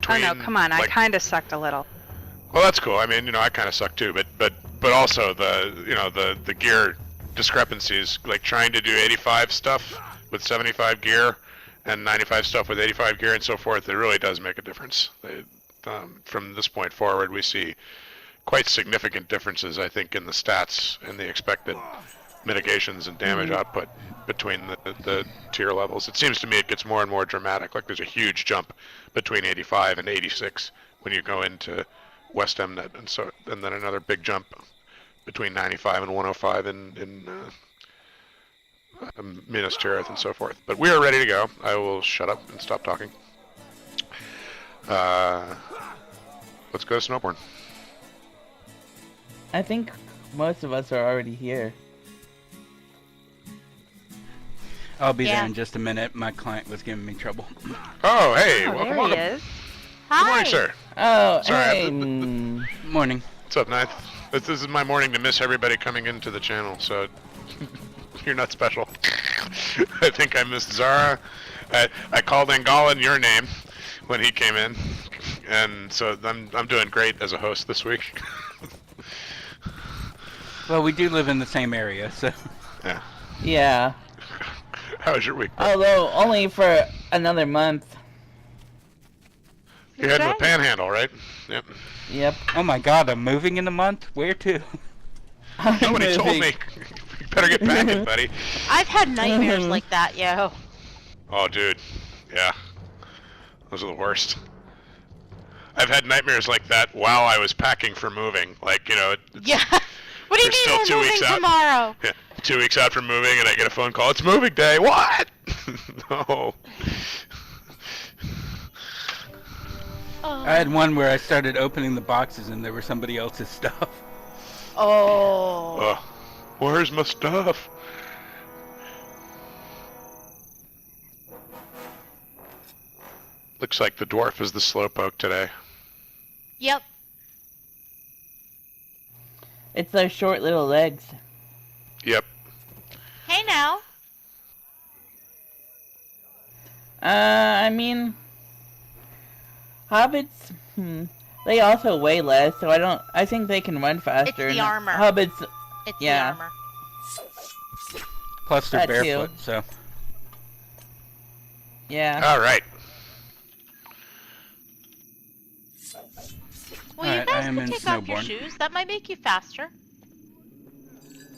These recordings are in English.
between. Oh no, come on! I kind of sucked a little. Well, that's cool. I mean, I kind of suck too, but also the gear discrepancies, like trying to do 85 stuff with 75 gear and 95 stuff with 85 gear and so forth. It really does make a difference. From this point forward, we see quite significant differences, I think, in the stats and the expected mitigations and damage output between the tier levels. It seems to me it gets more and more dramatic. Like there's a huge jump between 85 and 86 when you go into West Mnet, and then another big jump between 95 and 105 in Minas Tirith and so forth. But we are ready to go. I will shut up and stop talking. Let's go to Snowbourn. I think most of us are already here. I'll be there in just a minute. My client was giving me trouble. Oh, hey, welcome. There he is. Hi. Good morning, sir. Oh, sorry. hey. Morning. What's up, Ninth? This is my morning to miss everybody coming into the channel, so you're not special. I think I missed Zara. I called Angolan your name when he came in, and so I'm doing great as a host this week. Well, we do live in the same area, so. Yeah. Yeah. How was your week? Although only for another month. You're heading to the Panhandle, right? Yep. Yep. Oh my God, I'm moving in a month? Where to? Nobody told me. You better get packing, buddy. I've had nightmares like that, yo. Oh, dude. Yeah. Those are the worst. I've had nightmares like that while I was packing for moving. Like, Yeah. What do you mean we're moving tomorrow? Yeah. 2 weeks out from moving, and I get a phone call. It's moving day. What? No. I had one where I started opening the boxes and there was somebody else's stuff. Oh. Where's my stuff? Looks like the dwarf is the slowpoke today. Yep. It's those short little legs. Yep. Hey now. I mean, hobbits, they also weigh less, so I think they can run faster. It's the armor. Hobbits, It's yeah. the armor. Plus they're That barefoot, too. so. Yeah. All right. Well, you Alright, I guys am could in take off your Snowbourn. shoes. That might make you faster.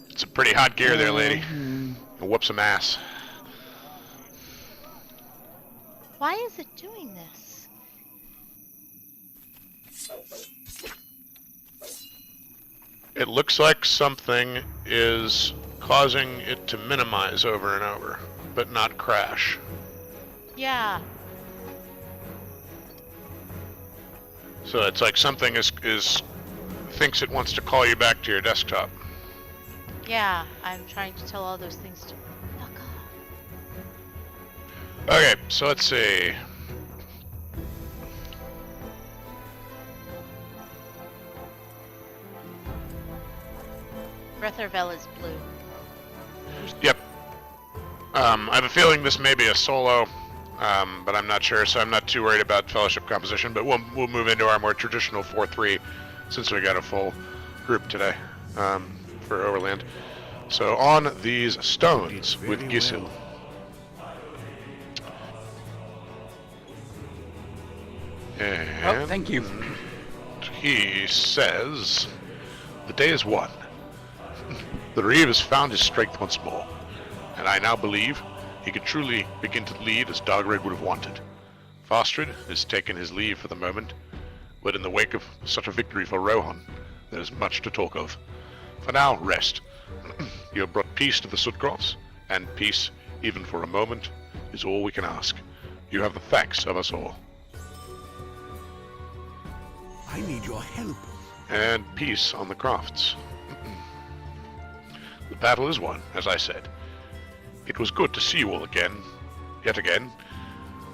It's a pretty hot gear there, lady. Mhm. And whoop some ass. Why is it doing this? It looks like something is causing it to minimize over and over, but not crash. Yeah. So it's like something is thinks it wants to call you back to your desktop. Yeah. I'm trying to tell all those things to fuck off. Okay, so let's see. Rethervel is blue. Yep. I have a feeling this may be a solo, but I'm not sure, so I'm not too worried about Fellowship composition, but we'll move into our more traditional 4-3 since we got a full group today for Overland. So on these stones with Gisil. And Oh, thank you. he says, the day is won. The Reeve has found his strength once more, and I now believe he can truly begin to lead as Dogred would have wanted. Fostred has taken his leave for the moment, but in the wake of such a victory for Rohan, there is much to talk of. For now, rest. You have brought peace to the Sutcross, and peace, even for a moment, is all we can ask. You have the thanks of us all. I need your help. And peace on the crafts. The battle is won, as I said. It was good to see you all again, yet again,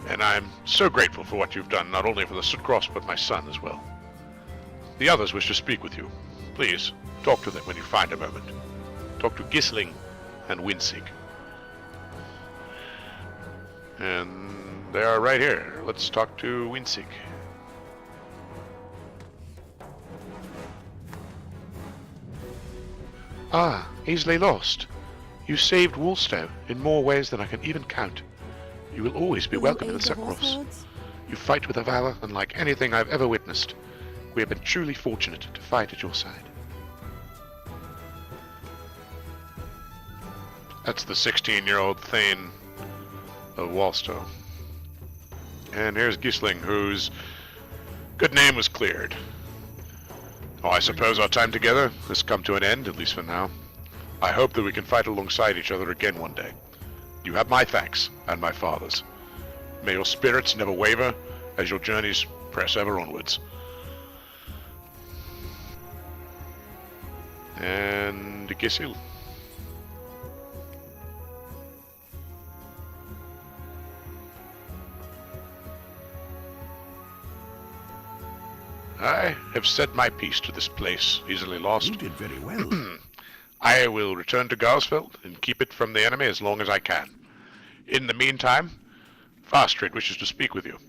and I'm so grateful for what you've done, not only for the Sutcross, but my son as well. The others wish to speak with you. Please, talk to them when you find a moment. Talk to Gisling and Winsig. And they are right here. Let's talk to Winsig. Ah, easily lost. You saved Woolstow in more ways than I can even count. You will always be welcome in the Sutcross. You fight with a valor unlike anything I've ever witnessed. We have been truly fortunate to fight at your side. That's the 16-year-old Thane of Walstow. And here's Gisling, whose good name was cleared. Oh, I suppose our time together has come to an end, at least for now. I hope that we can fight alongside each other again one day. You have my thanks, and my father's. May your spirits never waver as your journeys press ever onwards. And Gisil. I have said my piece to this place, easily lost. You did very well. I will return to Garsfeld and keep it from the enemy as long as I can. In the meantime, Fastred wishes to speak with you.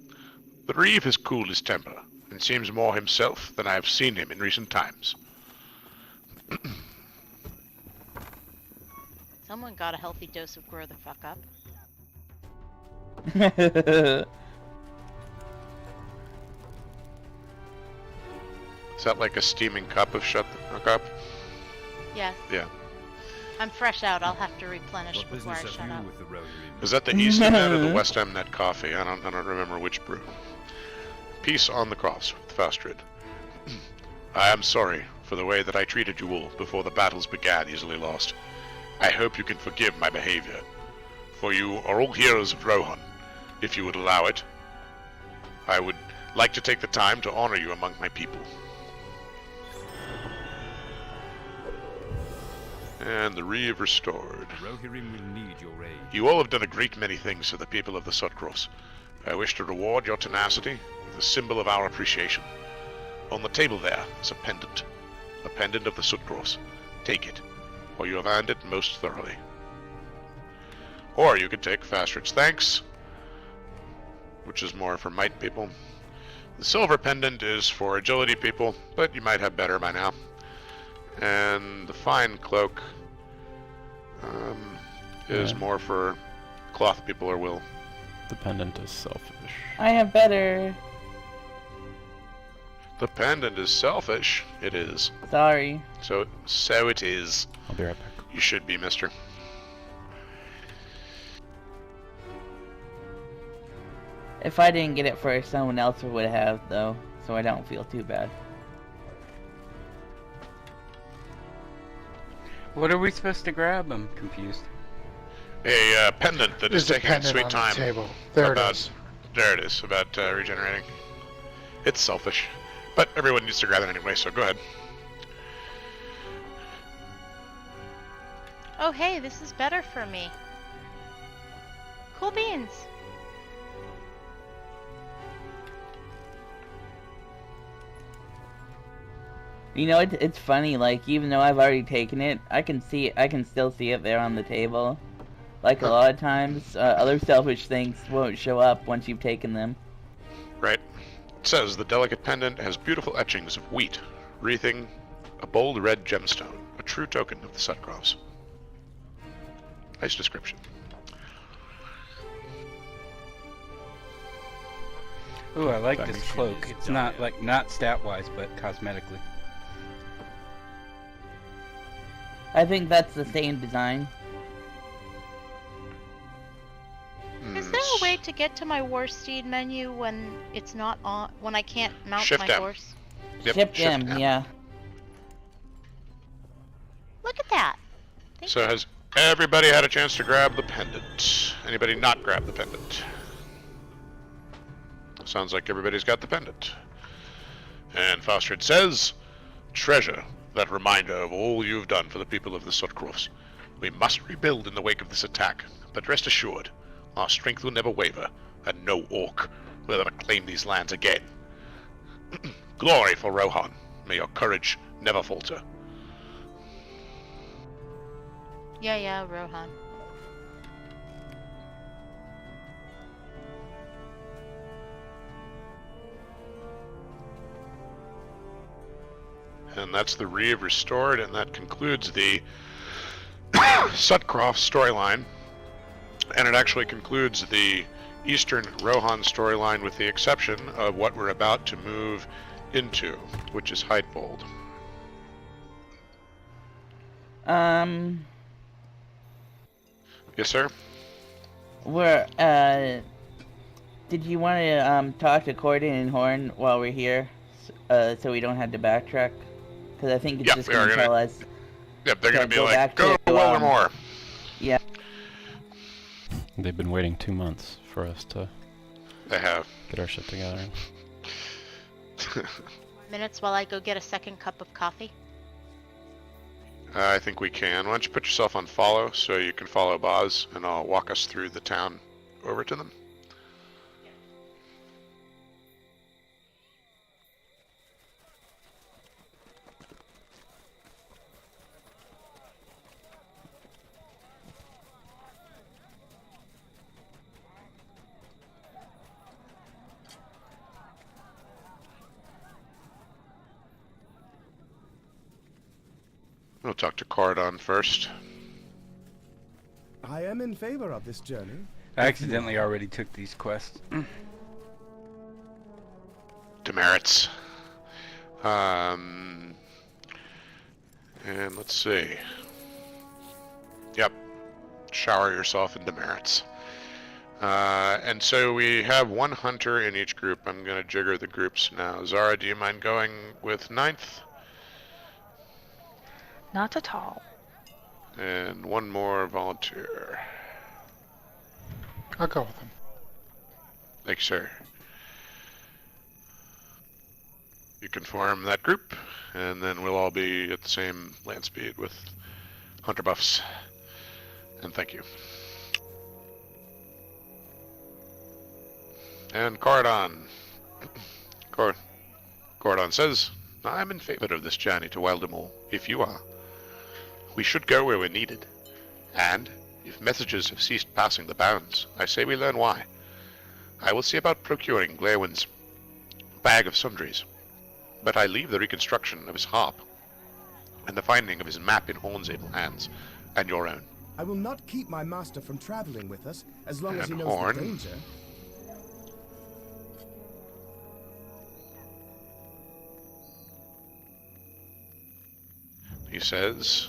The Reeve has cooled his temper, and seems more himself than I have seen him in recent times. Someone got a healthy dose of grow the fuck up. Is that like a steaming cup of shut the fuck up? Yes. Yeah. I'm fresh out. I'll have to replenish before I shut up. Is that the East End or the West End Net coffee? I don't remember which brew. Peace on the cross with Fastrid. I am sorry for the way that I treated you all before the battles began, easily lost. I hope you can forgive my behavior, for you are all heroes of Rohan. If you would allow it, I would like to take the time to honor you among my people. And the Reeve restored. Rohirrim will need your aid. You all have done a great many things for the people of the Sutcross. I wish to reward your tenacity with a symbol of our appreciation. On the table there is a pendant of the Sutcross. Take it, for you have earned it most thoroughly. Or you could take Fastrid's thanks, which is more for might people. The silver pendant is for agility people, but you might have better by now. And the fine cloak is more for cloth people or will. The pendant is selfish. I have better. The pendant is selfish. It is. Sorry. So it is. I'll be right back. You should be, mister. If I didn't get it first, someone else would have, though, so I don't feel too bad. What are we supposed to grab? I'm confused. A pendant that is There's a taking pendant sweet on time. the table. There about, it is. There it is, about regenerating. It's selfish. But everyone needs to grab it anyway, so go ahead. Oh hey, this is better for me. Cool beans. You know, it's funny, like, even though I've already taken it, I can still see it there on the table. Like, a lot of times, other selfish things won't show up once you've taken them. Right. It says the delicate pendant has beautiful etchings of wheat, wreathing a bold red gemstone, a true token of the Sutcross. Nice description. Ooh, I like That this machine cloak. is It's not not stat-wise, but cosmetically. I think that's the same design. Is there a way to get to my war steed menu when it's not on, when I can't mount Shift my M. horse? Yep, Shift shift M, M. yeah. Look at that. Thank So you. has everybody had a chance to grab the pendant? Anybody not grab the pendant? Sounds like everybody's got the pendant. And Fastrid says, treasure that reminder of all you've done for the people of the Sutcross. We must rebuild in the wake of this attack, but rest assured, our strength will never waver, and no orc will ever claim these lands again. Glory for Rohan. May your courage never falter. Yeah, Rohan. and that's the Reeve restored, and that concludes the Sutcroft storyline. And it actually concludes the Eastern Rohan storyline with the exception of what we're about to move into, which is Hytbold. Yes, sir? Did you want to talk to Corden and Horn while we're here, so we don't have to backtrack? Because I think it's just going to tell us. Yep, they're going to be like, back go to, more. Yeah. They've been waiting 2 months for us to They have. get our shit together. Minutes while I go get a second cup of coffee. I think we can. Why don't you put yourself on follow so you can follow Boz, and I'll walk us through the town over to them. We'll talk to Cordon first. I am in favor of this journey. I accidentally already took these quests. Demerits. And let's see. Yep. Shower yourself in demerits. And so we have one hunter in each group. I'm going to jigger the groups now. Zara, do you mind going with 9th? Not at all. And one more volunteer. I'll go with him. Thanks, sir. You can form that group, and then we'll all be at the same land speed with hunter buffs. And thank you. And Cordon. Cordon says, I'm in favor of this journey to Wildemore, if you are. We should go where we're needed. And, if messages have ceased passing the bounds, I say we learn why. I will see about procuring Glaewin's bag of sundries, but I leave the reconstruction of his harp and the finding of his map in Horn's able hands, and your own. I will not keep my master from traveling with us as long as he And knows Horn. the danger. He says,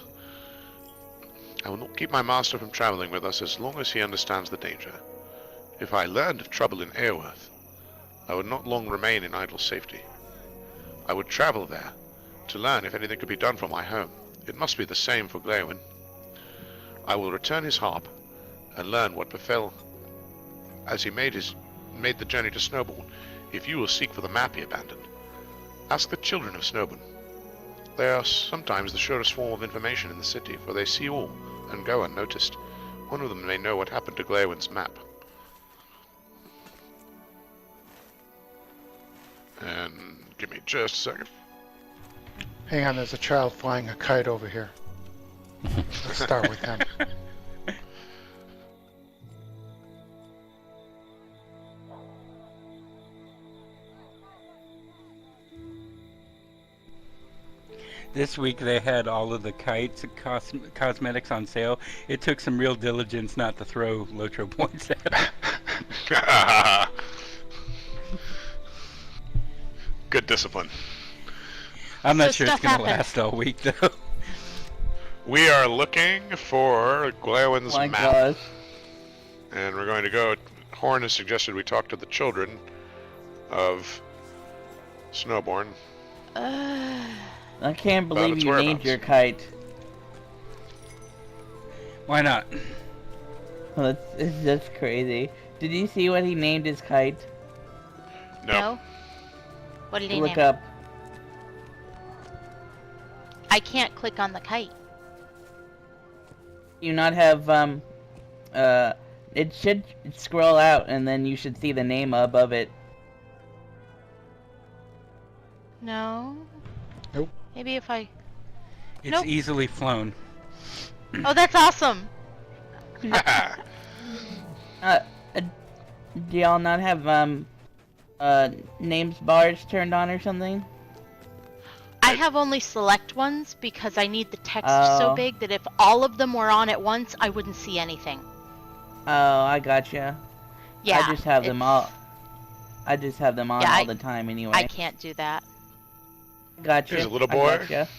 I will not keep my master from traveling with us as long as he understands the danger. If I learned of trouble in Airworth, I would not long remain in idle safety. I would travel there to learn if anything could be done for my home. It must be the same for Glaewin. I will return his harp and learn what befell as he made the journey to Snowbourn. If you will seek for the map he abandoned, ask the children of Snowbourn. They are sometimes the surest form of information in the city, for they see all and go unnoticed. One of them may know what happened to Glaewin's map. And give me just a second. Hang on, there's a child flying a kite over here. Let's start with him. This week they had all of the kites and cosmetics on sale. It took some real diligence not to throw Lotro points at them. Good discipline. I'm not So sure it's stuff going to happened. last all week, though. We are looking for Glaewin's My map. gosh. And we're going to go. Horn has suggested we talk to the children of Snowbourn. I can't About believe its you named whereabouts. your kite. Why not? Well, it's just crazy. Did you see what he named his kite? No. What did he Look name? up. I can't click on the kite. You not have it should scroll out and then you should see the name above it. No. Nope. Maybe if I. It's Nope. easily flown. Oh, that's awesome. Do y'all not have names bars turned on or something? I have only select ones because I need the text so Oh. big that if all of them were on at once, I wouldn't see anything. Oh, I gotcha. Yeah. I just have them all. I just have them on Yeah, all the time anyway. I can't do that. Gotcha. Here's a little I boy. gotcha.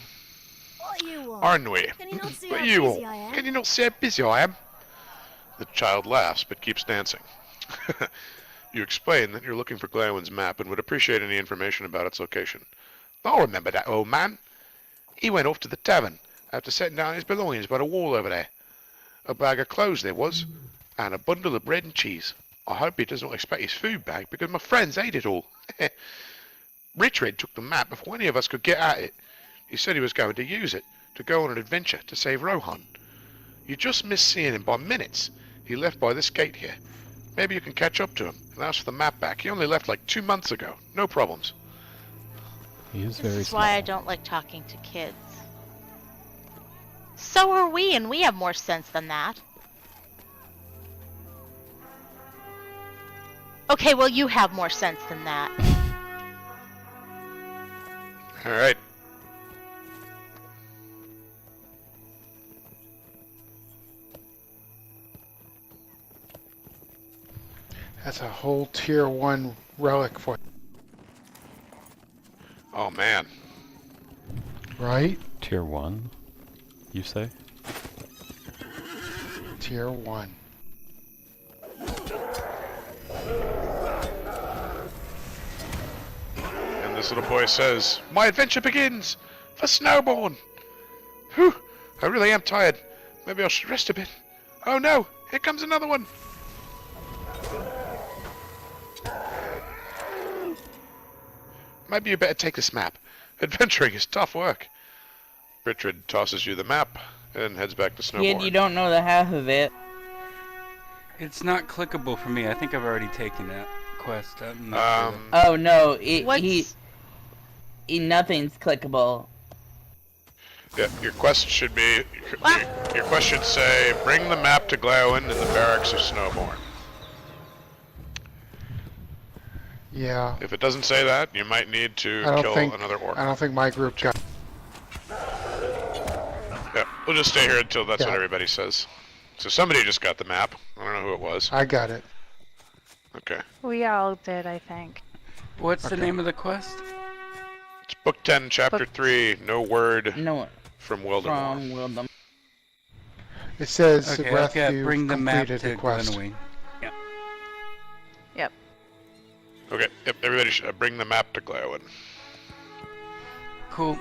What you want? Aren't we? Can you not see What how you busy want? I am? Can you not see how busy I am? The child laughs, but keeps dancing. You explain that you're looking for Glaowin's map and would appreciate any information about its location. I remember that old man. He went off to the tavern after setting down his belongings by the wall over there. A bag of clothes there was, and a bundle of bread and cheese. I hope he does not expect his food back, because my friends ate it all. Richard took the map before any of us could get at it. He said he was going to use it to go on an adventure to save Rohan. You just missed seeing him by minutes. He left by this gate here. Maybe you can catch up to him and ask for the map back. He only left like 2 months ago. No problems. He is This very is small. why I don't like talking to kids. So are we, and we have more sense than that. Okay, well, you have more sense than that. All right. That's a whole tier 1 relic for Oh, man. right? Tier 1, you say? Tier 1. And this little boy says, "My adventure begins for Snowbourn." Whew, I really am tired. Maybe I should rest a bit. Oh no, here comes another one. Maybe you better take this map. Adventuring is tough work. Richard tosses you the map and heads back to Snowbourn. Kid, you don't know the half of it. It's not clickable for me. I think I've already taken that quest. I'm not sure. Oh no, nothing's clickable. Yeah, your quest should be. Your quest should say, "Bring the map to Glaowin in the barracks of Snowbourn." Yeah. If it doesn't say that, you might need to I don't kill think another orc. I don't think my group got. Yeah, we'll just stay here until that's what Yeah. everybody says. So somebody just got the map. I don't know who it was. I got it. Okay. We all did, I think. What's the Okay. name of the quest? It's Book 10, Chapter Book- 3, No Word No, from Wildemore. from Wildem. It says Okay, Wrath I've got you've bring the map completed to the quest. Glenwing. Yep. Okay, yep, everybody should bring the map to Glaowin. Cool.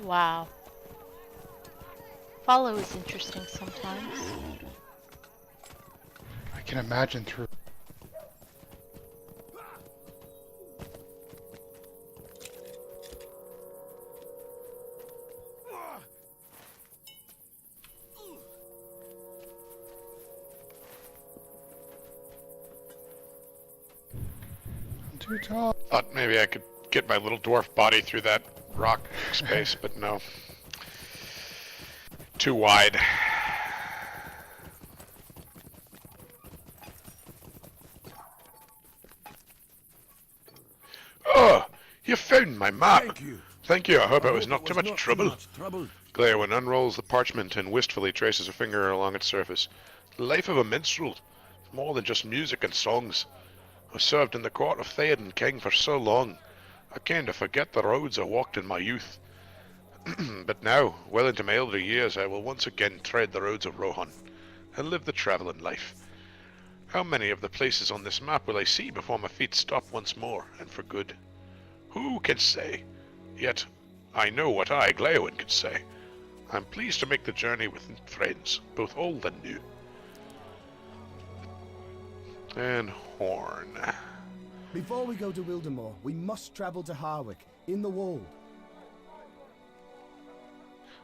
Wow. Follow is interesting sometimes. I can imagine through. I'm too tall. Thought maybe I could get my little dwarf body through that rock space, but no. Too wide. Oh, you found my map. Thank you. Thank you. I hope it was hope not it too was much not trouble. Too much trouble. Glaowin unrolls the parchment and wistfully traces a finger along its surface. The life of a minstrel is more than just music and songs. I served in the court of Theoden King for so long, I kind of forget the roads I walked in my youth. But now, well into my elder years, I will once again tread the roads of Rohan and live the travelling life. How many of the places on this map will I see before my feet stop once more, and for good? Who can say? Yet, I know what I, Glaowin, can say. I'm pleased to make the journey with friends, both old and new. And Horn. Before we go to Wildemore, we must travel to Harwick, in the Wold.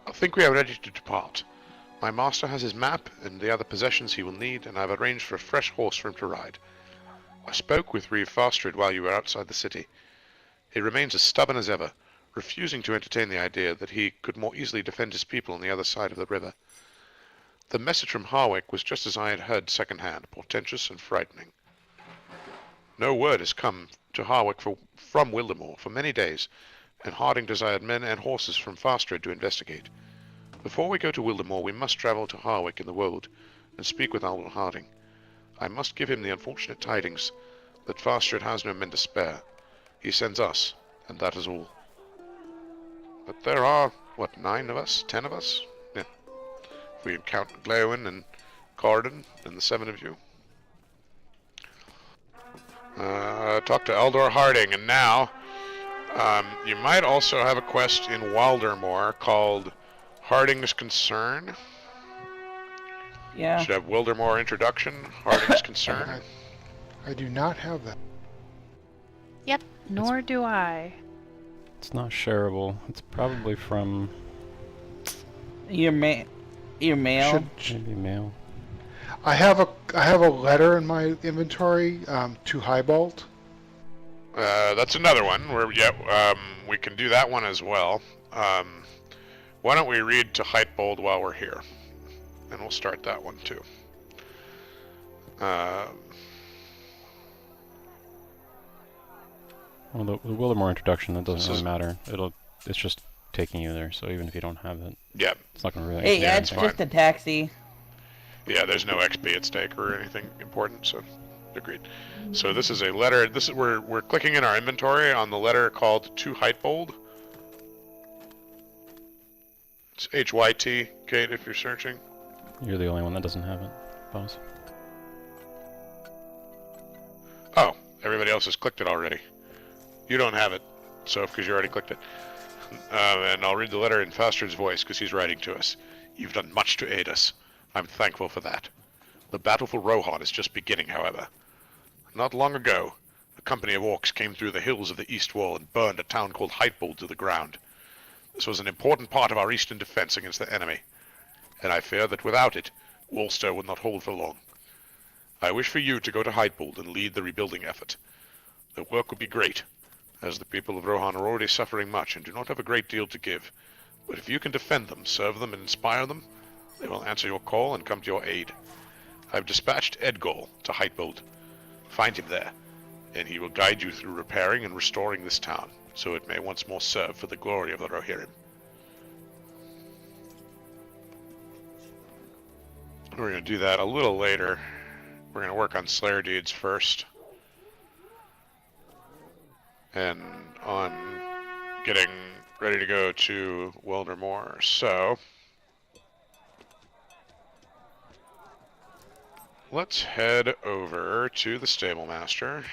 I think we are ready to depart. My master has his map and the other possessions he will need, and I have arranged for a fresh horse for him to ride. I spoke with Reeve Fastred while you were outside the city. He remains as stubborn as ever, refusing to entertain the idea that he could more easily defend his people on the other side of the river. The message from Harwick was just as I had heard second-hand, portentous and frightening. No word has come to Harwick from Wildemore for many days, and Harding desired men and horses from Fastred to investigate. Before we go to Wildemore, we must travel to Harwick in the Wold and speak with Alwyn Harding. I must give him the unfortunate tidings that Fastred has no men to spare. He sends us, and that is all. But there are, what, 9 of us? 10 of us? Yeah. If we count Glewin and Corden and the 7 of you. Talk to Eldor Harding, and now, you might also have a quest in Wildermore called Harding's Concern. Yeah. Should have Wildermore introduction, Harding's Concern. I do not have that. Yep. Nor do I. It's not shareable. It's probably from Your mail. maybe mail. I have a letter in my inventory to Hytbold. That's another one where, we can do that one as well. Why don't we read to Hytbold while we're here? And we'll start that one too. Well, the Wildermore introduction, that doesn't really matter. It's just taking you there, so even if you don't have it, Yeah. it's not going to really... Hey, Yeah, it's it's just fine. a taxi. Yeah, there's no XP at stake or anything important, so agreed. So this is a letter. This is we're clicking in our inventory on the letter called To Hytbold. It's HYT, Kate, if you're searching. You're the only one that doesn't have it, boss. Oh, everybody else has clicked it already. You don't have it, so because you already clicked it. And I'll read the letter in Fastred's voice because he's writing to us. You've done much to aid us. I'm thankful for that. The battle for Rohan is just beginning, however. Not long ago, a company of orcs came through the hills of the East Wall and burned a town called Hytbold to the ground. This was an important part of our eastern defense against the enemy, and I fear that without it, Ulster would not hold for long. I wish for you to go to Hytbold and lead the rebuilding effort. The work would be great, as the people of Rohan are already suffering much and do not have a great deal to give. But if you can defend them, serve them, and inspire them, they will answer your call and come to your aid. I've dispatched Edgol to Hytbold. Find him there, and he will guide you through repairing and restoring this town, so it may once more serve for the glory of the Rohirrim. We're going to do that a little later. We're going to work on Slayer Deeds first. And on getting ready to go to Wildermore. So let's head over to the Stable Master.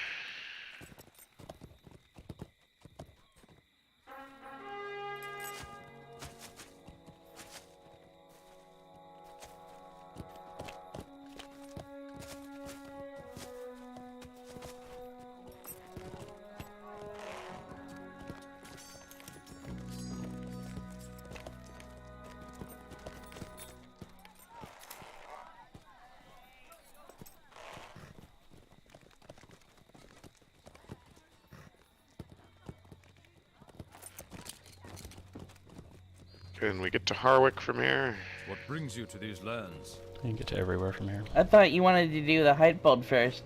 Can we get to Harwick from here? What brings you to these lands? You can get to everywhere from here. I thought you wanted to do the Hytbold first.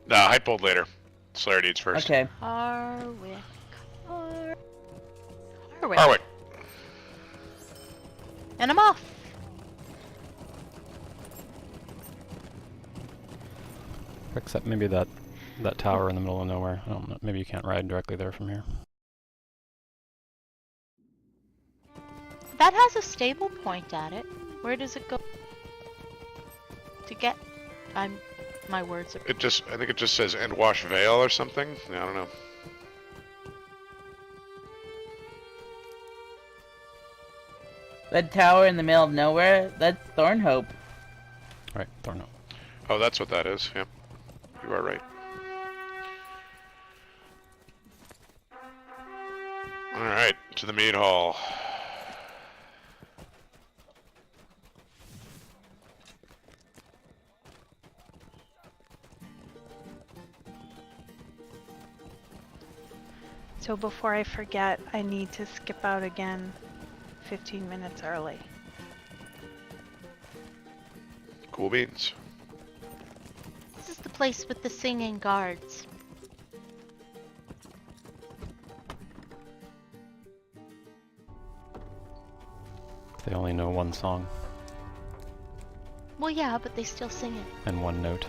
No, Hytbold later. Slayer Deeds first. Okay. Harwick. Harwick. And I'm off. Except maybe that tower in the middle of nowhere. I don't know. Maybe you can't ride directly there from here. That has a stable point at it. Where does it go? To get... my words are... I think it just says Endwash Vale or something. I don't know. That tower in the middle of nowhere, that's Thornhope. Right, Thornhope. Oh, that's what that is. Yep. You are right. Alright, to the mead hall. So before I forget, I need to skip out again 15 minutes early. Cool beans. This is the place with the singing guards. They only know one song Well, yeah, but they still sing it. and one note.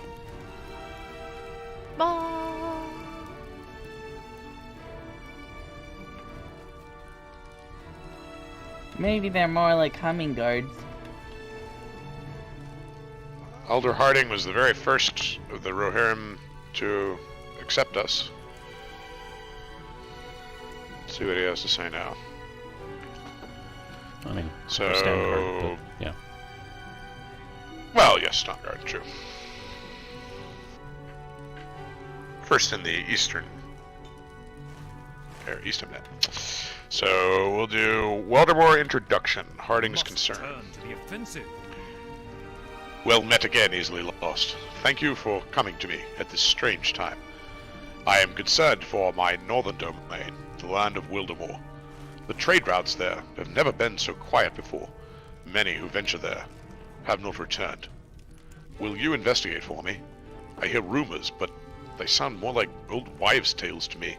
Ball. Maybe they're more like hummingbirds. Alder Harding was the very first of the Rohirrim to accept us. Let's see what he has to say now. I mean, So, they're Standard, but yeah. well, yes, Standard, true. First in the eastern net. So we'll do Waldemar introduction. Harding's concern. Turn to the offensive. Well met again, easily lost. Thank you for coming to me at this strange time. I am concerned for my northern domain, the land of Wildemore. The trade routes there have never been so quiet before. Many who venture there have not returned. Will you investigate for me? I hear rumors, but they sound more like old wives' tales to me.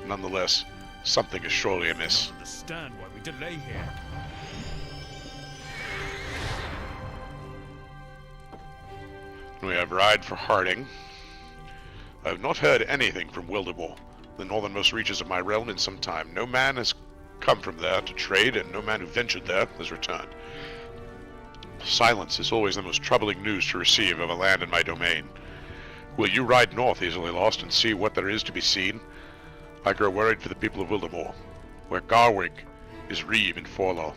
Nonetheless, something is surely amiss. I don't understand why we delay here. We have ride for Harding. I have not heard anything from Wildemore, the northernmost reaches of my realm, in some time. No man has come from there to trade, and no man who ventured there has returned. Silence is always the most troubling news to receive of a land in my domain. Will you ride north, easily lost, and see what there is to be seen? I grow worried for the people of Wildemore, where Garwig is Reeve in Forlaw.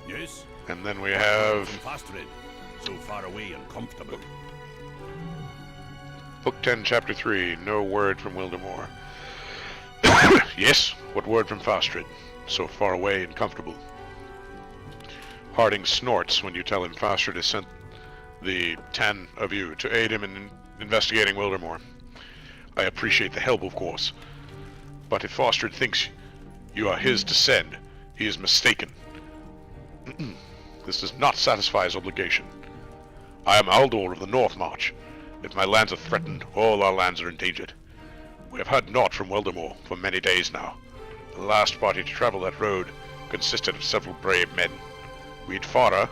Yes? And then we have Fastred, so far away and comfortable. Book 10, Chapter 3, No Word from Wildemore. Yes, what word from Fastred? So far away and comfortable. Harding snorts when you tell him Fastred has sent the 10 of you to aid him in investigating Wildemore. I appreciate the help, of course, but if Fastred thinks you are his to send, he is mistaken. This does not satisfy his obligation. I am Aldor of the North March. If my lands are threatened, all our lands are endangered. We have heard naught from Wildemore for many days now. The last party to travel that road consisted of several brave men. We had Farah,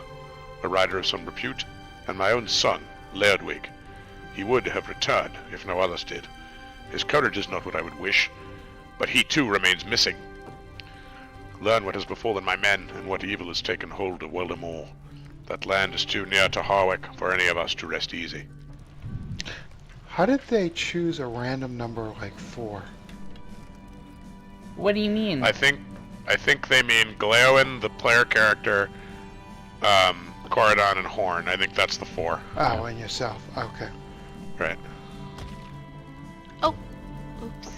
a rider of some repute, and my own son, Lairdwig. He would have returned if no others did. His courage is not what I would wish, but he too remains missing. Learn what has befallen my men, and what evil has taken hold of Wildemore. That land is too near to Harwick for any of us to rest easy. How did they choose a random number like 4? What do you mean? I think they mean Glaowen, the player character, Corridon, and Horn. I think that's the 4. Oh, and yourself. Okay. Right. Oh, oops.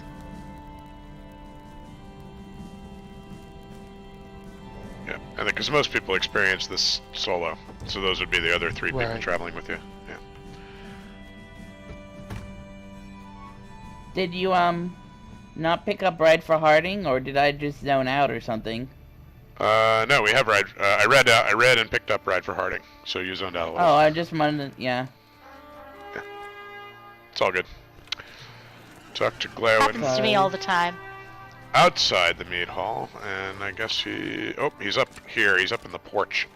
Yeah, and because most people experience this solo, so those would be the other 3 people Right. traveling with you. Yeah. Did you not pick up Ride for Harding, or did I just zone out or something? No, we have ride. I read and picked up Ride for Harding, so you zoned out a little. Oh, I just wanted to, yeah. It's all good. Talk to Glaowen Happens to me all the time. outside the mead hall, and I guess he's up here. He's up in the porch.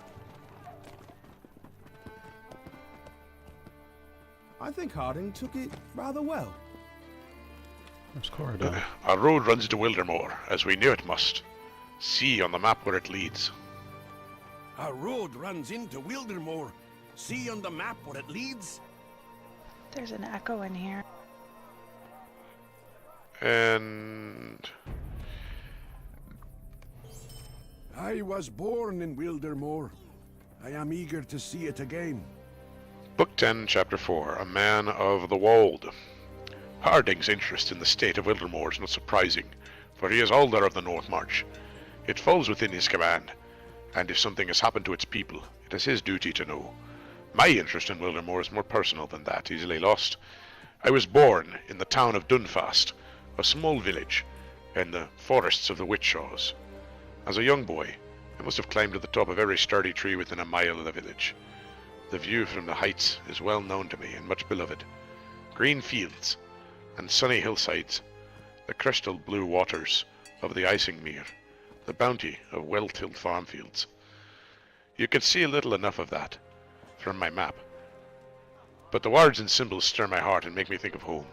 I think Harding took it rather well. Where's Corridon? Our road runs to Wildemore, as we knew it must. See on the map where it leads. Our road runs into Wildemore. See on the map where it leads? There's an echo in here. And I was born in Wildemore. I am eager to see it again. Book 10, Chapter 4, A Man of the Wold. Harding's interest in the state of Wildermore is not surprising, for he is Alder of the North March. It falls within his command, and if something has happened to its people, it is his duty to know. My interest in Wildermore is more personal than that, easily lost. I was born in the town of Dunfast, a small village in the forests of the Witchshaws. As a young boy, I must have climbed to the top of every sturdy tree within a mile of the village. The view from the heights is well known to me and much beloved. Green fields and sunny hillsides, the crystal blue waters of the Isingmere, the bounty of well-tilled farm fields. You can see little enough of that from my map, but the words and symbols stir my heart and make me think of home.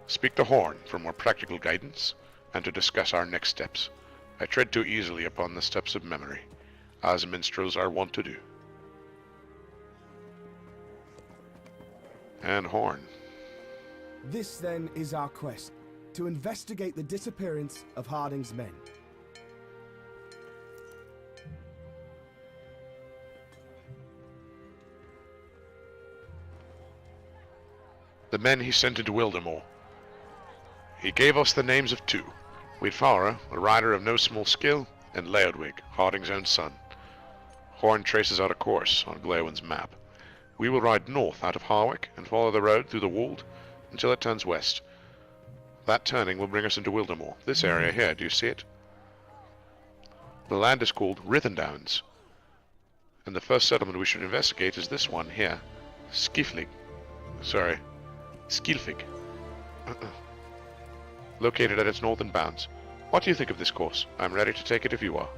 Speak the horn for more practical guidance and to discuss our next steps. I tread too easily upon the steps of memory, as minstrels are wont to do. And horn. This, then, is our quest, to investigate the disappearance of Harding's men. The men he sent into Wildermore. He gave us the names of two. Wheatfara, a rider of no small skill, and Leodwig, Harding's own son. Horn traces out a course on Glawen's map. We will ride north out of Harwick and follow the road through the wold until it turns west. That turning will bring us into Wildermore. This area here, do you see it? The land is called Rithendowns, and the first settlement we should investigate is this one here, Skilfig. Located at its northern bounds. What do you think of this course? I'm ready to take it if you are.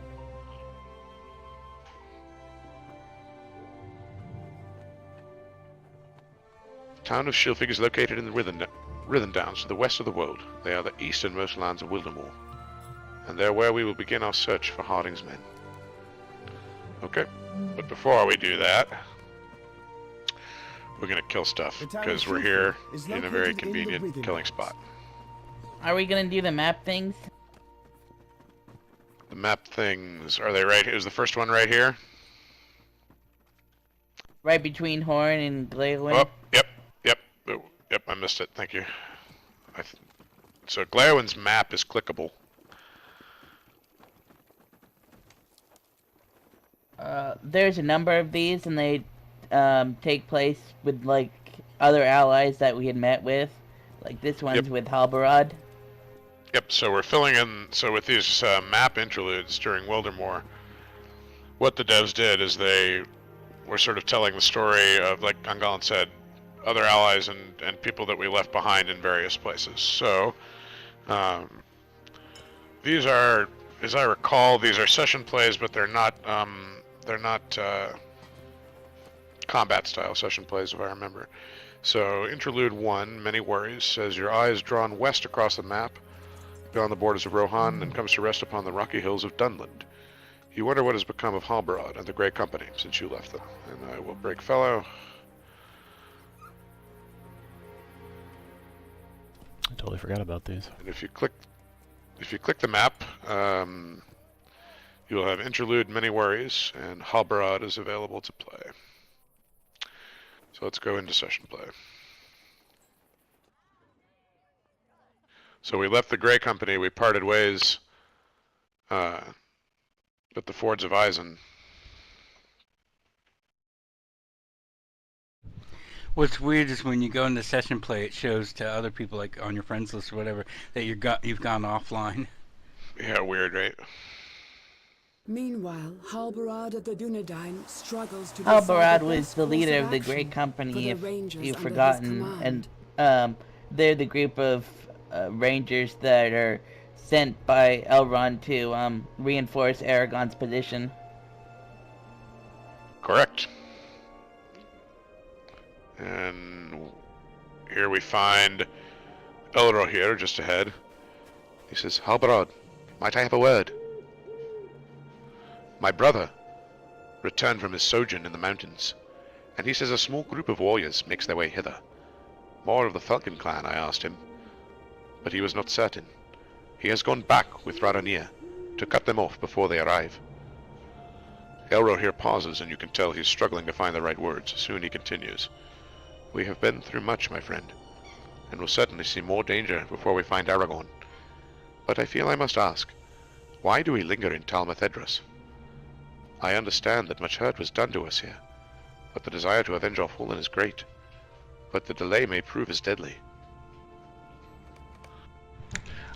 The town of Skilfig is located in the Rithendowns to the west of the world. They are the easternmost lands of Wildermore, and they're where we will begin our search for Harding's men. Okay, but before we do that, we're gonna kill stuff, because we're here in a very convenient killing spot. Are we gonna do the map things? The map things, are they right? Is the first one right here? Right between Horn and Glawen? Oh, yep, I missed it, thank you. So Glawen's map is clickable. There's a number of these, and they take place with, like, other allies that we had met with. Like, this one's with Halbarad. Yep, so we're filling in, so with these map interludes during Wildermore, what the devs did is they were sort of telling the story of, like Angalan said, other allies and people that we left behind in various places. So, these are, as I recall, these are session plays, but they're not combat style session plays, if I remember. So, Interlude 1, Many Worries, says your eye is drawn west across the map, beyond the borders of Rohan, and comes to rest upon the rocky hills of Dunland. You wonder what has become of Halbarad and the Grey Company since you left them. And I will break fellow. I totally forgot about these. And if you click the map, you will have Interlude, Many Worries, and Halbarad is available to play. So let's go into session play. So we left the Grey Company, we parted ways at the Fords of Eisen. What's weird is when you go into session play, it shows to other people, like on your friends list or whatever, that you've gone offline. Yeah, weird, right? Meanwhile, Halbarad at the Dunedain struggles to Halbarad was the leader of the Grey Company, if you've forgotten, and they're the group of rangers that are sent by Elrond to reinforce Aragon's position. Correct. And here we find Elro here, just ahead. He says, Halbarad, might I have a word? My brother returned from his sojourn in the mountains, and he says a small group of warriors makes their way hither. More of the Falcon clan, I asked him, but he was not certain. He has gone back with Radanir to cut them off before they arrive. Elro here pauses, and you can tell he's struggling to find the right words. Soon he continues. We have been through much, my friend. and will certainly see more danger before we find Aragorn. But I feel I must ask, why do we linger in Talmathedras? I understand that much hurt was done to us here, but the desire to avenge our fallen is great. But the delay may prove as deadly.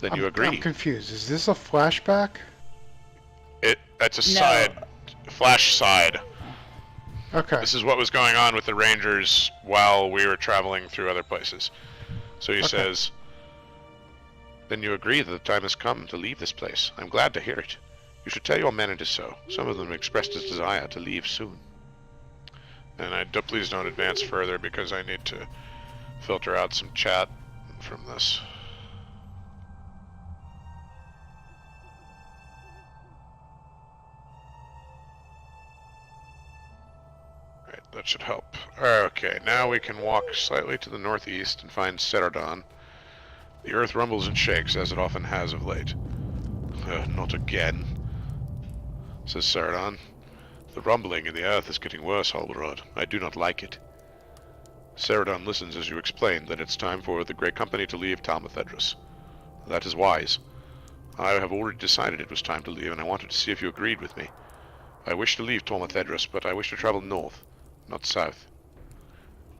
Then you agree? I'm confused. Is this a flashback? That's a side, flash side. Okay. This is what was going on with the Rangers while we were traveling through other places. So he says, then you agree that the time has come to leave this place. I'm glad to hear it. You should tell your men it is so. Some of them expressed his desire to leave soon. And please don't advance further because I need to filter out some chat from this. Right, that should help. Okay, now we can walk slightly to the northeast and find Ceradon. The earth rumbles and shakes, as it often has of late. Not again, says Ceradon. The rumbling in the earth is getting worse, Halbarad. I do not like it. Ceradon listens as you explain that it's time for the Great Company to leave Talmathedras. That is wise. I have already decided it was time to leave, and I wanted to see if you agreed with me. I wish to leave Talmathedras, but I wish to travel north, not south.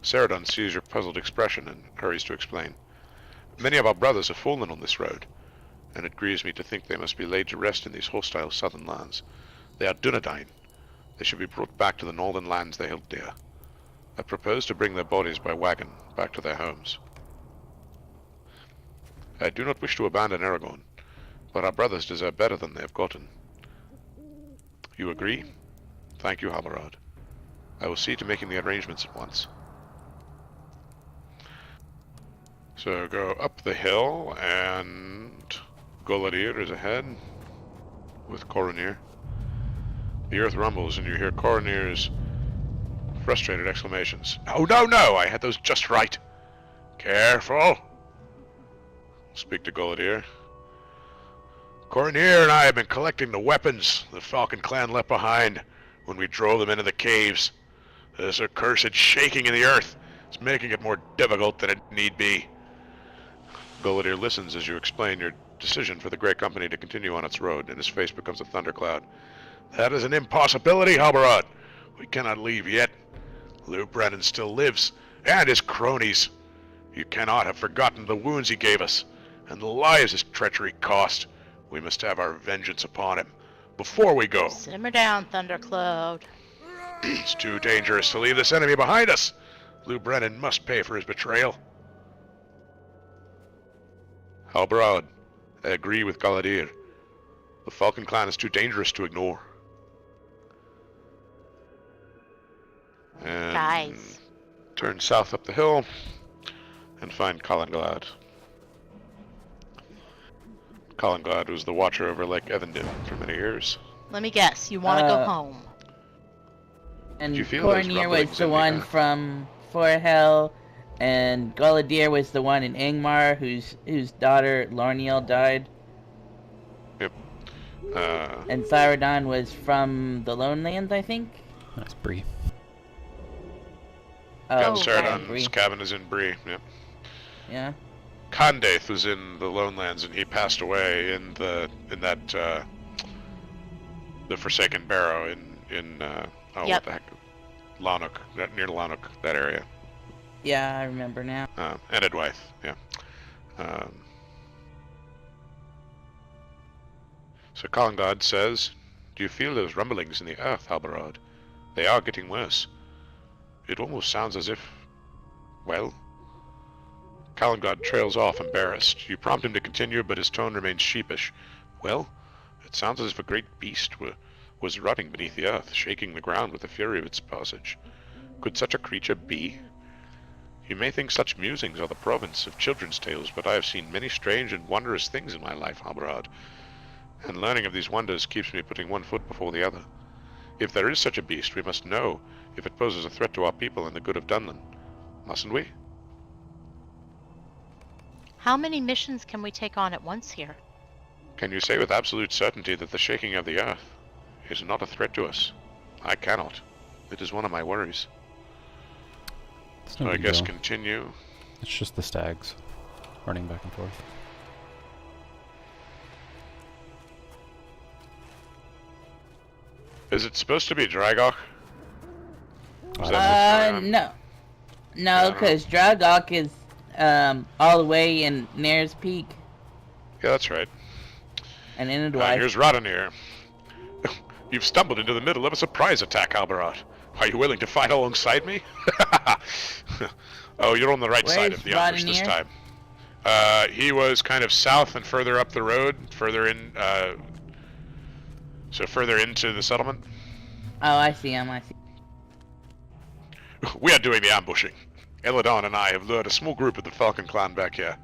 Ceradon sees your puzzled expression and hurries to explain. Many of our brothers have fallen on this road, and it grieves me to think they must be laid to rest in these hostile southern lands. They are Dunedain. They should be brought back to the northern lands they held dear. I propose to bring their bodies by wagon back to their homes. I do not wish to abandon Aragorn, but our brothers deserve better than they have gotten. You agree? Thank you, Halbarad. I will see to making the arrangements at once. So go up the hill, and Goladir is ahead with Coronir. The earth rumbles, and you hear Coronir's frustrated exclamations. No, no, no! I had those just right! Careful! Speak to Goladir. Coronir and I have been collecting the weapons the Falcon clan left behind when we drove them into the caves. This accursed shaking in the earth is making it more difficult than it need be. Goladir listens as you explain your decision for the Great Company to continue on its road, and his face becomes a thundercloud. That is an impossibility, Halbarad. We cannot leave yet. Lew Brennan still lives, and his cronies. You cannot have forgotten the wounds he gave us, and the lives his treachery cost. We must have our vengeance upon him before we go. Simmer down, Thundercloud. It's too dangerous to leave this enemy behind us. Lew Brennan must pay for his betrayal. Halbarad, I agree with Galadir. The Falcon clan is too dangerous to ignore. And Guys. turn south up the hill and find Collinglad. Collinglad was the watcher over Lake Evandin for many years. Let me guess, you want to go home. And you feel those Coronir rumblings was the in the one air? from Forhel, and Galadir was the one in Ingmar whose daughter Lorniel died. Yep. And Cyrodon was from the Lone Lands, I think? That's Bree. Yeah, Oh, Ceradon's Bree. cabin is in Bree. Yep. Yeah. Condaith was in the Lone Lands, and he passed away in the Forsaken Barrow in what the heck, Lanark, near Lanark, that area. Yeah, I remember now. And Edwythe, yeah. So Collinglad says, do you feel those rumblings in the earth, Halbarad? They are getting worse. It almost sounds as if, well... Collinglad trails off, embarrassed. You prompt him to continue, but his tone remains sheepish. Well, it sounds as if a great beast was rotting beneath the earth, shaking the ground with the fury of its passage. Could such a creature be? You may think such musings are the province of children's tales, but I have seen many strange and wondrous things in my life, Halbarad. And learning of these wonders keeps me putting one foot before the other. If there is such a beast, we must know if it poses a threat to our people and the good of Dunland. Mustn't we? How many missions can we take on at once here? Can you say with absolute certainty that the shaking of the earth is not a threat to us? I cannot. It is one of my worries. It's So no I big guess deal. continue. It's just the stags running back and forth. Is it supposed to be Dragok? Is that what's going on? No. Yeah, I No, don't know. because Dragok is all the way in Nair's Peak Yeah, that's right. and Inadwife. Here's Rodonir. You've stumbled into the middle of a surprise attack, Albarat. Are you willing to fight alongside me? Oh, you're on the right side Where's of the ambush this Rodonir? time. He was kind of south and further up the road, further in, so further into the settlement. Oh, I see him. I see. We are doing the ambushing. Eladon and I have lured a small group of the Falcon clan back here.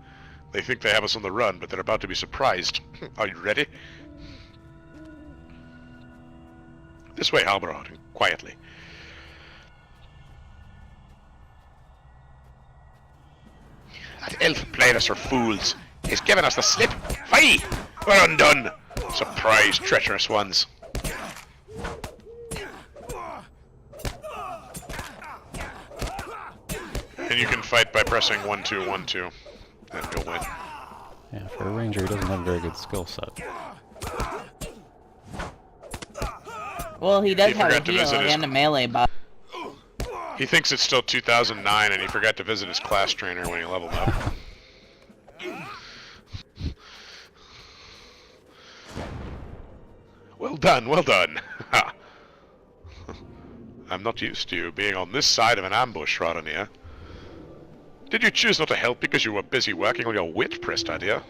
They think they have us on the run, but they're about to be surprised. Are you ready? This way, Albarat, quietly. That elf played us for fools. He's given us the slip. Fie! We're undone. Surprise, treacherous ones. And you can fight by pressing 1-2, 1-2, and you'll win. Yeah, for a ranger, he doesn't have a very good skill set. Well, he does He have a forgot to heal visit his- and a melee buff. He thinks it's still 2009, and he forgot to visit his class trainer when he leveled up. Well done, well done. Ha. I'm not used to you being on this side of an ambush, Rodonir. Did you choose not to help because you were busy working on your wit, Prestadia?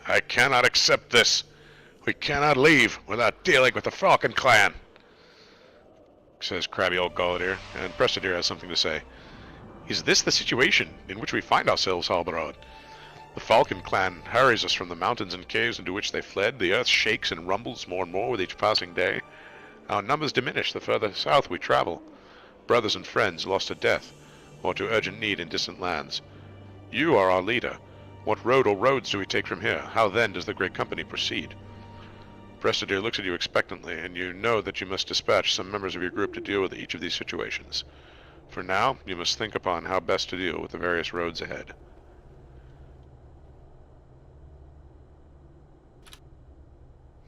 I cannot accept this. We cannot leave without dealing with the Falcon clan, says crabby old Galadir, and Prestadir has something to say. Is this the situation in which we find ourselves, Halbarad? The Falcon clan hurries us from the mountains and caves into which they fled. The earth shakes and rumbles more and more with each passing day. Our numbers diminish the further south we travel. Brothers and friends lost to death, or to urgent need in distant lands. You are our leader. What road or roads do we take from here? How then does the great company proceed? Prestadir looks at you expectantly, and you know that you must dispatch some members of your group to deal with each of these situations. For now, you must think upon how best to deal with the various roads ahead.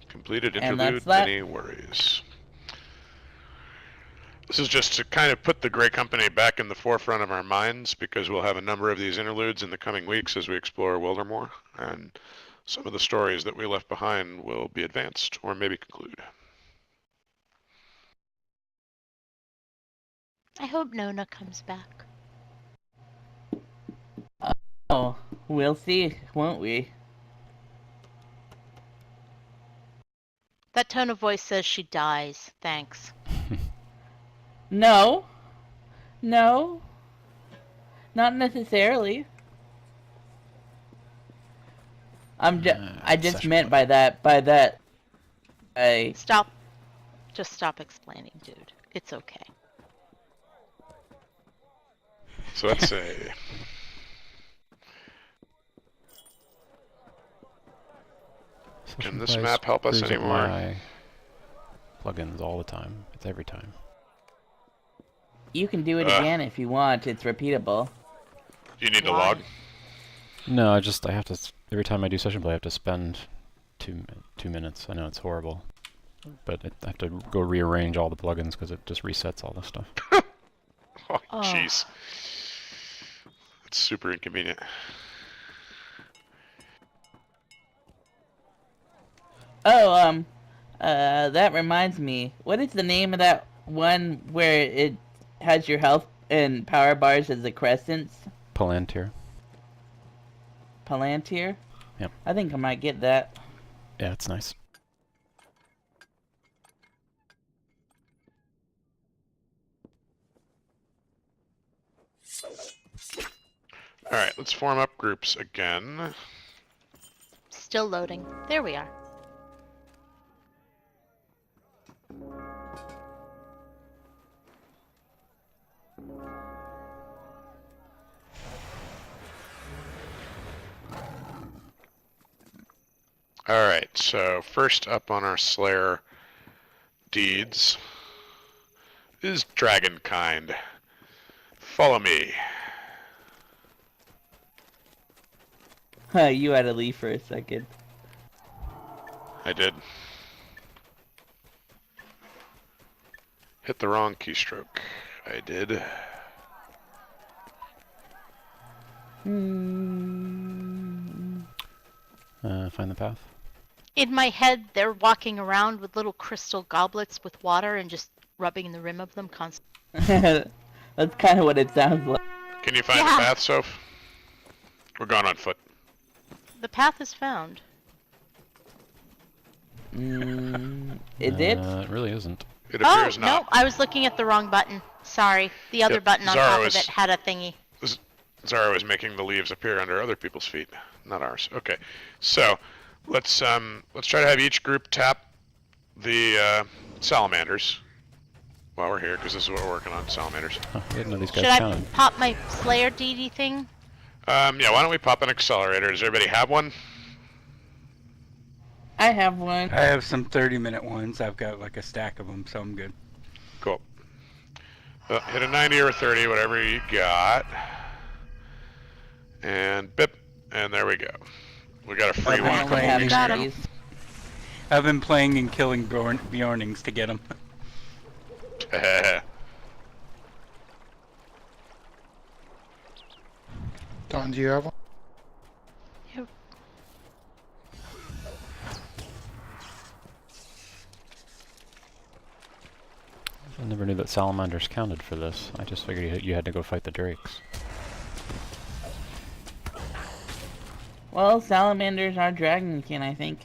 Completed And interlude, that's that. many worries. This is just to kind of put the Grey Company back in the forefront of our minds, because we'll have a number of these interludes in the coming weeks as we explore Wildermore, and some of the stories that we left behind will be advanced, or maybe conclude. I hope Nona comes back. Oh, we'll see, won't we? That tone of voice says she dies. Thanks. No. No. Not necessarily. I just meant by that, Stop. Just stop explaining, dude. It's okay. So let's say... Can this map help us Screws up anymore? my plugins all the time. It's every time. you can do it again if you want. It's repeatable. You need to log? No, I have to, every time I do session play, I have to spend two minutes. I know it's horrible. But I have to go rearrange all the plugins because it just resets all the stuff. Oh, jeez. That's super inconvenient. Oh, that reminds me. What is the name of that one where it has your health and power bars as the crescents? Palantir. Palantir? Yep. I think I might get that. Yeah, it's nice. Alright, let's form up groups again. Still loading. There we are. Alright, so first up on our Slayer deeds is Dragonkind. Follow me. You had to leave for a second. I did. Hit the wrong keystroke. I did. Find the path. In my head, they're walking around with little crystal goblets with water and just rubbing the rim of them constantly. That's kind of what it sounds like. Can you find the path, Soph? We're going on foot. The path is found. It did? It really isn't. It appears Oh, not. no, I was looking at the wrong button. Sorry. The other button on Zara top was- of it had a thingy. Zara was making the leaves appear under other people's feet, not ours. Okay, so let's try to have each group tap the salamanders while we're here, because this is what we're working on, salamanders. Oh, I didn't know these guys Should I counted. pop my Slayer DD thing? Yeah, why don't we pop an accelerator? Does everybody have one? I have one. I have some 30-minute ones. I've got like a stack of them, so I'm good. Cool. Hit a 90 or a 30, whatever you got. And bip, and there we go. We got a free I one. only Couple have weeks Got ago. 'em. these. I've been playing and killing Bjornings to get them. Don, do you have one? I never knew that salamanders counted for this. I just figured you had to go fight the drakes. Well, salamanders are dragonkin, I think.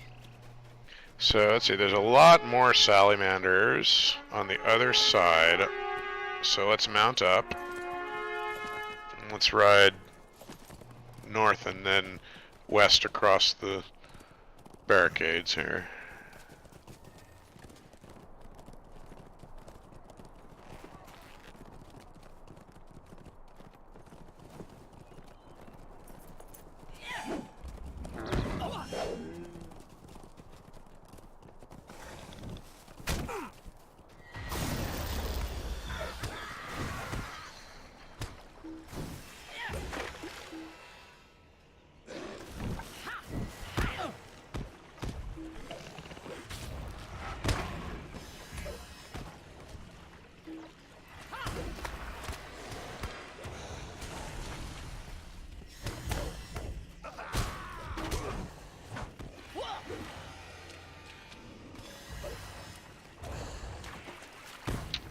So let's see, there's a lot more salamanders on the other side. So let's mount up. Let's ride north and then west across the barricades here.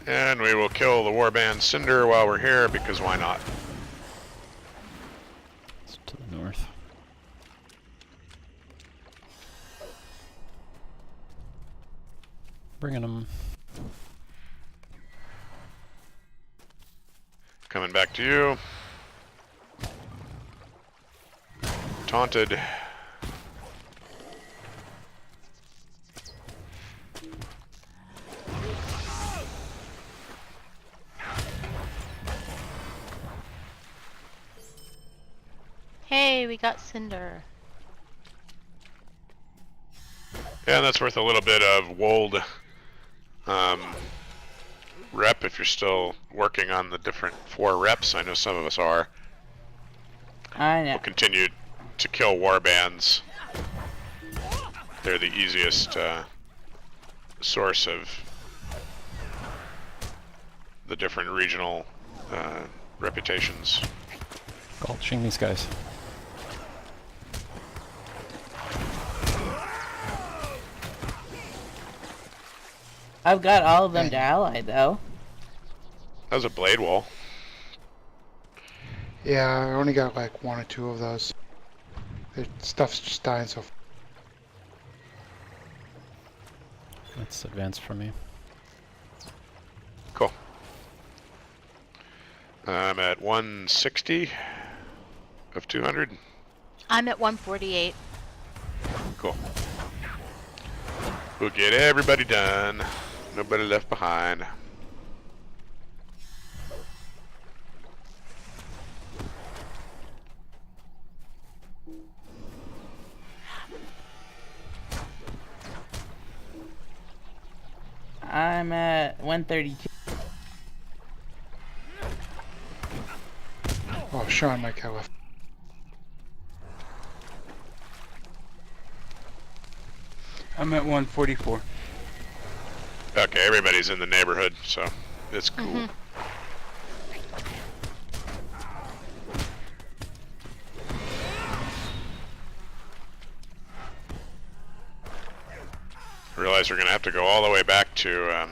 And we will kill the warband Cinder while we're here, because why not? It's to the north. Bringing them. Coming back to you. Taunted. Hey, we got Cinder. Yeah, and that's worth a little bit of Wold rep if you're still working on the different 4 reps. I know some of us are. I know. We'll continue to kill warbands. They're the easiest source of the different regional reputations. Gulching these guys. I've got all of them to ally, though. That was a blade wall. Yeah, I only got like 1 or 2 of those. Their stuff's just dying so fast. Let's advance from me. Cool. I'm at 160 of 200. I'm at 148. Cool. We'll get everybody done. Nobody left behind. I'm at 132. Oh, Sean might go left. I'm at 144. Okay, everybody's in the neighborhood, so it's cool. I realize we're gonna have to go all the way back to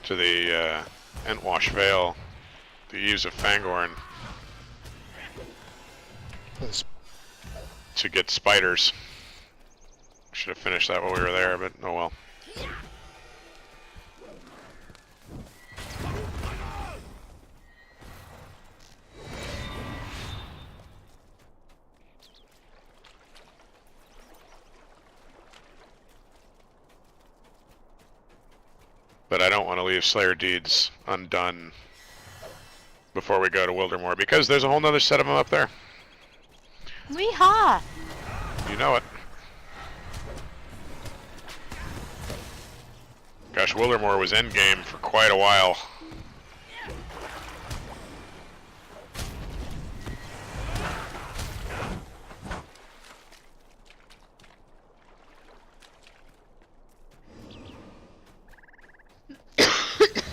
the Entwash Vale to use a Fangorn to get spiders. Should have finished that while we were there, but oh well. But I don't want to leave Slayer Deeds undone before we go to Wildermore, because there's a whole nother set of them up there. Weehaw! You know it. Gosh, Wildermore was endgame for quite a while.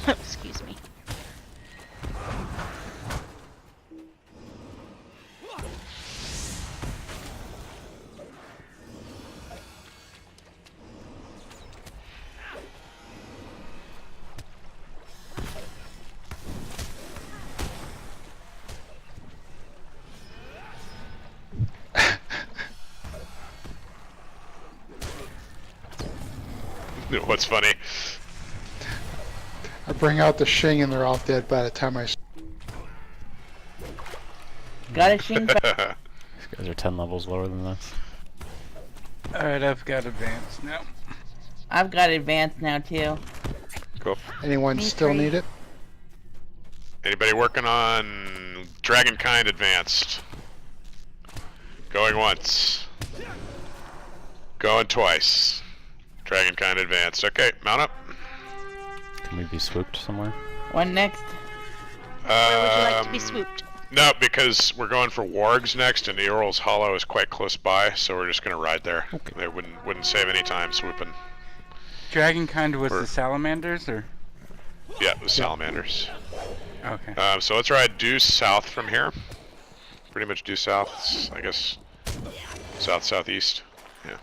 Excuse me. What's funny? I bring out the Shing and they're all dead by the time I... Got a Shing. These guys are 10 levels lower than this. Alright, I've got advance now. I've got advanced now too. Cool. Anyone Me still three. need it? Anybody working on Dragonkind Advanced? Going once. Going twice. Dragonkind Advanced. Okay, mount up. Can we be swooped somewhere? One next. Where would you like to be swooped? No, because we're going for Wargs next, and Eorl's Hollow is quite close by, so we're just gonna ride there. Okay. They wouldn't save any time swooping. Dragonkind was Or- the salamanders, or? Yeah, the salamanders. Okay. So let's ride due south from here. Pretty much due south, I guess. South-southeast. Yeah.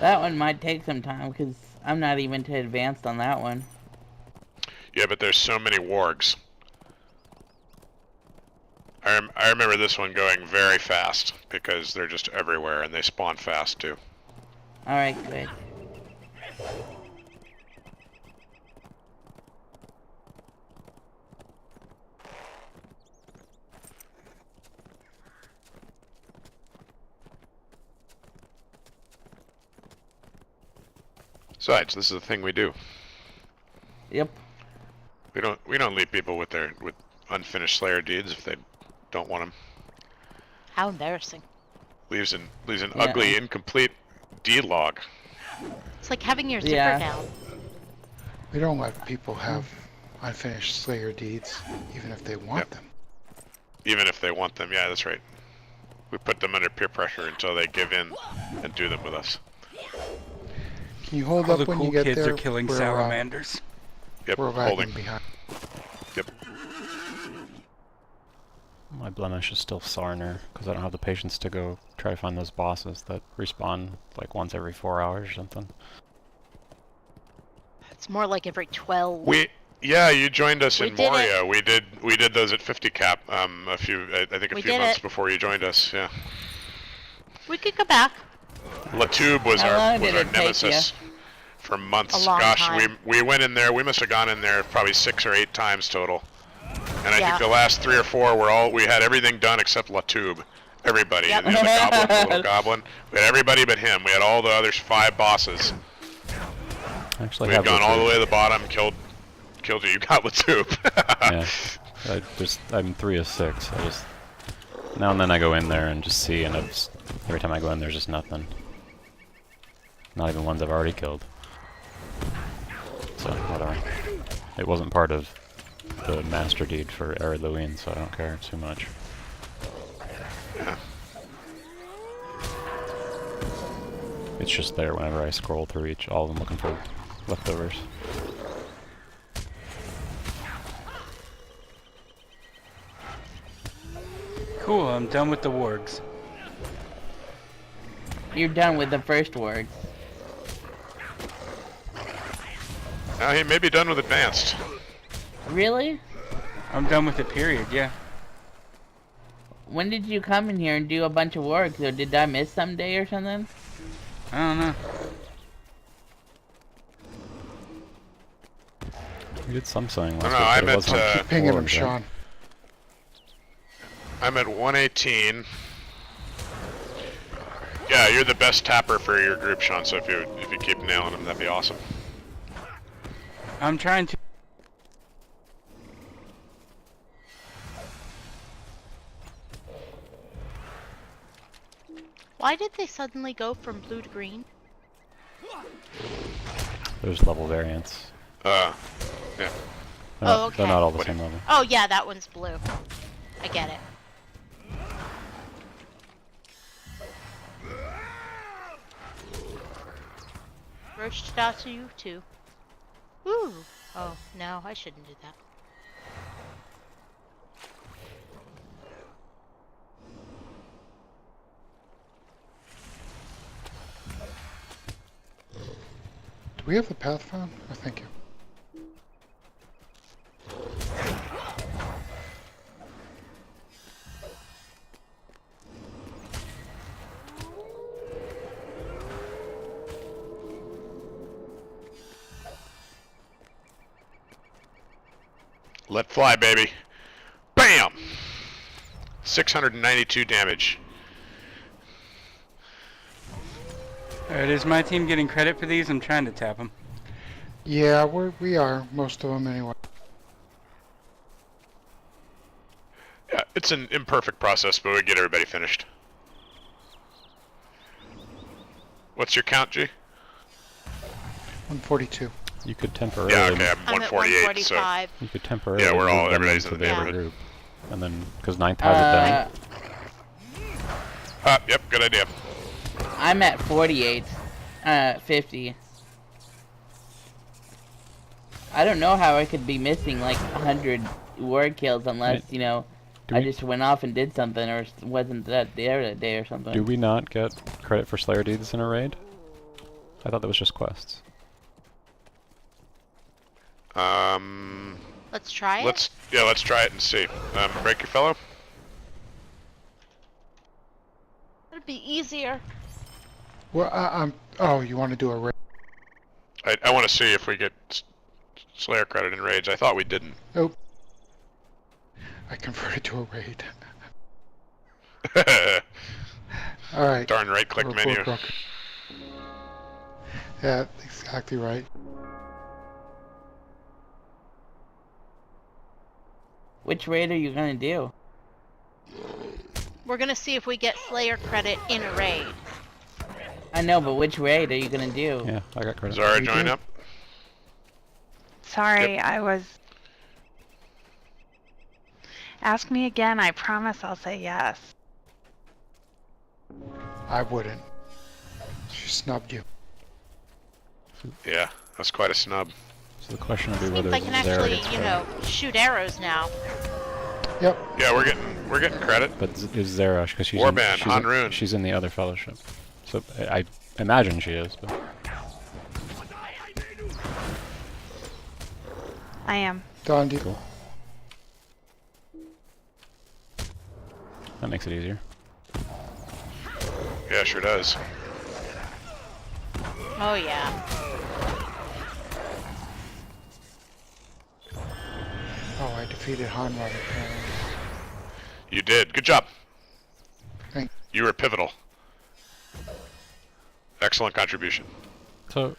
That one might take some time because I'm not even to advanced on that one. Yeah, but there's so many wargs. I remember this one going very fast because they're just everywhere and they spawn fast too. Alright, good. Besides, this is the thing we do. Yep. We don't leave people with unfinished Slayer deeds if they don't want them. How embarrassing. Leaves an Yeah. ugly, incomplete deed log. It's like having your zipper Yeah. down. We don't let people have unfinished Slayer deeds, even if they want them. Even if they want them, yeah, that's right. We put them under peer pressure until they give in and do them with us. Can you hold All up the when cool you get kids there? are killing We're, salamanders. Yep, We're holding. lagging behind. Yep. My blemish is still Sarner, because I don't have the patience to go try to find those bosses that respawn like once every 4 hours or something. It's more like every 12. Yeah, you joined us We in did Moria. We did those at 50 cap. I think a We few did months it. before you joined us. Yeah. We could go back. Latube was How our long did it take nemesis for months. A long Gosh, time. we went in there. We must have gone in there probably 6 or 8 times total. And I Yeah. think the last 3 or 4 we had everything done except Latube. Everybody. Yep. And the goblin, the little goblin. We had everybody but him. We had all the other 5 bosses. Actually, We've gone all the way to the bottom, killed you. You got Latoop. Yeah. I'm 3 of 6. I just now and then I go in there and just see, and every time I go in there's just nothing. Not even ones I've already killed. So whatever. It wasn't part of the master deed for Arid Luin, so I don't care too much. Yeah. It's just there whenever I scroll through all of them looking for leftovers. Cool, I'm done with the wargs. You're done with the first warg. He may be done with advanced. Really? I'm done with it, period, yeah. When did you come in here and do a bunch of wargs, or did I miss some day or something? I don't know. We did some sewing last No, week, but I'm it wasn't at, Keep pinging him, wargs, right? Sean. I'm at 118. Yeah, you're the best tapper for your group, Sean. So if you keep nailing them, that'd be awesome. I'm trying to. Why did they suddenly go from blue to green? There's level variants. Yeah. Oh, okay. They're not all the same level. Oh yeah, that one's blue. I get it. Roached it out to you too. Ooh. Oh, no, I shouldn't do that. Do we have the path found? Oh, thank you. Let fly, baby. Bam! 692 damage. Alright, is my team getting credit for these? I'm trying to tap them. Yeah, we are. Most of them anyway. Yeah, it's an imperfect process, but we get everybody finished. What's your count, G? 142. You could temporarily. Yeah, okay, I'm at 148, so... 145. You could temporarily. Yeah, we're all- move them everybody's into in the the other neighborhood. group, and then because 9th has it then. Yep, good idea. I'm at 48. 50. I don't know how I could be missing like 100 ward kills unless, Right. you know, Do I we- just went off and did something or wasn't there that day or something. Do we not get credit for Slayer deeds in a raid? I thought that was just quests. Let's try it. Let's try it and see. Break your fellow. It'd be easier. Well, oh, you want to do a raid? I want to see if we get Slayer credit in raids. I thought we didn't. Oh. I converted to a raid. All right. Darn right-click We're menu. broken. Yeah, exactly right. Which raid are you gonna do? We're gonna see if we get Slayer credit in a raid. I know, but which raid are you gonna do? Yeah, I got credit. Zara, You join do? up. Sorry, Yep. I was... Ask me again, I promise I'll say yes. I wouldn't. She snubbed you. Yeah, that's quite a snub. So the question would be Means whether I can Zara actually, gets you credit. know, shoot arrows now. Yep. Yeah, we're getting credit. But is Zara, because she's Warband, she's, Hanrun. she's in the other fellowship. So I imagine she is, but I am. Don, do you... cool. That makes it easier. Yeah, sure does. Oh yeah. Oh, I defeated Hanrun apparently. You did. Good job. Thank You were pivotal. Excellent contribution. So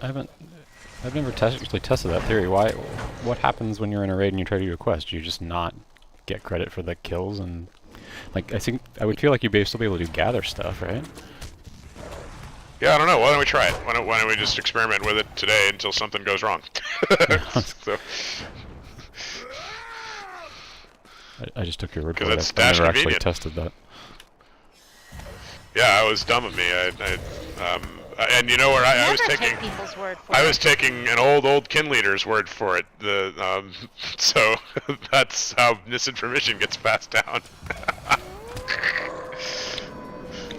I've never actually tested that theory. What happens when you're in a raid and you try to do a quest? Do you just not get credit for the kills? And like, I would feel like you'd still be able to gather stuff, right? Yeah, I don't know. Why don't we try it? Why don't we just experiment with it today until something goes wrong? So. I just took your word for it. It's I've never actually convenient. tested that. Yeah, it was dumb of me. And you know where I was Never taking take people's word for I it. was taking an old kin leader's word for it. So that's how misinformation gets passed down.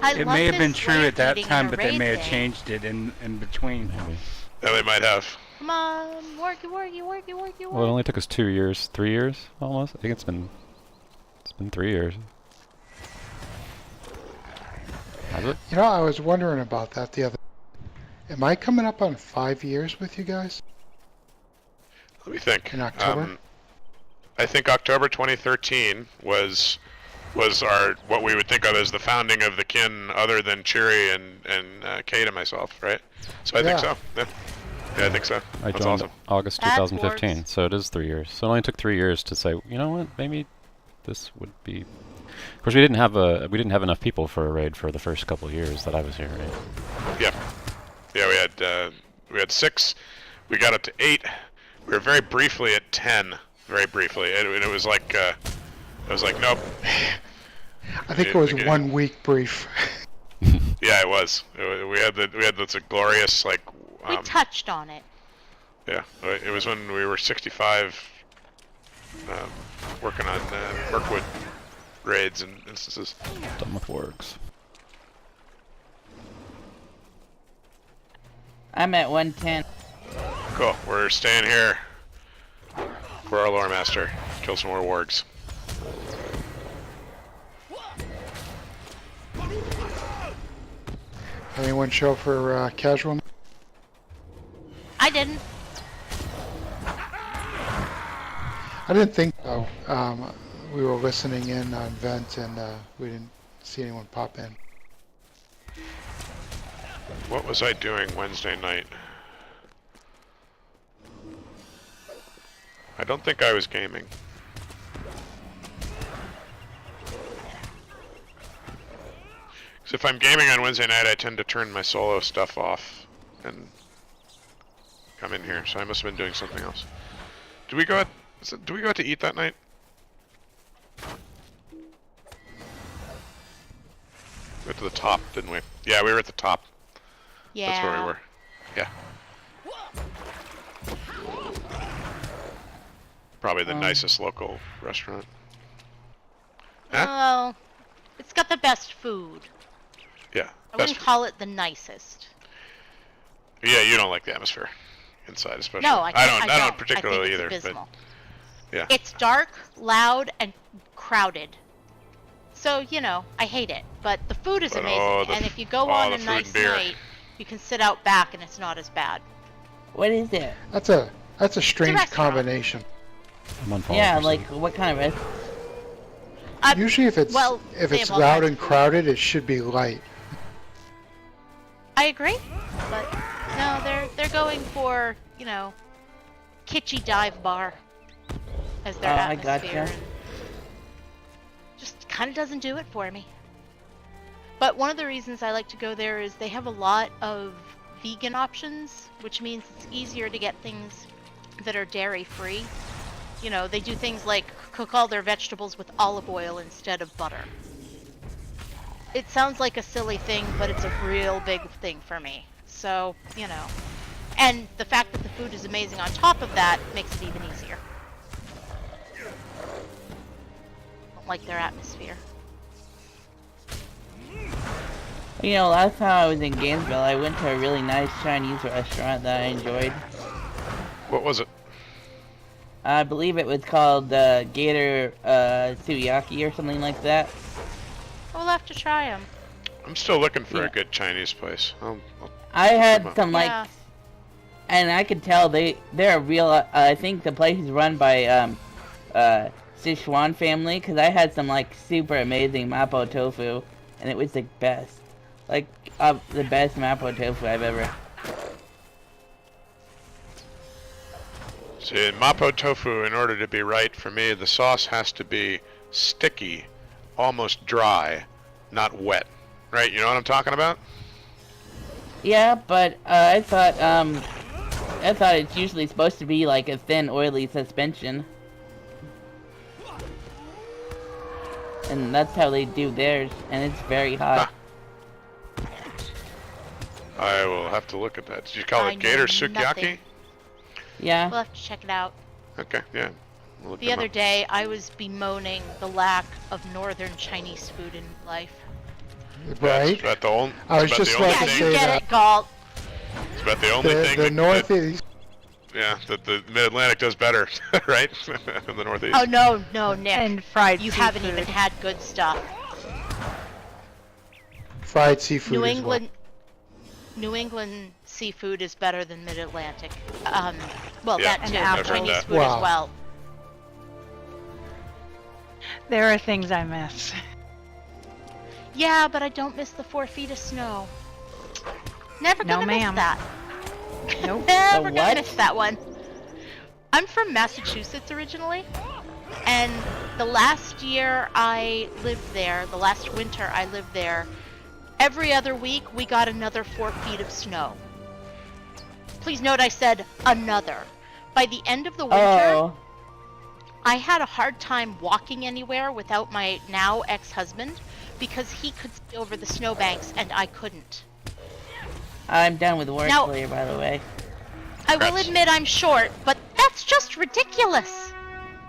I It love may have been this true way at of that eating in time, a but they raid may have thing. changed it in between. Maybe. Yeah, they might have. Come on, worky. Well, it only took us 2 years, 3 years almost. I think it's been 3 years. Has it? You know, I was wondering about that the other. Am I coming up on 5 years with you guys? Let me think. In October? I think October 2013 was our what we would think of as the founding of the kin, other than Cheery and Kate and myself, right? So I think so. Yeah, I think so. I That's joined awesome. August That 2015, works. so it is 3 years. So it only took 3 years to say, you know what, maybe this would be. Of course, we didn't have enough people for a raid for the first couple of years that I was here, right? Yeah, we had 6. We got up to 8. We were very briefly at 10. Very briefly, and it was like nope. I think it was 1 week brief. Yeah, it was. We had this glorious like. We touched on it. Yeah, it was when we were 65, working on Mirkwood raids and instances. Done with works. I'm at 110. Cool. We're staying here for our lore master. Kill some more wargs. Anyone show for casual? I didn't. I didn't think so. We were listening in on vent and we didn't see anyone pop in. What was I doing Wednesday night? I don't think I was gaming. Because if I'm gaming on Wednesday night, I tend to turn my solo stuff off and come in here. So I must have been doing something else. Did we go out to eat that night? We went to the top, didn't we? Yeah, we were at the top. Yeah. That's where we were. Yeah. Probably the nicest local restaurant. Huh? Well, it's got the best food. Yeah. I best wouldn't call it the nicest. Yeah, you don't like the atmosphere inside, especially. No, I don't. I don't particularly I think either. it's abysmal. But yeah. It's dark, loud, and crowded. So, you know, I hate it. But the food is But, amazing. oh, the and if you go oh, on the a food nice and beer. night, you can sit out back and it's not as bad. What is it? That's a strange restaurant. combination. I'm on follow Yeah, percent. like what kind of rest? Usually if it's well, if they it's have all loud kinds and of food. crowded, it should be light. I agree, but no, they're going for, you know, kitschy dive bar as their I atmosphere. gotcha. And just kind of doesn't do it for me. But one of the reasons I like to go there is they have a lot of vegan options, which means it's easier to get things that are dairy free. You know, they do things like cook all their vegetables with olive oil instead of butter. It sounds like a silly thing, but it's a real big thing for me. So, you know. And the fact that the food is amazing on top of that makes it even easier. Don't like their atmosphere. You know, last time I was in Gainesville, I went to a really nice Chinese restaurant that I enjoyed. What was it? I believe it was called Gator Suyaki or something like that. We'll have to try them. I'm still looking for Yeah. a good Chinese place. I had Come on. some like, Yeah. and I could tell they're a real. I think the place is run by Sichuan family, because I had some like super amazing mapo tofu, and it was the best, like the best mapo tofu I've ever. See, in Mapo tofu, in order to be right for me, the sauce has to be sticky, almost dry, not wet. Right? You know what I'm talking about? Yeah, but I thought it's usually supposed to be like a thin, oily suspension. And that's how they do theirs, and it's very hot. I will have to look at that. Did you call I it gator know sukiyaki? nothing. Yeah. We'll have to check it out. Okay, yeah. We'll look The them other up. day, I was bemoaning the lack of northern Chinese food in life. Right? Is that the only, I was is that just the only about Yeah, to thing, you say get that. it, Galt. It's about the only thing The that, Northeast. that the Mid-Atlantic does better, right? In the Northeast. Oh, no, Nick. And fried You seafood. haven't even had good stuff. Fried seafood New as England seafood is better than Mid-Atlantic. Well, Yeah, that too, and but Chinese apples. food Wow. as well. There are things I miss. Yeah, but I don't miss the 4 feet of snow. Never No, gonna miss ma'am. that. Nope. Never The gonna what? miss that one. I'm from Massachusetts originally, and the last year I lived there, the last winter I lived there, every other week we got another 4 feet of snow. Please note I said another. By the end of the winter, Oh. I had a hard time walking anywhere without my now ex-husband because he could see over the snowbanks and I couldn't. I'm done with work Now- later, by the way. I will Congrats. admit I'm short, but that's just ridiculous.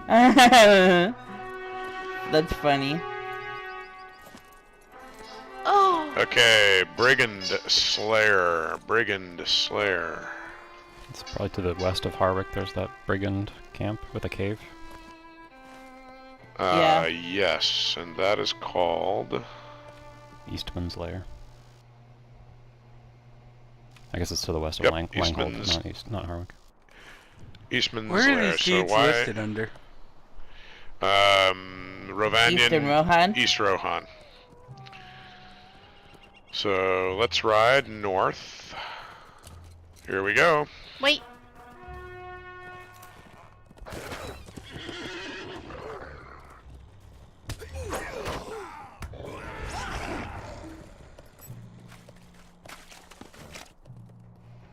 That's funny. Oh, Okay, Brigand Slayer. It's probably to the west of Harwick. There's that brigand camp with a cave. Yeah. Yes, and that is called... Eastman's Lair. I guess it's to the west Yep, of Langhold, Eastman's- not Harwick. Eastman's Where are Lair. these So deeds why... listed under? Rovandian... Eastern Rohan? East Rohan. So let's ride north. Here we go. wait.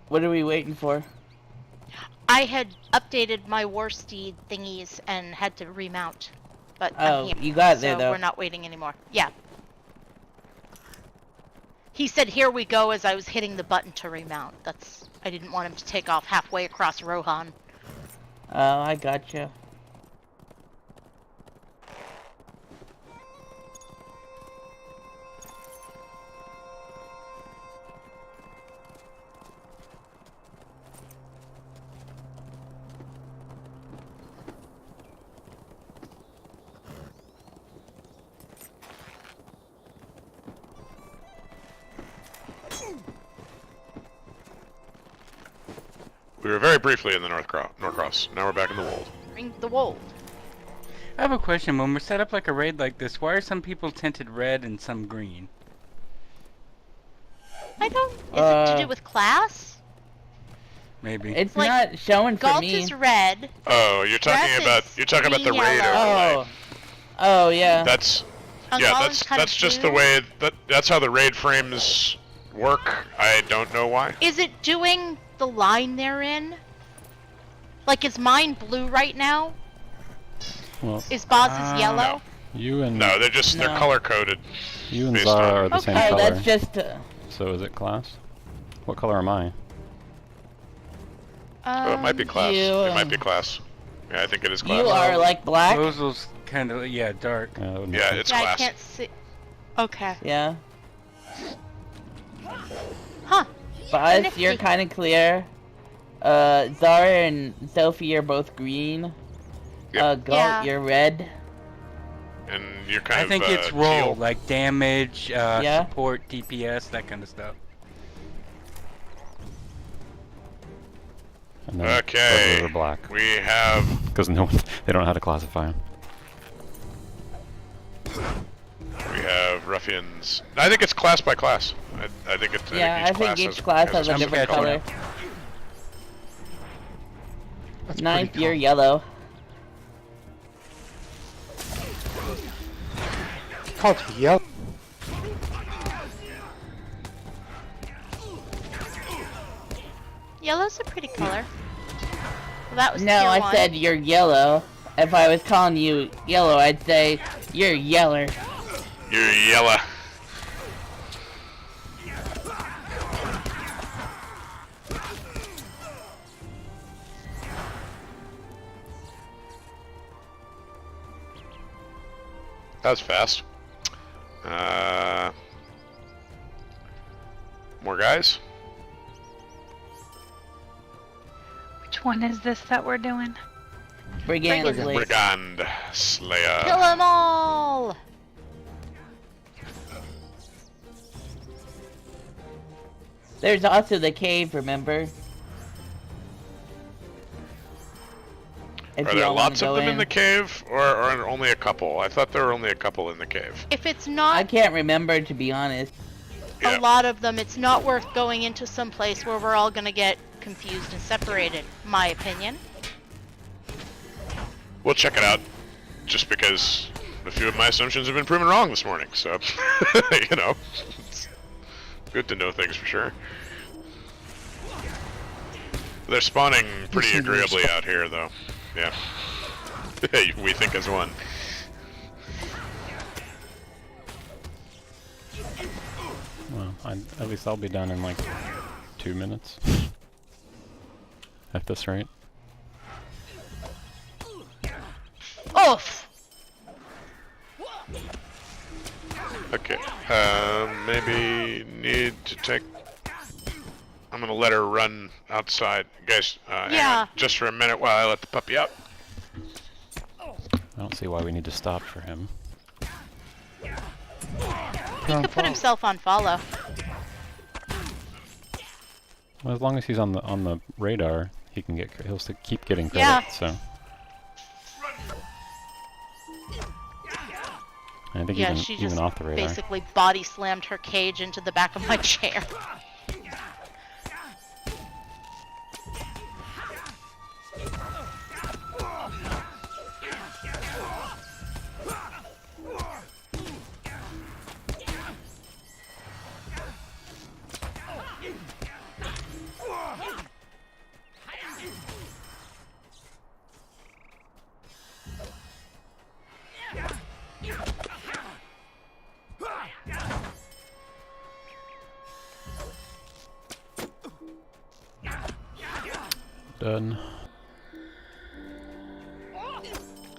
What are we waiting for? I had updated my war steed thingies and had to remount. But Oh, I'm here, you got so there, though. we're not waiting anymore. Yeah. He said, "Here we go," as I was hitting the button to remount. I didn't want him to take off halfway across Rohan. Oh, I gotcha. We were very briefly in the Norcross. Now we're back in the Wold. Bring the wool. I have a question. When we're set up like a raid like this, why are some people tinted red and some green? I don't. Is it to do with class? Maybe. It's Like, not showing for Galt me. is red. Oh, you're talking Grass about is the green, raid yellow. overlay. Oh. Oh, yeah. That's Uncommons kind of that's just blue. the way that's how the raid frames work. I don't know why. Is it doing the line they're in? Like, is mine blue right now? Well, Is Boz's yellow? you and No, they're No. color coded. you and based Zara on- are the Okay. same Oh, color. that's just... So is it class? What color am I? Oh, it might be class. you, It might be class. Yeah, I think it is class. you are like black? Rosal's kind of, yeah, dark. Yeah, that would make Yeah, sense. it's Yeah, I class. can't see. Okay. Yeah. Huh. Buzz, Nifty. you're kind of clear. Zara and Sophie are both green. Yep. Galt, Yeah. you're red. And you're kind I of think it's teal. roll, like damage, Yeah. support, DPS, that kind of stuff. And then Okay. those are black. We have Because no one, they don't know how to classify them. ruffians. I think it's class by class. I think it's Yeah, I think each class has a different specific color. That's Ninth, pretty you're tough. yellow. Called yellow. Yellow's a pretty color. Well, that was No, tier I 1. said you're yellow. If I was calling you yellow, I'd say you're yeller. You're yellow. That was fast. More guys? Which one is this that we're doing? Brigand Brigand. Slayer. Brigand Slayer. Kill them all! There's also the cave, remember? If Are you there all wanna lots of go them in the cave, or only a couple? I thought there were only a couple in the cave. If it's I not can't remember, to be honest. Yeah. a lot of them, it's not worth going into some place where we're all gonna get confused and separated, my opinion. We'll check it out, just because a few of my assumptions have been proven wrong this morning, so, you know, it's good to know things for sure. They're spawning pretty agreeably out here, though. Yeah. We think as one. Well, at least I'll be done in like 2 minutes. At this rate. Oof! Okay, maybe need to take... I'm gonna let her run outside. Guys, hang Yeah. on just for a minute while I let the puppy out. I don't see why we need to stop for him. He could put himself on follow. Well, as long as he's on the radar, he can get he'll still keep getting credit. Yeah. So. I think Yeah, even she even just off the radar. basically body slammed her cage into the back of my chair. Done.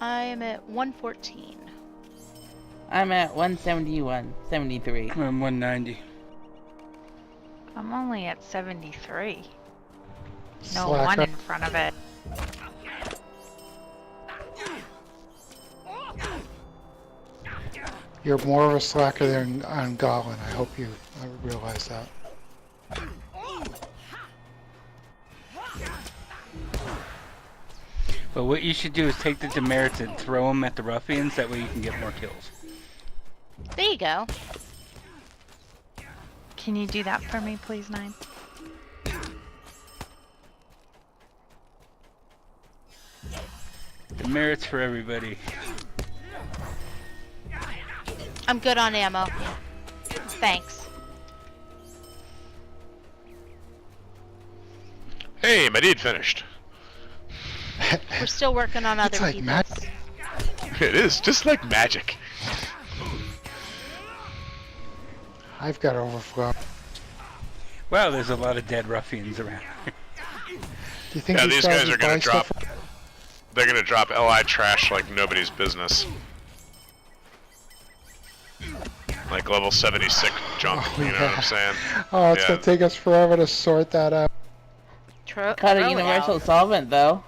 I am at 114. I'm at 171, 73. I'm 190. I'm only at 73. No Slacker. one in front of it. You're more of a slacker than on Goblin. I hope you realize that. But what you should do is take the demerits and throw them at the ruffians. That way you can get more kills. There you go. Can you do that for me, please, Nine? Demerits for everybody. I'm good on ammo. Thanks. Hey, my deed finished. We're still working on other It's like people's. magic. It is just like magic. I've got overflow. Wow, there's a lot of dead ruffians around. Do you think Yeah, these guys would are gonna buy drop. stuff? They're gonna drop LI trash like nobody's business. Like level 76 junk, Oh, you know what I'm saying? Oh, it's Yeah. gonna take us forever to sort that out. Got Throw a it universal out. solvent, though.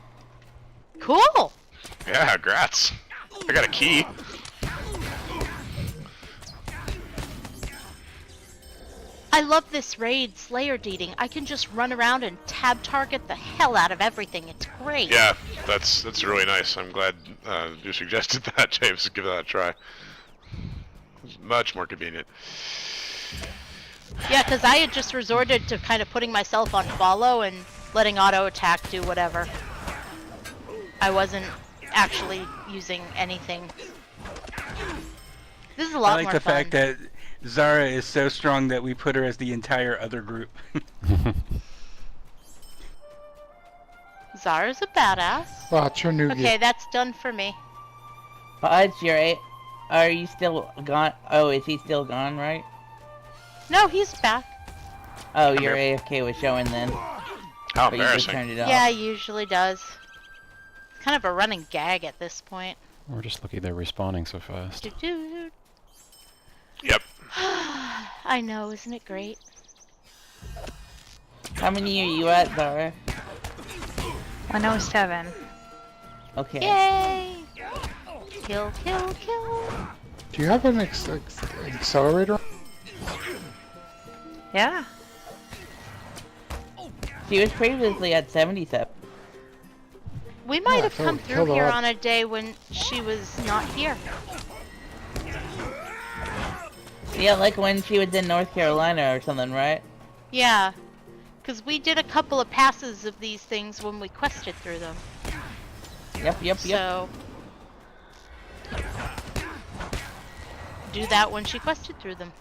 Cool! Yeah, grats. I got a key. I love this raid, Slayer Deeding. I can just run around and tab target the hell out of everything. It's great. Yeah, that's really nice. I'm glad you suggested that, James. Give that a try. It's much more convenient. Yeah, because I had just resorted to kind of putting myself on follow and letting auto attack do whatever. I wasn't actually using anything. This is a I lot like more the fun. fact that Zara is so strong that we put her as the entire other group. Zara's a badass. Well, it's your new Okay, gear. that's done for me. Podge, are you still gone? Oh, is he still gone, right? No, he's back. Oh, your AFK was showing then. How But you just embarrassing. turned it off. Yeah, he usually does. It's kind of a running gag at this point. We're just lucky they're respawning so fast. Doo-doo. Yep. I know, isn't it great? How many are you at, Zara? 107. Okay. Yay! Kill, kill, kill. Do you have an accelerator? Yeah. She was previously at 77. We might Yeah, have come kill through the here lot. on a day when she was not here. Yeah, like when she was in North Carolina or something, right? Yeah, because we did a couple of passes of these things when we quested through them. Yep. So, do that when she quested through them.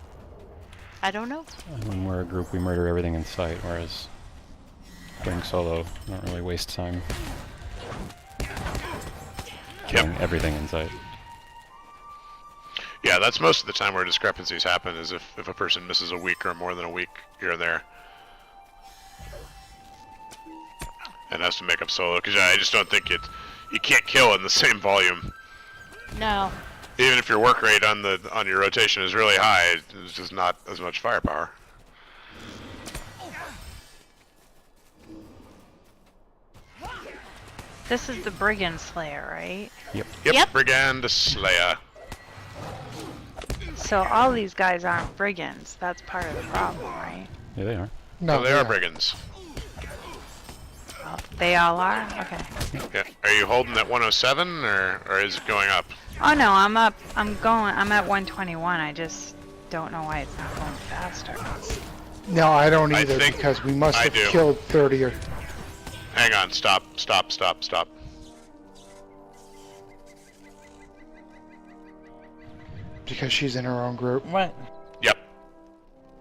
I don't know. And when we're a group, we murder everything in sight, whereas going solo, don't really waste time killing everything in sight. Yeah, that's most of the time where discrepancies happen, is if a person misses a week or more than a week here or there. And has to make up solo, because I just don't think you can't kill in the same volume. No. Even if your work rate on your rotation is really high, it's just not as much firepower. This is the Brigand Slayer, right? Yep. Brigand Slayer. So all these guys aren't brigands. That's part of the problem, right? Yeah, they are. No, they are brigands. Oh, they all are? Okay. Yeah. Are you holding at 107 or is it going up? Oh no, I'm up. I'm at 121. I just don't know why it's not going faster. No, I don't I either think because we must I have do. killed 30 or... Hang on, stop. Because she's in her own group. What? Yep.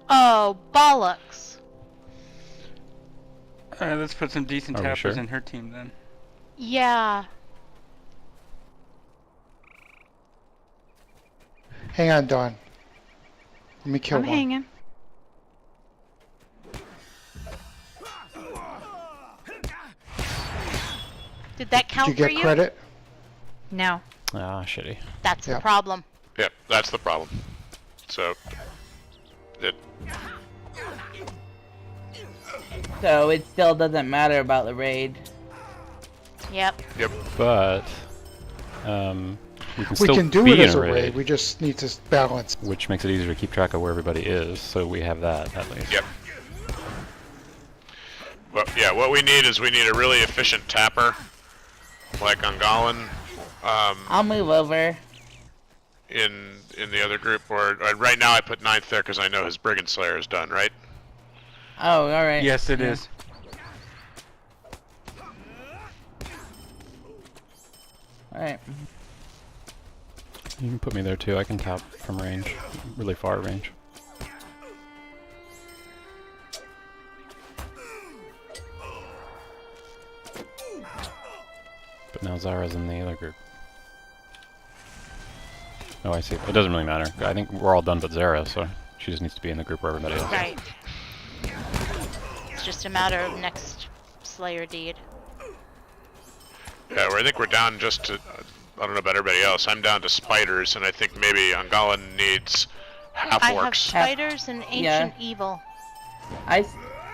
Oh, bollocks. Alright, let's put some decent Are we tappers sure? in her team then. Yeah. Hang on, Dawn. Let me kill I'm one. hanging. Did that Did count you for get you? credit? No. Ah, shitty. That's the Yeah. problem. Yep, that's the problem. So, So it still doesn't matter about the raid. Yep. But we can We still can do be it as in a raid. We just need to balance. which makes it easier to keep track of where everybody is. So we have that at least. yep. Well, yeah, what we need is a really efficient tapper, like Ungalan, I'll move over. in the other group. Or right now I put 9th there because I know his Brigand Slayer is done, right? Oh, alright. Yes, it Yeah. is. Alright. You can put me there too. I can tap from range, really far range. But now Zara's in the other group. Oh, I see. It doesn't really matter. I think we're all done but Zara, so she just needs to be in the group where everybody is. Right. It's just a matter of next Slayer deed. Yeah, I think we're down just to, I don't know about everybody else, I'm down to spiders, and I think maybe Ungalan needs I have half-orcs. spiders and ancient evil.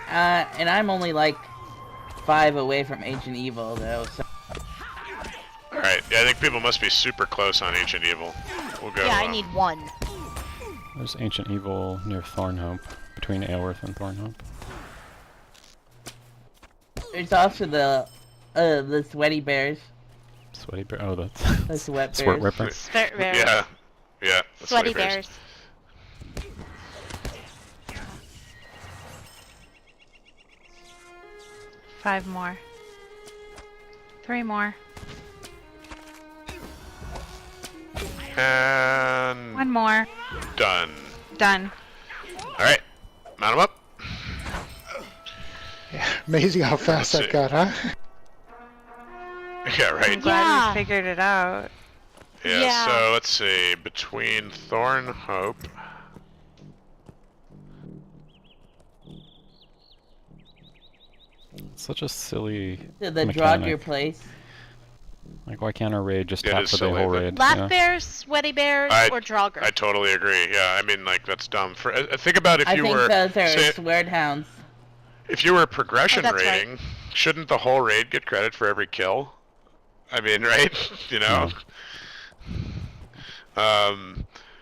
And I'm only like 5 away from Ancient Evil though, so Alright, yeah, I think people must be super close on Ancient Evil. We'll go, Yeah, I need one. There's Ancient Evil near Thornhope, between Aelworth and Thornhope. there's also the Sweaty Bears. Sweaty Bear. Oh, that's The Sweat Sweat Bears. Ripper. Sweat bears. Yeah, the Sweaty bears. Five more. 3 more. And One more. done. Done. Alright, mount them up. Amazing how fast Let's that got, huh? Yeah, I'm right. glad Yeah. we figured it out. Yeah, Yeah. so let's see. Between Thorn Hope. Such a silly To the mechanic. Draugr place. Like, why can't our raid just It tap is for the silly, whole but- raid? Laugh Yeah. bears, sweaty bears, or Draugr. I totally agree. Yeah, I mean, like, that's dumb. For think about if I you think were those are say, Sword Hounds. if you were progression Oh, that's right. raiding, shouldn't the whole raid get credit for every kill? I mean, right? You know.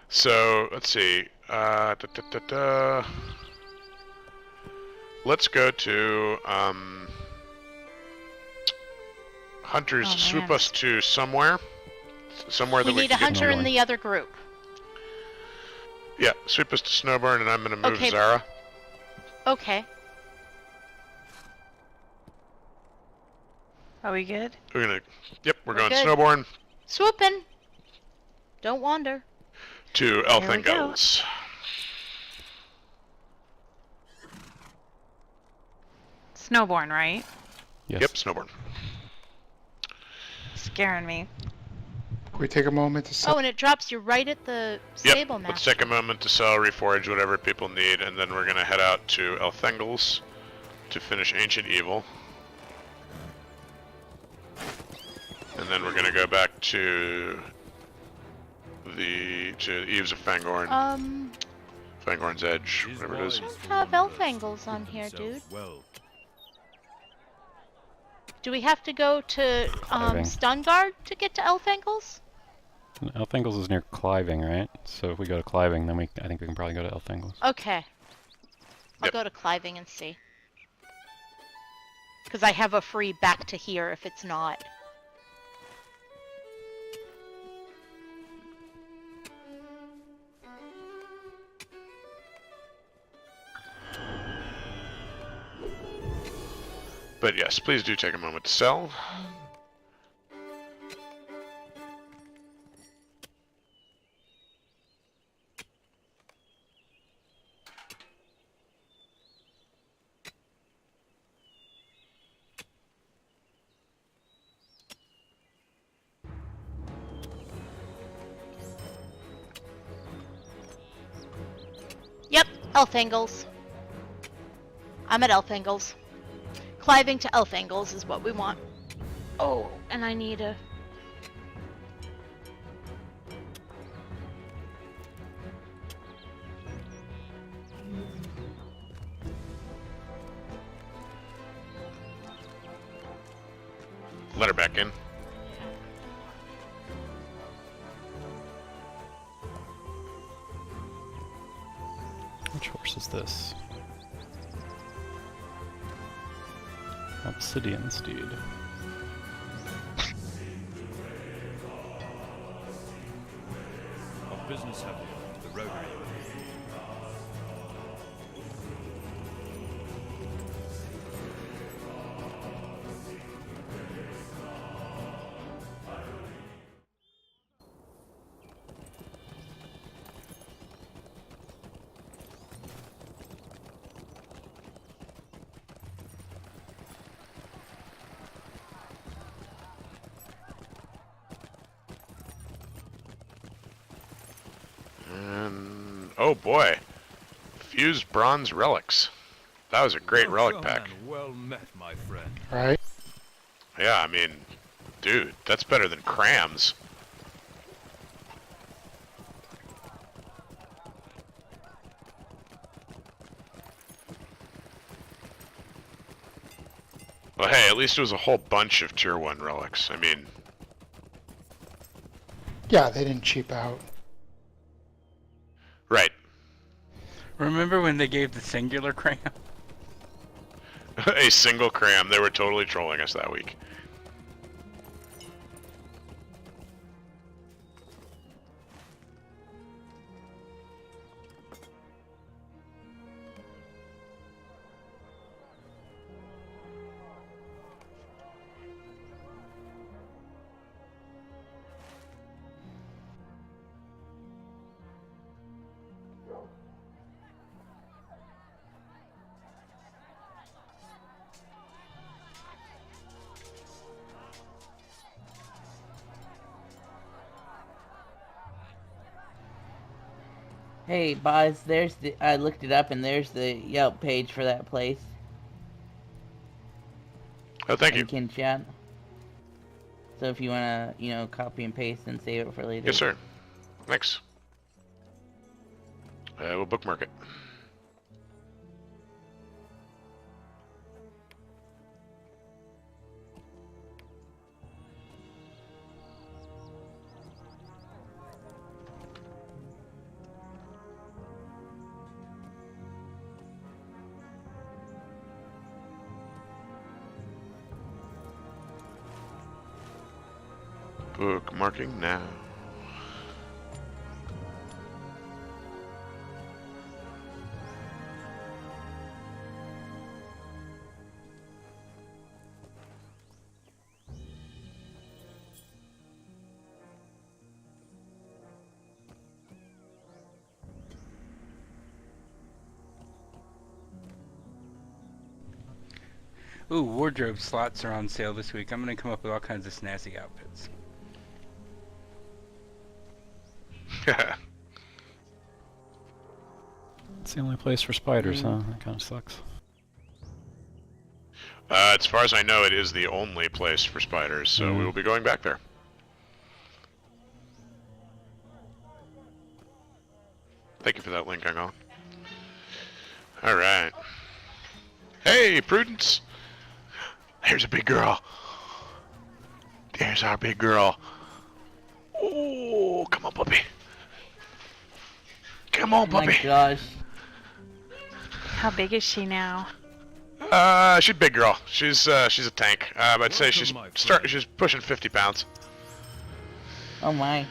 So let's see. Let's go to hunters. Oh, Swoop man. us to somewhere that We we need a can get hunter to. in the other group. Yeah, sweep us to Snowbourn, and I'm gonna move Okay. Zara. Okay. Are we good? We're gonna. Yep, we're We're going good. Snowbourn Swooping. Don't wander. to Here we go. Elfingels. Snowbourn, right? Yes. Yep, Snowbourn. Scaring me. Can we take a moment to Oh, and it drops you right at the stable Yep. map. Let's take a moment to sell, reforge whatever people need, and then we're gonna head out to Elfingels to finish Ancient Evil. And then we're gonna go back to Eves of Fangorn, Fangorn's Edge, whatever it is. Have elf angles on here, dude. Do we have to go to Cliving. Stungard to get to elf angles? Elfingels is near Cliving, right? So if we go to Cliving, then I think we can probably go to Elfingels. Okay. I'll Yep. go to Cliving and see. Because I have a free back to here if it's not. But yes, please do take a moment to sell. Yep, elf angles. I'm at elf angles. Cliving to elf angles is what we want. Oh, and I need a... Let her back in. Which horse is this? Obsidian Steed. Of business have we? The rotary. And oh boy, fused bronze relics. That was a great relic pack. Well met, my friend. Right? Yeah, I mean, dude, that's better than crams. Well, hey, at least it was a whole bunch of tier 1 relics. I mean, Yeah, they didn't cheap out. right. Remember when they gave the singular cram? A single cram. They were totally trolling us that week. Hey, Boz, there's the. I looked it up, and there's the Yelp page for that place. Oh, thank you. In Kin Chat. So if you wanna, copy and paste and save it for later. Yes, sir. Thanks. We'll bookmark it. Bookmarking now. Ooh, wardrobe slots are on sale this week. I'm gonna come up with all kinds of snazzy outfits. It's the only place for spiders, huh? That kind of sucks. As far as I know, it is the only place for spiders, so we will be going back there. Thank you for that link, Angon. Alright. Hey, Prudence! There's a big girl. There's our big girl. Oh, come on, puppy. Come on, puppy. Oh my gosh. How big is she now? She's a big girl. She's a tank. I'd say she's pushing 50 pounds. Oh my.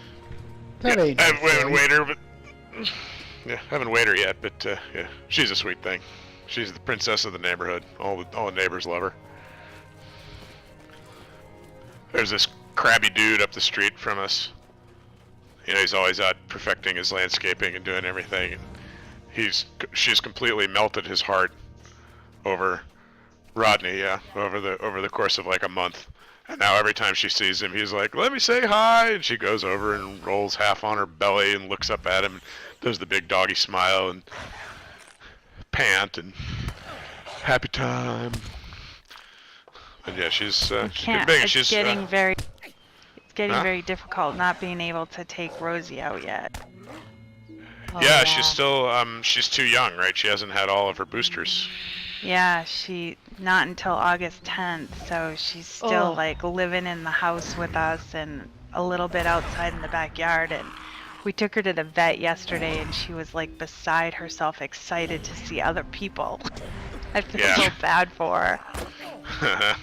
That ain't I haven't weighed her, but yeah, haven't weighed her yet. But yeah, she's a sweet thing. She's the princess of the neighborhood. All the neighbors love her. There's this crabby dude up the street from us. You know, he's always out perfecting his landscaping and doing everything. And she's completely melted his heart over Rodney, yeah, over the course of like a month. And now every time she sees him, he's like, "Let me say hi," and she goes over and rolls half on her belly and looks up at him, and does the big doggy smile and pant and happy time. And yeah, she's getting big. It's getting very difficult not being able to take Rosie out yet. Yeah, she's still she's too young, right? She hasn't had all of her boosters. Yeah, not until August 10th, so she's still like living in the house with us and a little bit outside in the backyard. And we took her to the vet yesterday, and she was like beside herself, excited to see other people. I feel so bad for her.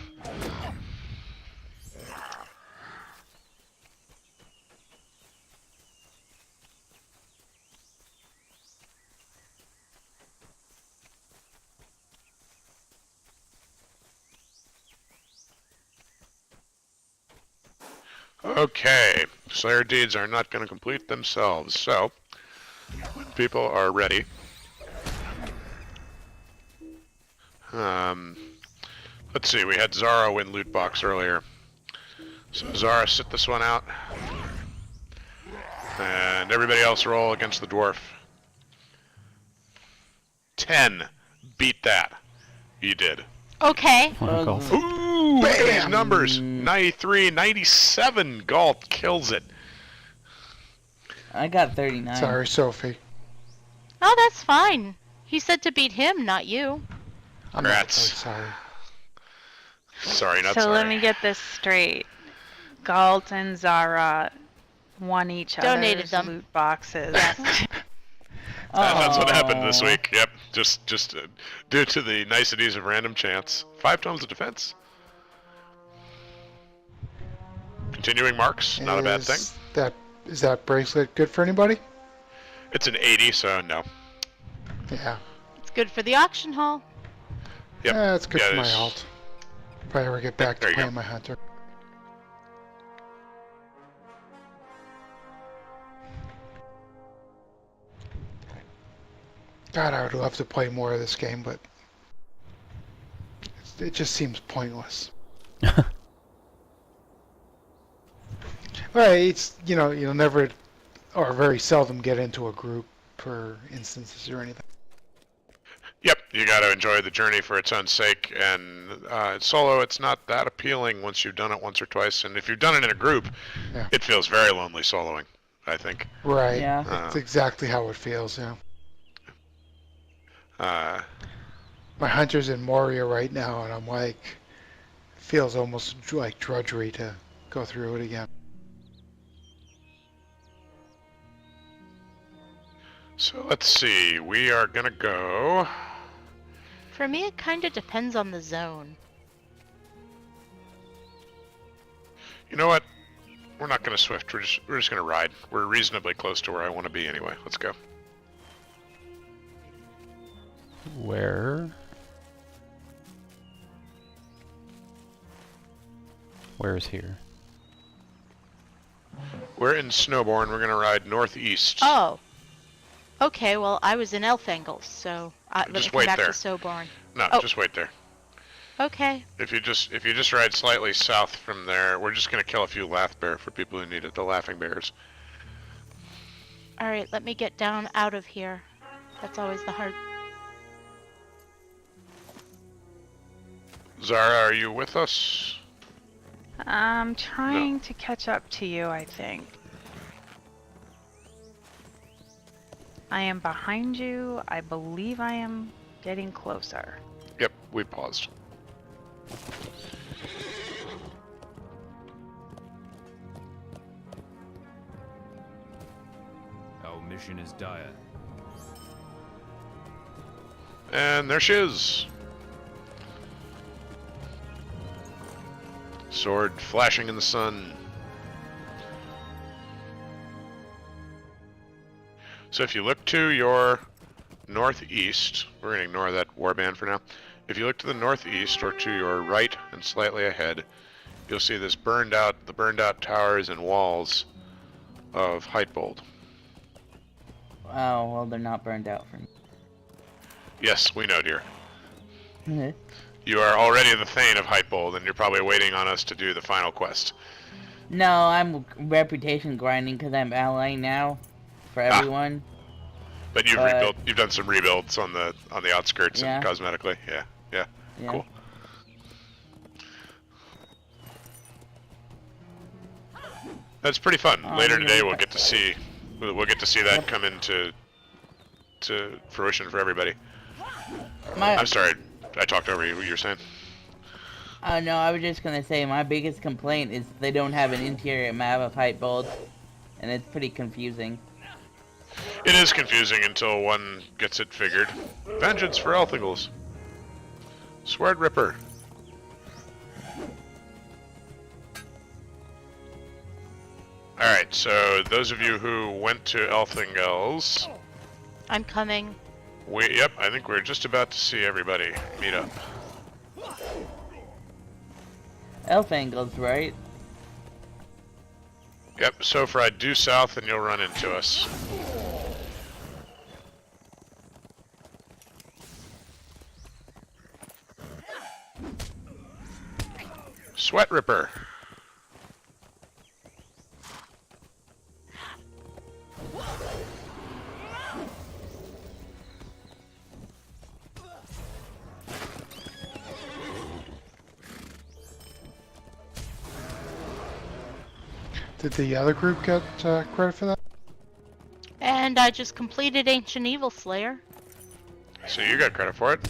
Okay, Slayer deeds are not going to complete themselves, so when people are ready, let's see, we had Zara win loot box earlier, so Zara, sit this one out, and everybody else roll against the dwarf. 10, beat that, you did. Okay. Ooh, look at these numbers. 93, 97. Galt kills it. I got 39. Sorry, Sophie. Oh, that's fine. He said to beat him, not you. I'm not Congrats. sorry. Sorry, not So sorry. let me get this straight. Galt and Zara won each Donated other's them. loot boxes. That's what happened this week. Yep, just due to the niceties of random chance. 5 tomes of defense. Continuing marks, not a bad thing. Is that bracelet good for anybody? It's an 80, so no. Yeah. It's good for the auction hall. Yep. Yeah, it's good Yeah, for my there's- alt. If I ever get back There to you go. playing my hunter. God, I would love to play more of this game, but it just seems pointless. Well, it's, you'll never or very seldom get into a group for instances or anything. Yep, you got to enjoy the journey for its own sake, and solo, it's not that appealing once you've done it once or twice, and if you've done it in a group, Yeah. it feels very lonely soloing, I think. Right. Yeah. It's exactly how it feels, yeah. My hunter's in Moria right now, and I'm like, it feels almost like drudgery to go through it again. So let's see, we are gonna go... For me, it kind of depends on the zone. You know what? We're not gonna swift, we're just gonna ride. We're reasonably close to where I want to be anyway. Let's go. Where? Where's here? We're in Snowbourn, we're gonna ride northeast. Oh. Okay, well, I was in Elfangles, so let me Just come wait back there. to Snowbourn. No, Oh. just wait there. Okay. If you just ride slightly south from there, we're just gonna kill a few laugh bear for people who need it, the laughing bears. Alright, let me get down out of here. That's always the hard... Zara, are you with us? I'm trying to catch up to you, I think. I am behind you. I believe I am getting closer. Yep, we paused. Our mission is dire. And there she is. Sword flashing in the sun. So if you look to your northeast, we're going to ignore that warband for now. If you look to the northeast or to your right and slightly ahead, you'll see the burned out towers and walls of Hytbold. Oh, well, they're not burned out for me. Yes, we know, dear. You are already the Thane of Hytbold, and you're probably waiting on us to do the final quest. No, I'm reputation grinding because I'm allying now for everyone. But you've rebuilt. You've done some rebuilds on the outskirts Yeah. and cosmetically. Yeah. Cool. That's pretty fun. Later today, we'll get to see that come into fruition for everybody. I'm sorry, I talked over you. What you were saying? No, I was just gonna say my biggest complaint is they don't have an interior map of Hytbold, and it's pretty confusing. It is confusing until one gets it figured. Vengeance for Elthingles. Sword Ripper. Alright, so those of you who went to Elthingels... I'm coming. Yep, I think we're just about to see everybody meet up. Elfangles, right? Yep, so far due south and you'll run into us. Sweat Ripper. Did the other group get credit for that? And I just completed Ancient Evil Slayer. So you got credit for it.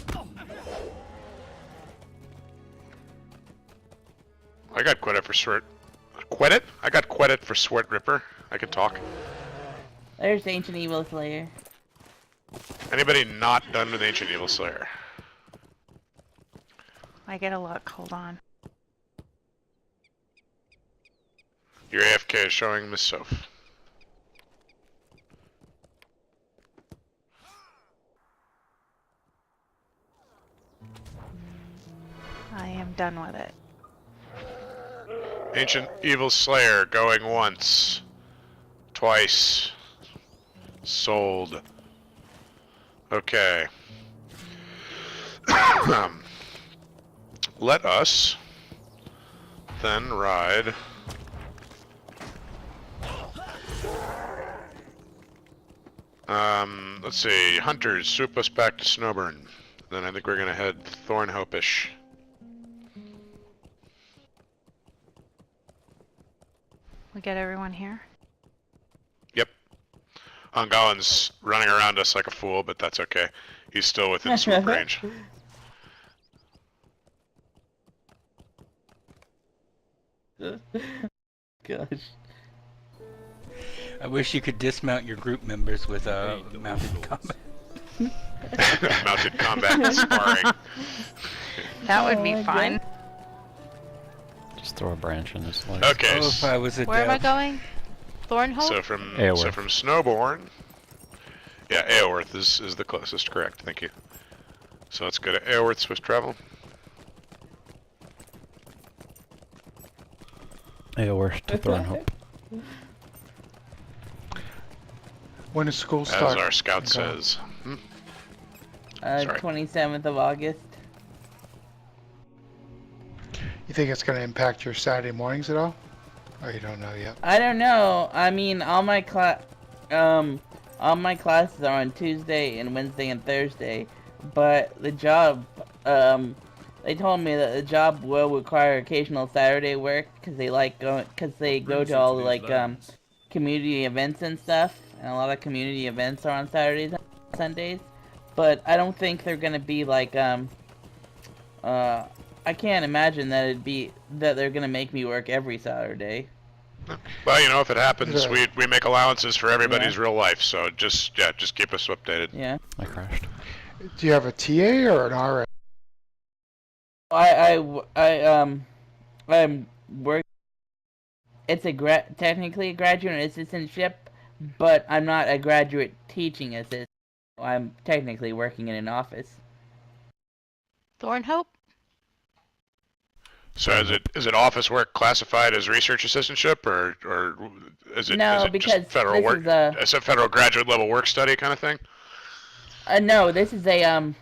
I got credit for Sword... Credit? I got credit for Sweat Ripper. I can talk. There's Ancient Evil Slayer. Anybody not done with Ancient Evil Slayer? I get a look. Hold on. Your AFK is showing Miss Soph. I am done with it. Ancient Evil Slayer going once. Twice. Sold. Okay. Let us then ride Let's see. Hunters, swoop us back to Snowbourn. Then I think we're gonna head Thornhope-ish. We get everyone here? Yep. Hungalen's running around us like a fool, but that's okay. He's still within swoop range. Gosh. I wish you could dismount your group members with mounted combat. Mounted combat sparring. That would be fun. Just throw a branch in his leg. Okay. Oh, if I was a Where am I dev. going? Thornhope? So from Aoworth. Snowbourn. Yeah, Aoworth is the closest. Correct. Thank you. So let's go to Aoworth Swift Travel. Aoworth to Thornhope. When does school As start? our scout says. Hmm? Sorry. 27th of August. You think it's going to impact your Saturday mornings at all? Or you don't know yet? I don't know. I mean, all my classes are on Tuesday and Wednesday and Thursday, but the job, they told me that the job will require occasional Saturday work because they go to all the community events and stuff, and a lot of community events are on Saturdays and Sundays. But I don't think they're gonna be I can't imagine that they're gonna make me work every Saturday. Well, you know, if it happens, we make allowances for everybody's real life. So just keep us updated. Yeah. I crashed. Do you have a TA or an RA? I'm working. It's technically a graduate assistantship, but I'm not a graduate teaching assistant. I'm technically working in an office. Thornhope? So is it office work classified as research assistantship, or is it, No, is it because just federal this work? is It's a federal graduate level work study kind of thing. No, this is a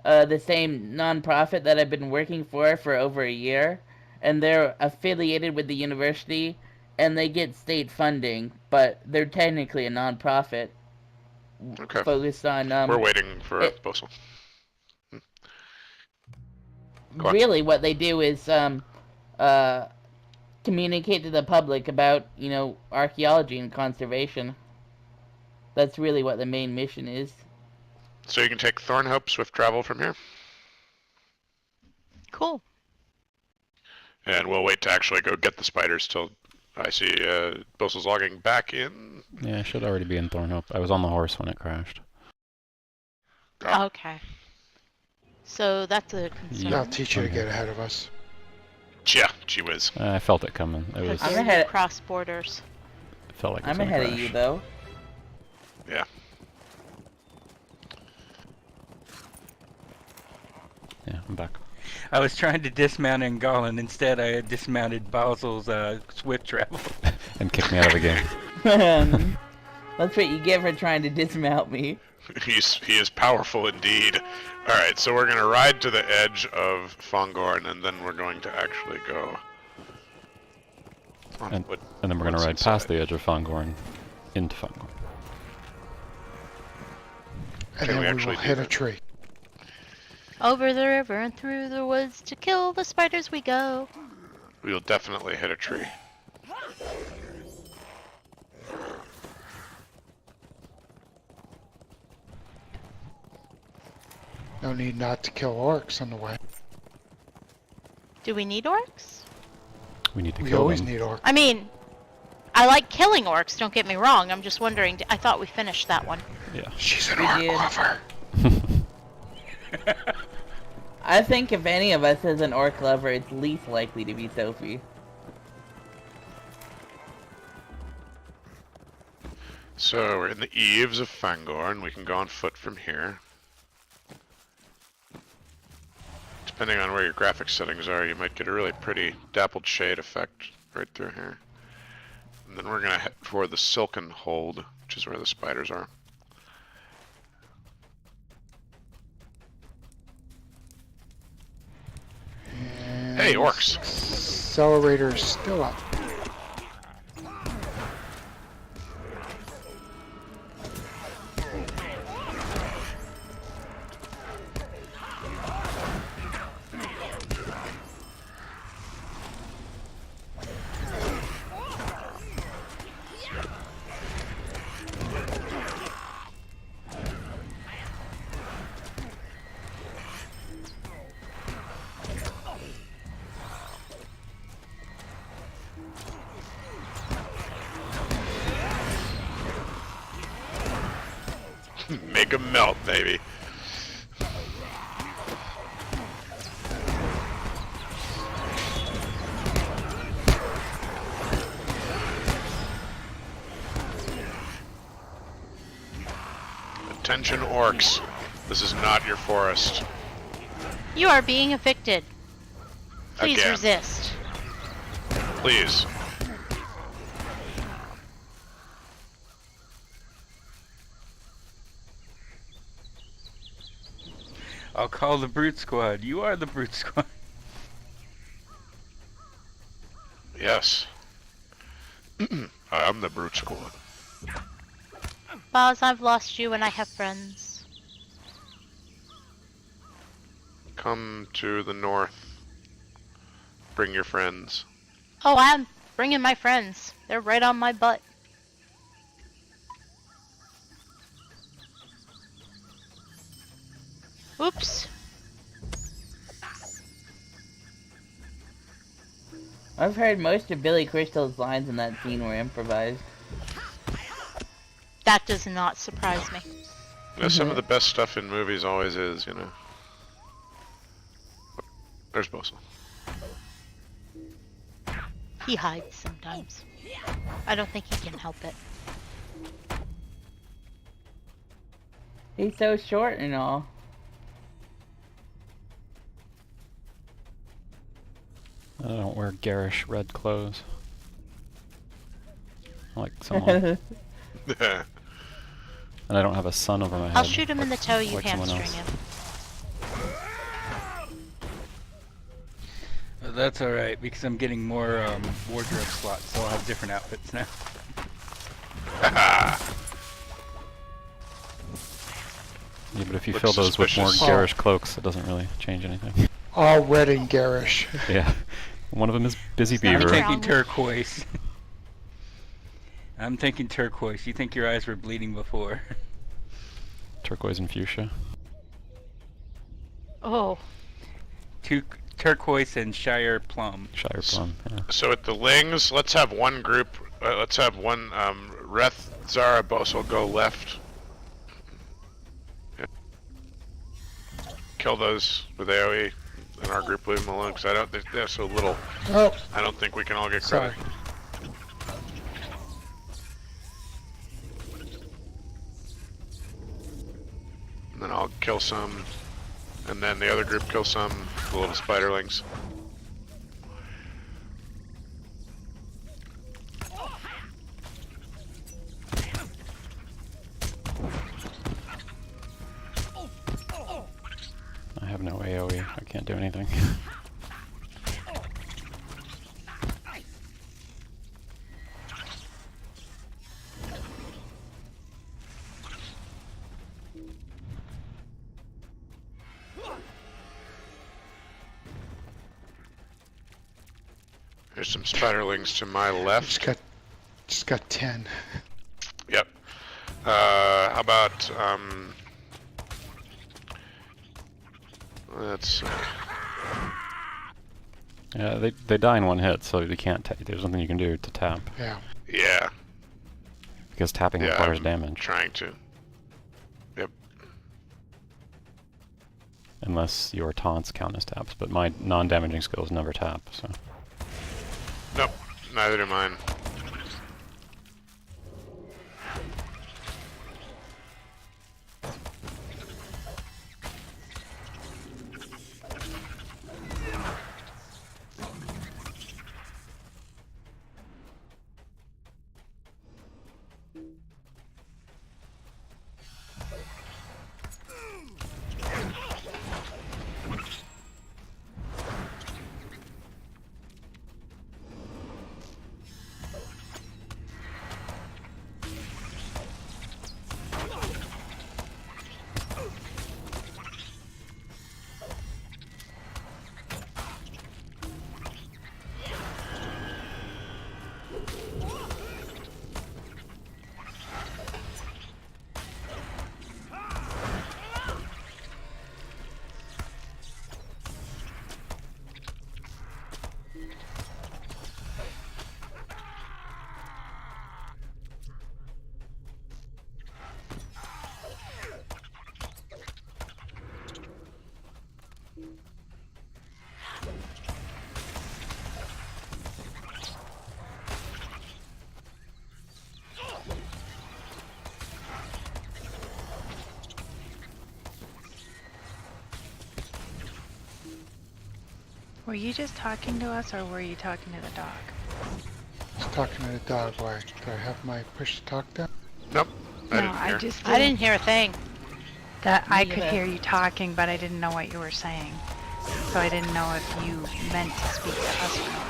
the same nonprofit that I've been working for over a year, and they're affiliated with the university, and they get state funding, but they're technically a nonprofit. Okay. Focused on We're waiting for a proposal. Really, what they do is communicate to the public about, archaeology and conservation. That's really what the main mission is. So you can take Thornhope Swift Travel from here, Cool. and we'll wait to actually go get the spiders till I see Bossel's logging back in. Yeah, I should already be in Thornhope. I was on the horse when it crashed. Oh. Okay. So that's a concern. I'll teach you to get ahead of us. Yeah, gee whiz. I felt it coming. It was. I'm ahead. Cross borders. It felt like it was I'm gonna ahead of crash. you, though. Yeah. Yeah, I'm back. I was trying to dismount Angolan. Instead, I had dismounted Basil's Swift Travel. And kicked me out of the game. That's what you get for trying to dismount me. He is powerful indeed. Alright, so we're gonna ride to the edge of Fongorn, and then we're going to actually go on And then we're gonna ride past the edge of Fongorn into Fongorn. And Can we then we actually will do hit a that? tree. Over the river and through the woods to kill the spiders we go. We'll definitely hit a tree. No need not to kill orcs on the way. Do we need orcs? We need to We kill always them. need orcs. I mean, I like killing orcs, don't get me wrong. I'm just wondering, I thought we finished that one. Yeah. She's an We orc did. lover. I think if any of us is an orc lover, it's least likely to be Sophie. So we're in the eaves of Fangorn. We can go on foot from here. Depending on where your graphics settings are, you might get a really pretty dappled shade effect right through here. And then we're gonna head for the Silken Hold, which is where the spiders are. Hey, orcs! Accelerator's still up. Make 'em melt, baby. Attention orcs. This is not your forest. You are being evicted. Please Again. resist. Please. I'll call the Brute Squad. You are the Brute Squad. Yes. I'm the Brute Squad. Boz, I've lost you and I have friends. Come to the north. Bring your friends. Oh, I'm bringing my friends. They're right on my butt. Oops. I've heard most of Billy Crystal's lines in that scene were improvised. That does not surprise me. You know, some of the best stuff in movies always is, you know. There's Bosa. He hides sometimes. I don't think he can help it. He's so short and all. I don't wear garish red clothes. Like someone. And I don't have a sun over my head. I'll shoot him in the toe, you like someone hamstring else. him. That's alright, because I'm getting more wardrobe slots, so I'll have different outfits now. Yeah, but if you Looks fill those with more suspicious. garish cloaks, it doesn't really change anything. All red and garish. Yeah. One of them is Busy It's not I'm Beaver. wrong. thinking turquoise. I'm thinking turquoise. You think your eyes were bleeding before. Turquoise and fuchsia. Oh, Turquoise and Shire plum. Shire plum, yeah. So at the Lings, let's have one group. Let's have one. Reth, Zara, Bosa will go left. Yeah. Kill those with AOE, and our group leave them alone because I don't. They're so little. Oh, I don't think we can all get sorry. credit. And then I'll kill some, and then the other group kill some, the little spiderlings. I have no AoE. I can't do anything. There's some spiderlings to my left. Just got 10. Yep. How about let's Yeah, they die in one hit, so you can't. There's nothing you can do to tap Yeah. yeah. because tapping Yeah, requires I'm damage. trying to. Yep. Unless your taunts count as taps, but my non-damaging skills never tap. So Nope. Neither do mine. Were you just talking to us, or were you talking to the dog? I was talking to the dog. Why? Do I have my push to talk down? Nope. No, I just I didn't hear a thing. that I Me could either. hear you talking, but I didn't know what you were saying. So I didn't know if you meant to speak to us or not.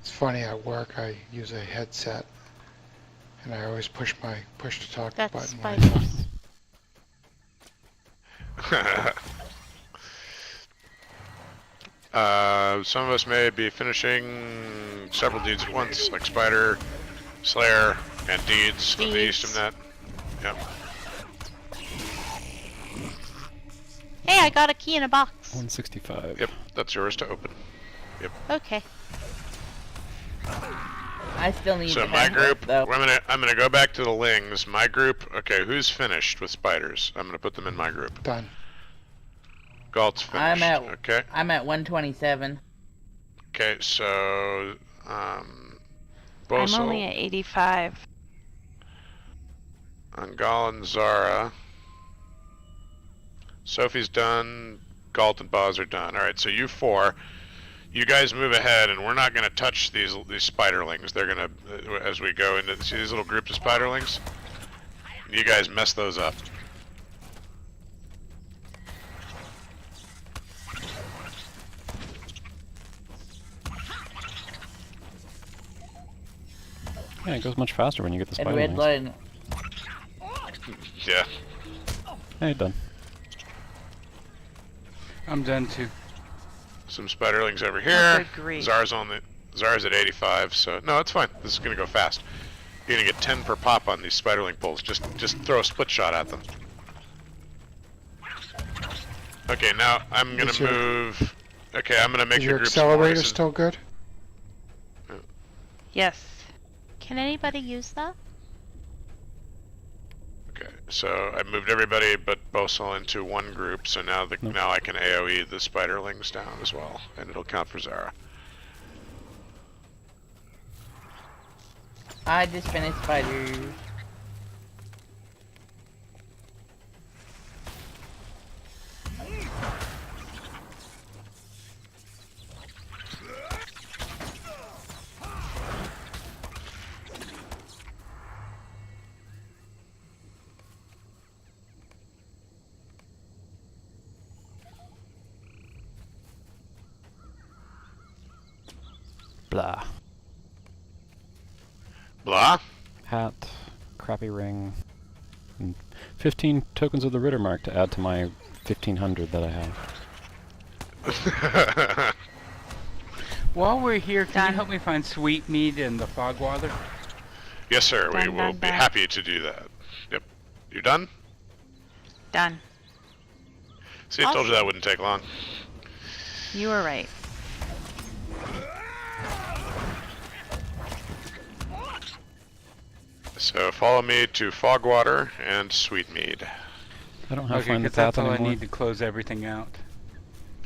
It's funny, at work I use a headset, and I always push my push to talk That's button when I talk. spiders. Some of us may be finishing several deeds at once, like Spider, Slayer, and Deeds of the Eastern Net. Yep. Hey, I got a key in a box. 165. Yep, that's yours to open. Yep. Okay. I still need So to my have group, though. I'm gonna go back to the Lings. My group, okay, who's finished with spiders? I'm gonna put them in my group. Done. Galt's finished. Okay. I'm at 127. Okay, so I'm Bosel, only at 85. Angal and Zara. Sophie's done. Galt and Boz are done. All right, so you four, you guys move ahead, and we're not going to touch these spiderlings. They're going to, as we go into, see these little groups of spiderlings? You guys mess those up. Yeah, it goes much faster when you get the And spider red wings. line. Yeah. Hey, done. I'm done too. Some spiderlings over here. good grief. Zara's at 85, so no, it's fine. This is gonna go fast. You're gonna get 10 per pop on these spiderling pulls. Just throw a split shot at them. Okay, now I'm gonna Is your- move. Okay, I'm gonna make Is your your group accelerator more still good? Yes. Can anybody use that? Okay, so I moved everybody but Bosel into one group, so now now I can AoE the spiderlings down as well, and it'll count for Zara. I just finished spiders. Blah. Blah? Hat, crappy ring, and 15 tokens of the Ritter mark to add to my 1500 that I have. While we're here, can Done. you help me find sweet meat in the fog water? Yes, sir. We Done, will done, be done. happy to do that. Yep. You done? Done. See, I told you that wouldn't take long. You were right. So follow me to Fogwater and Sweetmead. I don't have Okay, find the 'cause that's path all I anymore. need to close everything out.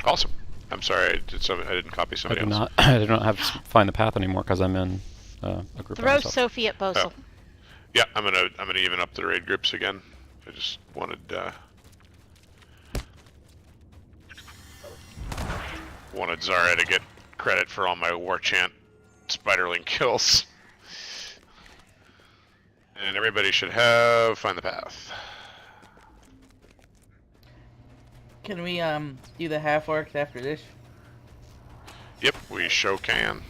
Awesome. I'm sorry, I didn't copy I somebody do else. not. I do not have find the path anymore because I'm in a group. by Throw myself. Sophie at Bosel. Yeah, I'm gonna even up the raid groups again. I just wanted Zara to get credit for all my war chant spiderling kills. And everybody should have find the path. Can we do the half orcs after this? Yep, we sure can.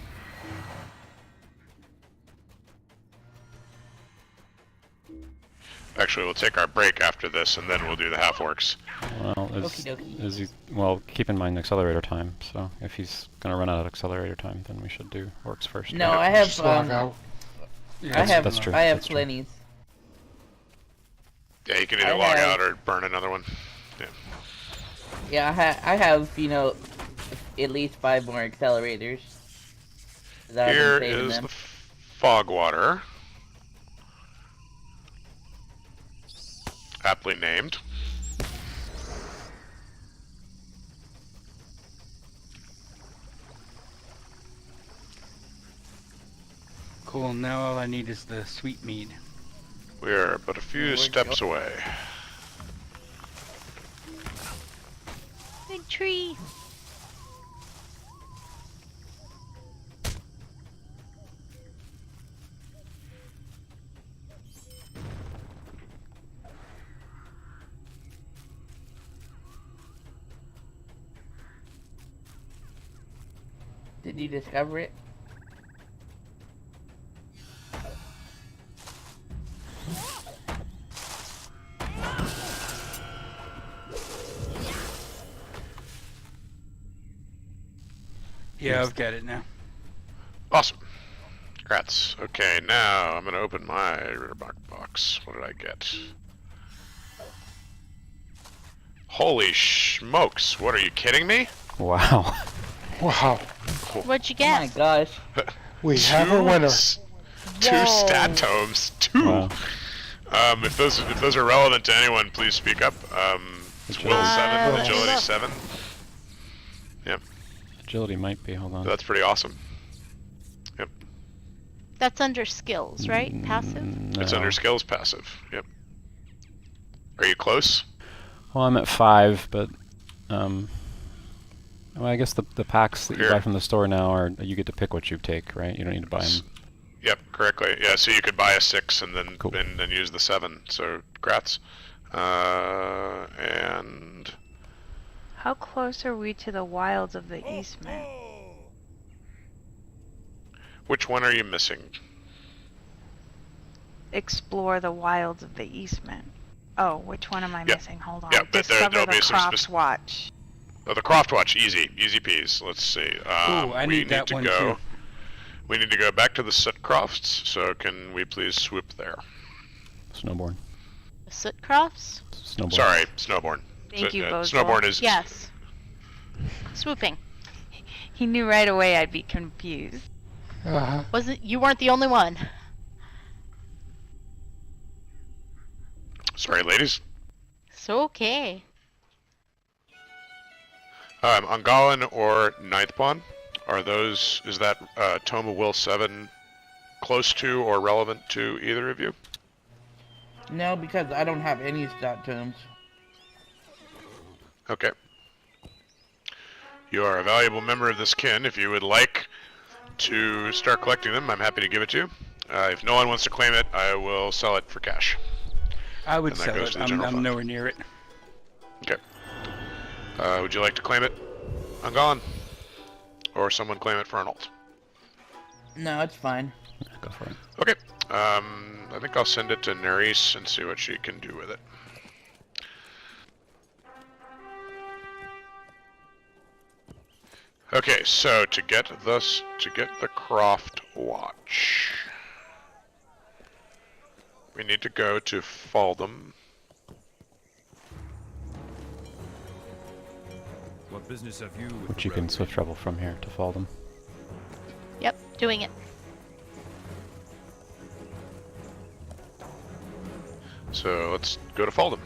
Actually, we'll take our break after this, and then we'll do the half orcs. Well, Okie dokie. is he? Well, keep in mind accelerator time. So if he's gonna run out of accelerator time, then we should do orcs first. No, I have Just log out. I have that's true, I have that's true. plenty. Yeah, you can either I log have- out or burn another one. Yeah. Yeah, I have, you know, at least 5 more accelerators. 'Cause I've been Here saving is them. the fog water. Aptly named. Cool, now all I need is the sweet mead. We are but a few steps away. Big tree. Did you discover it? Yeah, I've got it now. Awesome. Congrats. Okay, now I'm gonna open my Ritterbock box. What did I get? Holy smokes! What, are you kidding me? Wow. Wow. What'd you Oh my get? gosh. We have a winner. Two stat tomes. Two. Wow. If those are relevant to anyone, please speak up. It's Will 7, Agility 7. Yep, Agility might be, hold on. that's pretty awesome. Yep, That's under skills, right? Passive? No. it's under skills passive. Yep. Are you close? Well, I'm at 5, but well, I guess the packs that you Here. buy from the store now are you get to pick what you take, right? You don't need to buy them. Yep, correctly. Yeah, so you could buy a 6 and then Cool. and then use the 7. So, congrats. And How close are we to the wilds of the Eastman? which one are you missing? Explore the wilds of the Eastman. Oh, which one am I Yeah. missing? Hold on. Yeah, but Discover there'll the be some Croft Watch. Oh, the Croft Watch, easy peas. Let's see. Ooh, I we need that to one go. too. We need to go back to the Soot Crofts. So can we please swoop there? Snowbourn. The Soot Crofts? Snowbourn. Sorry, Snowbourn. Thank you, Bozo. Snowbourn is Yes. Swooping. He knew right away I'd be confused. Uh-huh. You weren't the only one. Sorry, ladies. So okay. Ungalan or Ninth Pawn? Is that Tome of Will 7 close to or relevant to either of you? No, because I don't have any stat tomes. Okay. You are a valuable member of this kin. If you would like to start collecting them, I'm happy to give it to you. If no one wants to claim it, I will sell it for cash. I would And that sell goes it. to the I'm general fund. nowhere near it. Okay. Would you like to claim it? Ungalan? Or someone claim it for an alt? No, it's fine. Go for it. Okay. I think I'll send it to Nerys and see what she can do with it. Okay, so to get the Croft Watch, we need to go to Faldham. What business have you with Which the you can railway? swift travel from here to Faldham. Yep, doing it. So let's go to Faldham.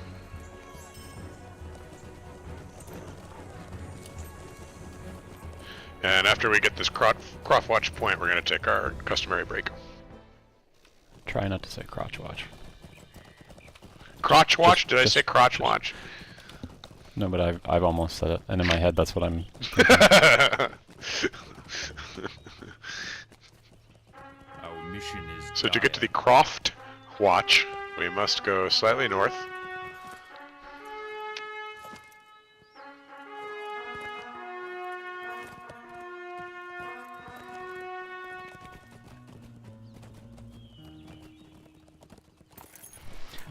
And after we get this Croft Watch point, we're going to take our customary break. Try not to say crotch watch. Crotch Watch? Did I just- say Crotch Watch? No, but I've almost said it, and in my head that's what I'm. Our mission is So to get to the dire. Croft Watch, we must go slightly north.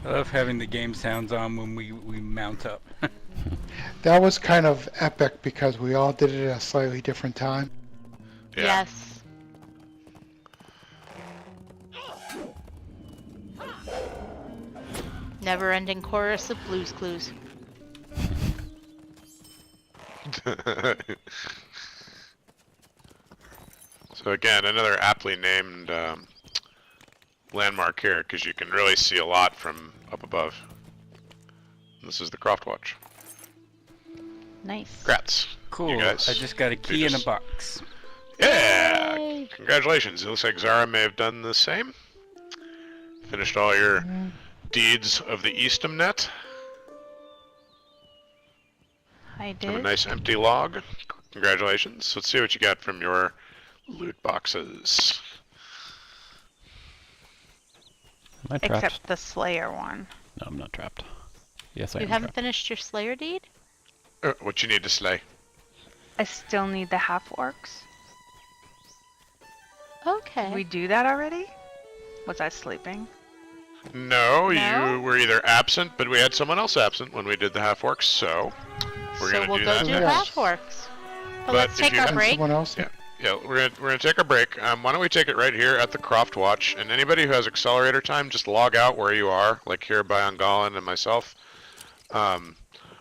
I love having the game sounds on when we mount up. That was kind of epic because we all did it at a slightly different time. Yeah. Yes. Never-ending chorus of Blue's Clues. So again, another aptly named landmark here, because you can really see a lot from up above. This is the Croft Watch. Nice. Congrats. Cool. You guys. I just got a key in a box. Yeah! Yay! Congratulations. It looks like Zara may have done the same. Finished all your deeds of the Eastham net. I Have a did. nice empty log. Congratulations. Let's see what you got from your loot boxes. Am I trapped? Except the Slayer one. No, I'm not trapped. Yes, I You am haven't trapped. finished your Slayer deed? What you need to slay? I still need the half orcs. Okay. Did we do that already? Was I sleeping? No, No? you were either absent, but we had someone else absent when we did the half orcs, so we're so gonna we'll do go that do next. half orcs. But But let's if take you our have break. Someone else? Yeah. Yeah, we're gonna take a break. Why don't we take it right here at the Croft Watch? And anybody who has accelerator time, just log out where you are, like here by Ungalan and myself.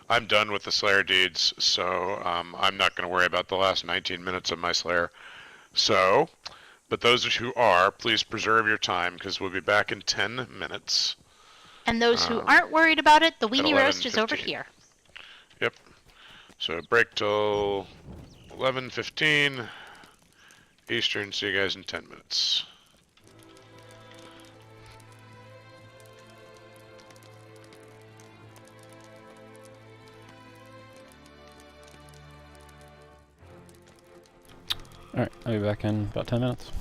I'm done with the Slayer deeds, so I'm not gonna worry about the last 19 minutes of my Slayer. So, but those who are, please preserve your time because we'll be back in 10 minutes. And those who aren't worried about it, the weenie roast is 11:15. over here. Yep. So break till 11:15 Eastern. See you guys in 10 minutes. Alright, I'll be back in about 10 minutes.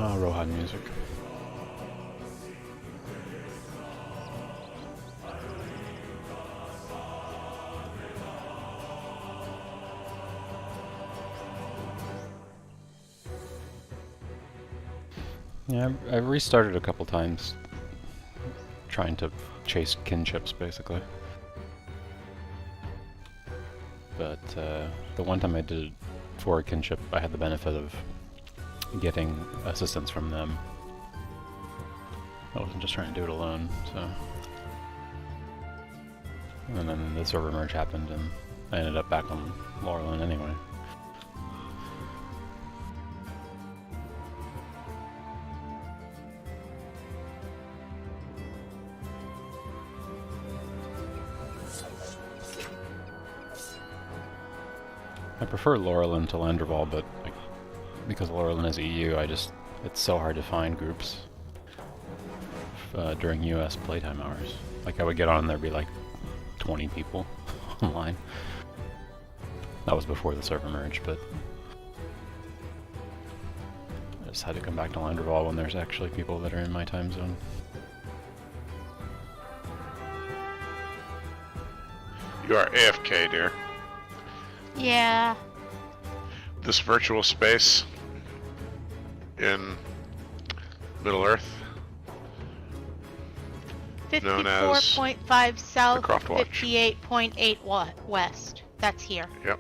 Oh, Rohan music. Yeah, I've restarted a couple times, trying to chase kinships, basically. But the one time I did it for a kinship, I had the benefit of getting assistance from them. I wasn't just trying to do it alone, so... And then the server merge happened, and I ended up back on Laurelin anyway. I prefer Laurelin to Landreval, but like, because Laurelin is EU, it's so hard to find groups during US playtime hours. Like I would get on and there'd be like 20 people online. That was before the server merge, but I just had to come back to Landreval when there's actually people that are in my time zone. You are AFK, dear. Yeah. This virtual space in Middle Earth, known as 54.5 south, the Croft Watch. 58.8 west. That's here. Yep.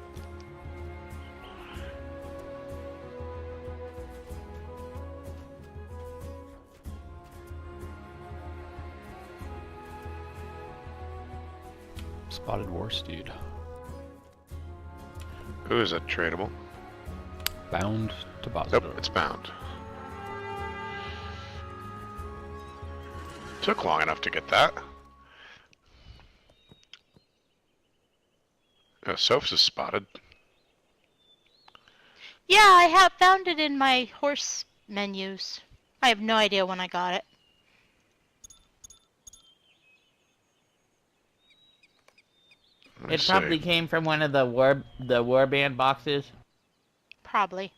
Spotted War Steed. Who is it tradable? Bound to Bosdor. Nope, it's bound. Took long enough to get that. Oh, Sophs is spotted. Yeah, I have found it in my horse menus. I have no idea when I got it. It probably came from one of the warband boxes. Probably.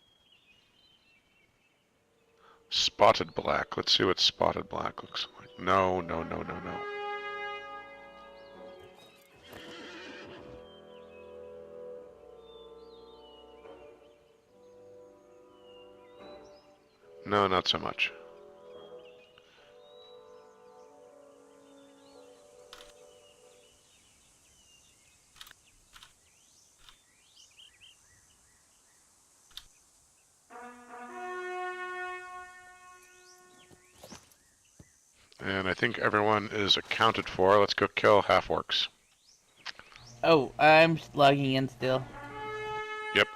Spotted black. Let's see what spotted black looks like. No. No, not so much. And I think everyone is accounted for. Let's go kill half-orcs. Oh, I'm logging in still. Yep.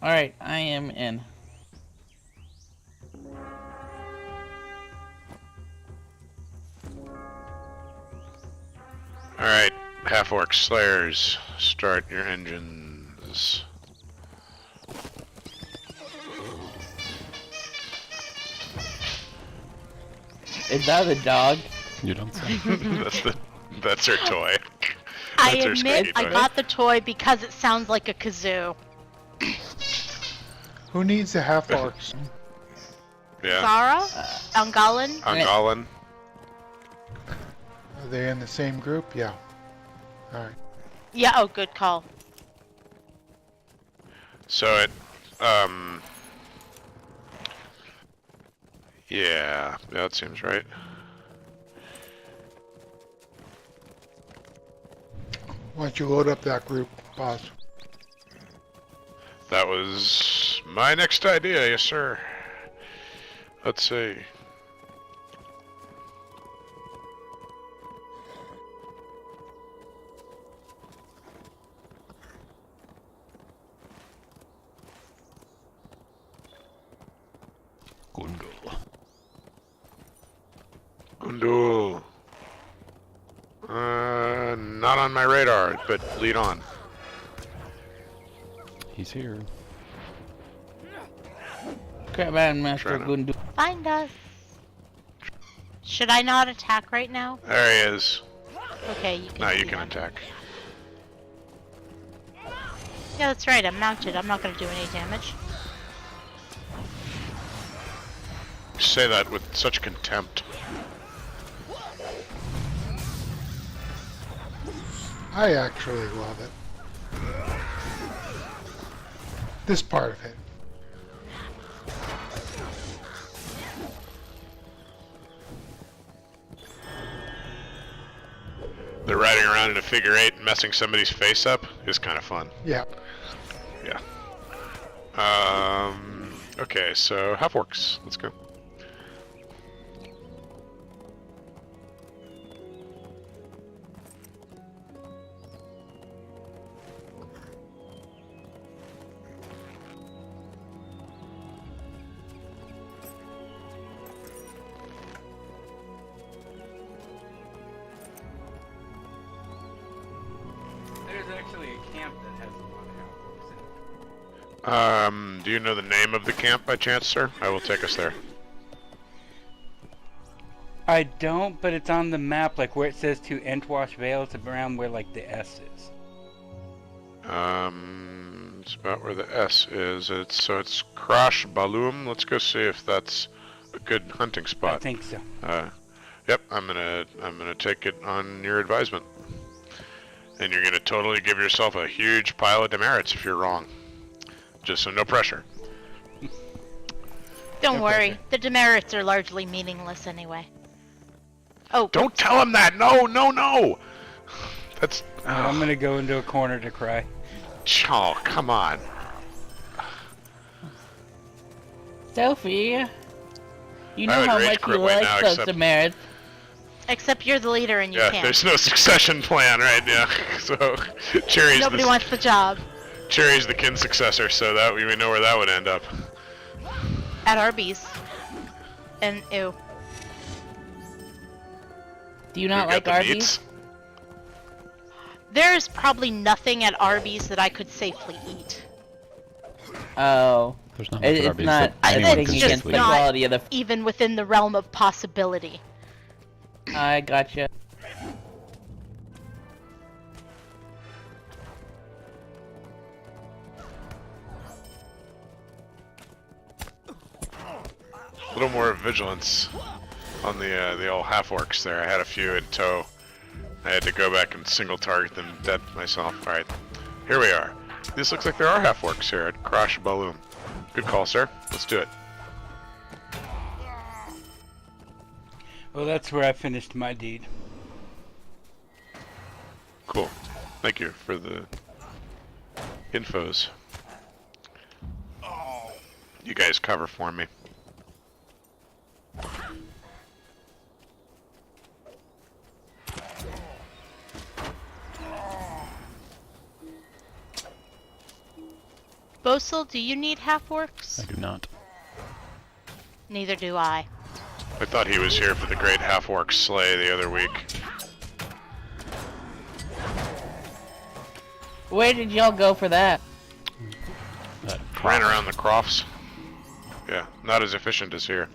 Alright, I am in. Alright, half-orc slayers, start your engines. Is that a dog? You don't say. That's her toy. I That's her admit squeaky I toy. got the toy because it sounds like a kazoo. Who needs a half orcs? Yeah. Zara? Angalan? Angalan. Are they in the same group? Yeah. Alright. Yeah, oh, good call. So it, yeah, that seems right. Why don't you load up that group, boss? That was my next idea, yes sir. Let's see. Gundul. Not on my radar, but lead on. He's here. Crabman Master Tryna- Gundu. Find us. Should I not attack right now? There he is. Okay, you can. Now you do can that. attack. Yeah, that's right. I'm mounted. I'm not going to do any damage. You say that with such contempt. I actually love it. This part of it. The riding around in a figure eight and messing somebody's face up is kind of fun. Yeah. Yeah. Okay, so half orcs. Let's go. There's actually a camp that has a lot of half-orcs in it. Do you know the name of the camp by chance, sir? I will take us there. I don't, but it's on the map, like where it says to Entwash Vale. It's around where like the S is. It's about where the S is. It's Crash Balloum. Let's go see if that's a good hunting spot. I think so. Yep, I'm gonna take it on your advisement. And you're gonna totally give yourself a huge pile of demerits if you're wrong. Just so no pressure. Don't No worry. pressure. The demerits are largely meaningless anyway. Oh, Don't tell him that! No, no, no! That's... I'm gonna go into a corner to cry. Oh, come on. Sophie, you I know would how rage much quit you right like now, those except- demerits. except you're the leader and you Yeah, can't. there's no succession plan, right? Yeah, so Nobody wants the job. Cherry's the kin successor, so that we know where that would end up. At Arby's. And ew. Do you not We've like got the Arby's? meats. There's probably nothing at Arby's that I could safely eat. Oh. There's not It's much Arby's not that I- anyone anything can it's against just the safely not- eat. quality of the. Even within the realm of possibility. I gotcha. A little more vigilance on the old half orcs there. I had a few in tow. I had to go back and single target them dead myself. All right, here we are. This looks like there are half orcs here at Crash Balloon. Good call, sir. Let's do it. Well, that's where I finished my deed. Cool. Thank you for the infos. You guys cover for me. Bosel, do you need half-orcs? I do not. Neither do I. I thought he was here for the great half-orc slay the other week. Where did y'all go for that? Ran around the crofts. Yeah, not as efficient as here.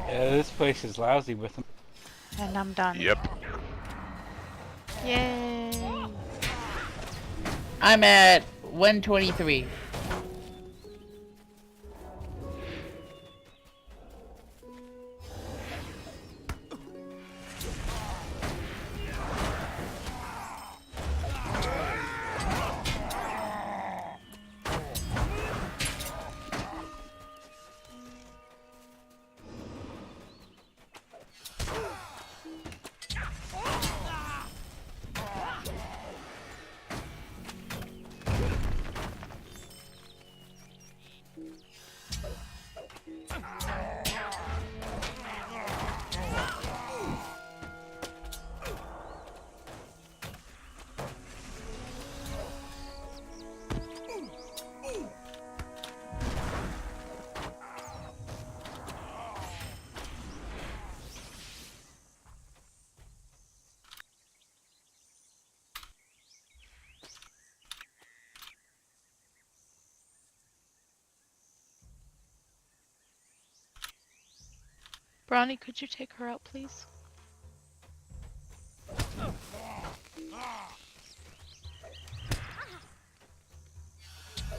Yeah, this place is lousy with them. And I'm done. Yep. Yay. I'm at 123. Bronny, could you take her out, please?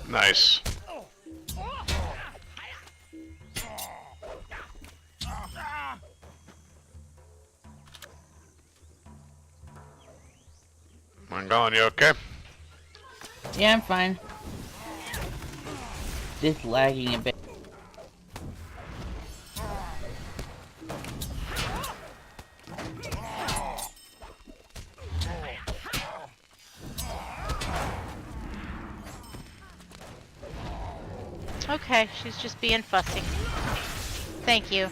Nice. Mongolan, you okay? Yeah, I'm fine. Just lagging a bit. Okay, she's just being fussy. Thank you.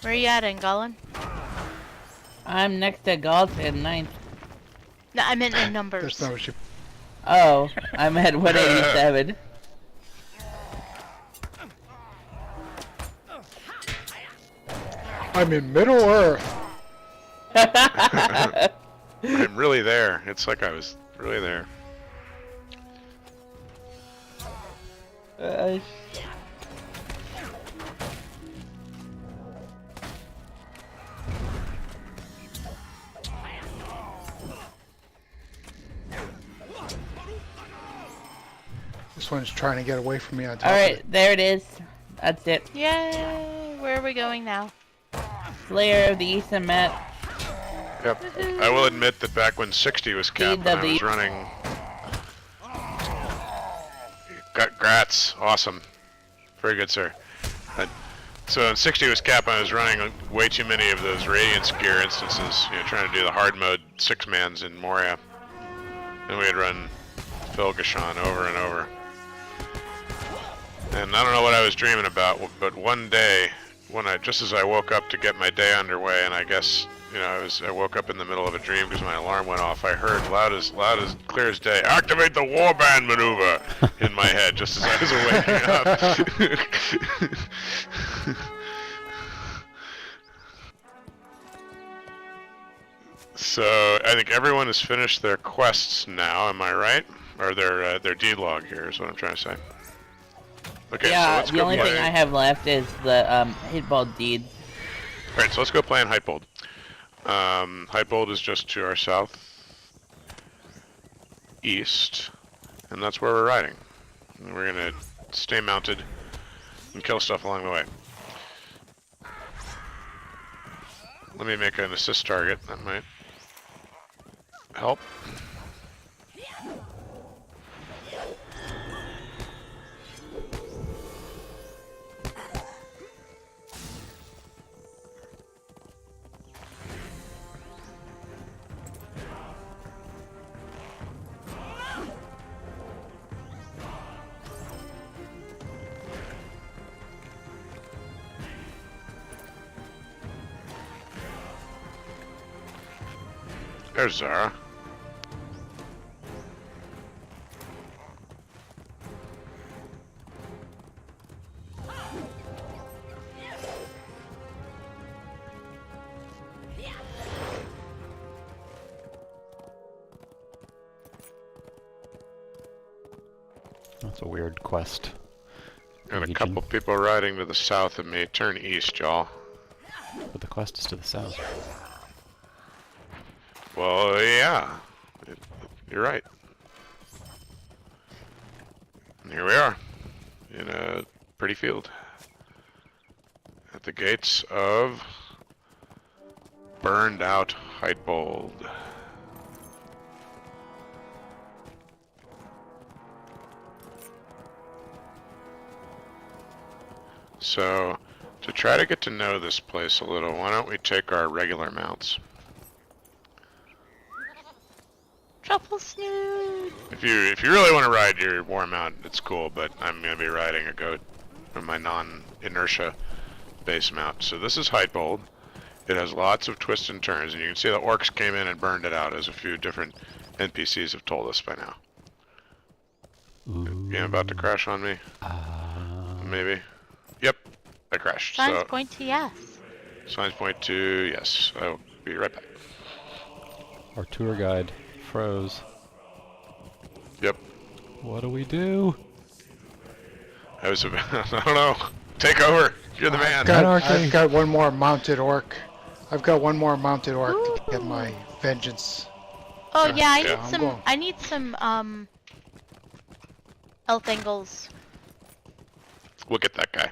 Where are you at, Angolan? I'm next to Galt at 9th. No, I meant in numbers. That's not what you... Oh, I'm at 187. I'm in Middle Earth. I'm really there. It's like I was really there. This one's trying to get away from me on top of Alright, it. there it is. That's it. Yay! Where are we going now? Slayer of the Eastern Met. Yep. I will admit that back when 60 was capped, when I was running... Grats. Awesome. Very good, sir. So when 60 was capped, I was running way too many of those Radiance gear instances, you know, trying to do the hard mode 6-mans in Moria. And we'd run Filgashan over and over. And I don't know what I was dreaming about, but one day, just as I woke up to get my day underway, and I guess, you know, I woke up in the middle of a dream because my alarm went off, I heard loud as clear as day, "Activate the warband maneuver!" in my head, just as I was waking up. So, I think everyone has finished their quests now, am I right? Or their deed log here is what I'm trying to say. Okay, Yeah, so let's the go only play. thing I have left is the Hytbold deed. Alright, so let's go play in Hytbold. Hytbold is just to our south east, and that's where we're riding. And we're gonna stay mounted and kill stuff along the way. Let me make an assist target, that might help. There's Zara. That's a weird quest. And a couple people riding to the south of me. Turn east, y'all. But the quest is to the south. Well, yeah. You're right. And here we are. In a pretty field. At the gates of burned out Hytbold. So, to try to get to know this place a little, why don't we take our regular mounts? Truffle Snoot! If you really want to ride your war mount, it's cool, but I'm gonna be riding a goat from my non-inertia base mount. So this is Hytbold. It has lots of twists and turns, and you can see the orcs came in and burned it out, as a few different NPCs have told us by now. Game about to crash on me? Maybe. Yep, I crashed. Signs So point to yes. signs point to yes. I'll be right back. Our tour guide froze. Yep. What do we do? I was. I don't know. Take over. You're the man. I've got one more mounted orc. I've got one more mounted orc to get my vengeance. Oh yeah, yeah, I need some elf angles. We'll get that guy.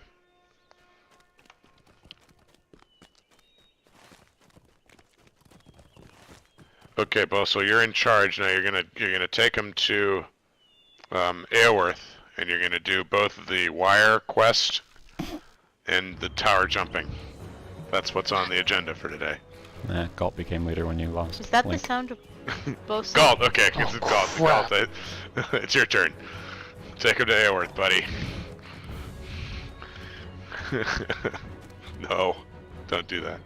Okay, Bo. So you're in charge now. You're gonna take him to Airworth, and you're gonna do both the wire quest and the tower jumping. That's what's on the agenda for today. Galt became leader when you lost. Is that Link. the sound of both? Galt, okay, it's crap. Galt. It's your turn. Take him to Airworth, buddy. No, don't do that.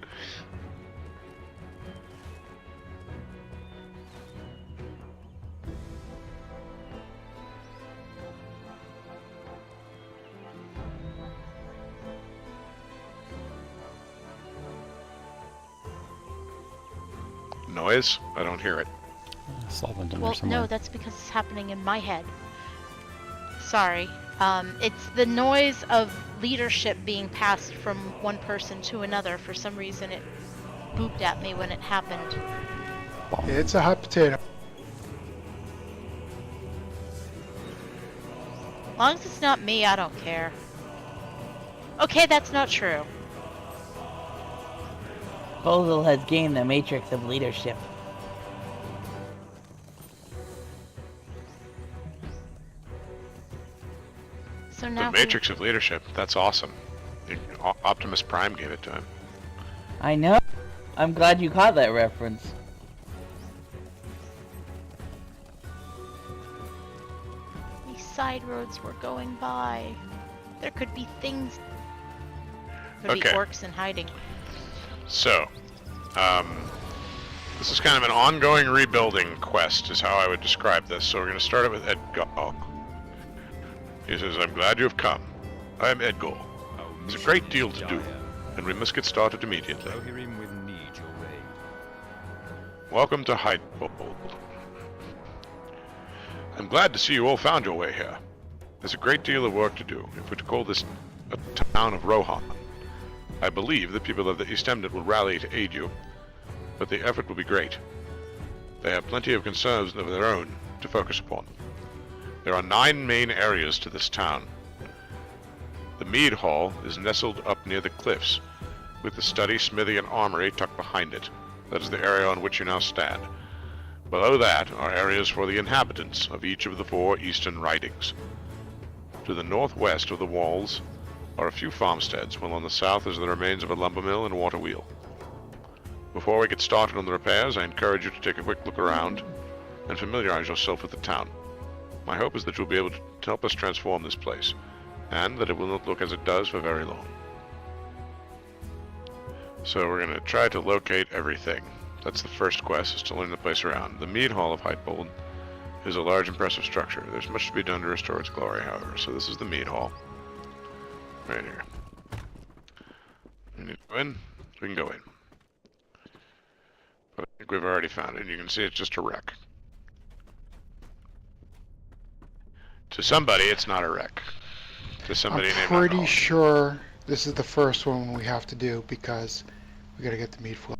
Noise? I don't hear it. Solvent in there Well, somewhere. no, that's because it's happening in my head. Sorry. It's the noise of leadership being passed from one person to another. For some reason, it booped at me when it happened. It's a hot potato. As long as it's not me, I don't care. Okay, that's not true. Bozel has gained the matrix of leadership. So now The Matrix of Leadership. That's awesome. Optimus Prime gave it to him. I know. I'm glad you caught that reference. these side roads we're going by, there could be things. Could be Okay. orcs in hiding. So, this is kind of an ongoing rebuilding quest, is how I would describe this. So we're going to start it with Edgol. He says, "I'm glad you've come. I am Edgol. There's a great deal to do, and we must get started immediately. Welcome to Hytbold. I'm glad to see you all found your way here. There's a great deal of work to do if we're to call this a town of Rohan. I believe the people of the East Emnet will rally to aid you, but the effort will be great. They have plenty of concerns of their own to focus upon. There are 9 main areas to this town. The Mead Hall is nestled up near the cliffs, with the study, smithy, and armory tucked behind it. That is the area on which you now stand. Below that are areas for the inhabitants of each of the 4 eastern ridings. To the northwest of the walls are a few farmsteads, while on the south is the remains of a lumber mill and water wheel. Before we get started on the repairs, I encourage you to take a quick look around and familiarize yourself with the town. My hope is that you'll be able to help us transform this place, and that it will not look as it does for very long." So we're going to try to locate everything. That's the first quest, is to learn the place around. The Mead Hall of Hytbold is a large, impressive structure. There's much to be done to restore its glory, however. So this is the Mead Hall. Right here. We need to go in. We can go in. But I think we've already found it. You can see it's just a wreck. To somebody, it's not a wreck. To somebody I'm named pretty Hytbold. sure this is the first one we have to do because we gotta get the meat flow.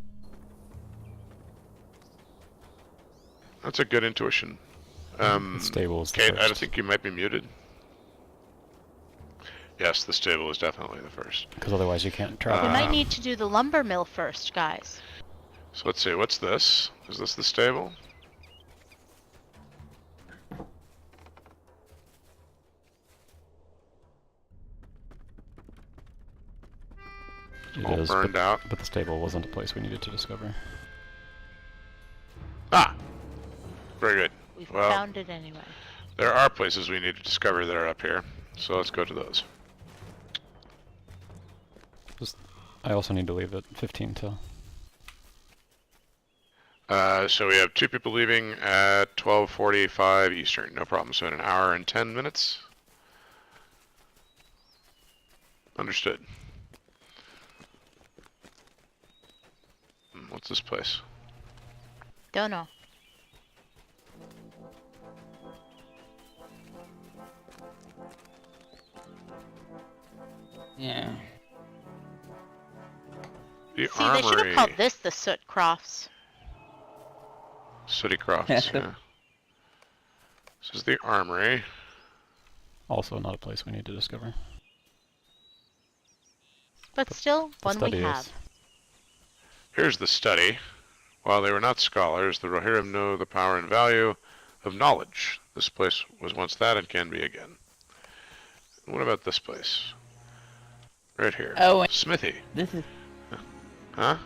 That's a good intuition. The stable's the Kate, I first. think you might be muted. Yes, the stable is definitely the first. Because otherwise you can't travel. We might need to do the lumber mill first, guys. So let's see, what's this? Is this the stable? It all is, burned out. But the stable wasn't a place we needed to discover. Ah! Very good. We've Well, found it anyway. there are places we need to discover that are up here, so let's go to those. Just I also need to leave at 15 till. So we have 2 people leaving at 12:45 Eastern. No problem. So in an hour and 10 minutes. Understood. What's this place? Don't know. Yeah. The See, armory. they should have called this the Soot Crofts. Sooty Crofts, yeah. This is the armory. Also not a place we need to discover. But still, The one we study have. is. Here's the study. While they were not scholars, the Rohirrim know the power and value of knowledge. This place was once that and can be again. What about this place? Right here. Oh, Smithy. This is. Huh?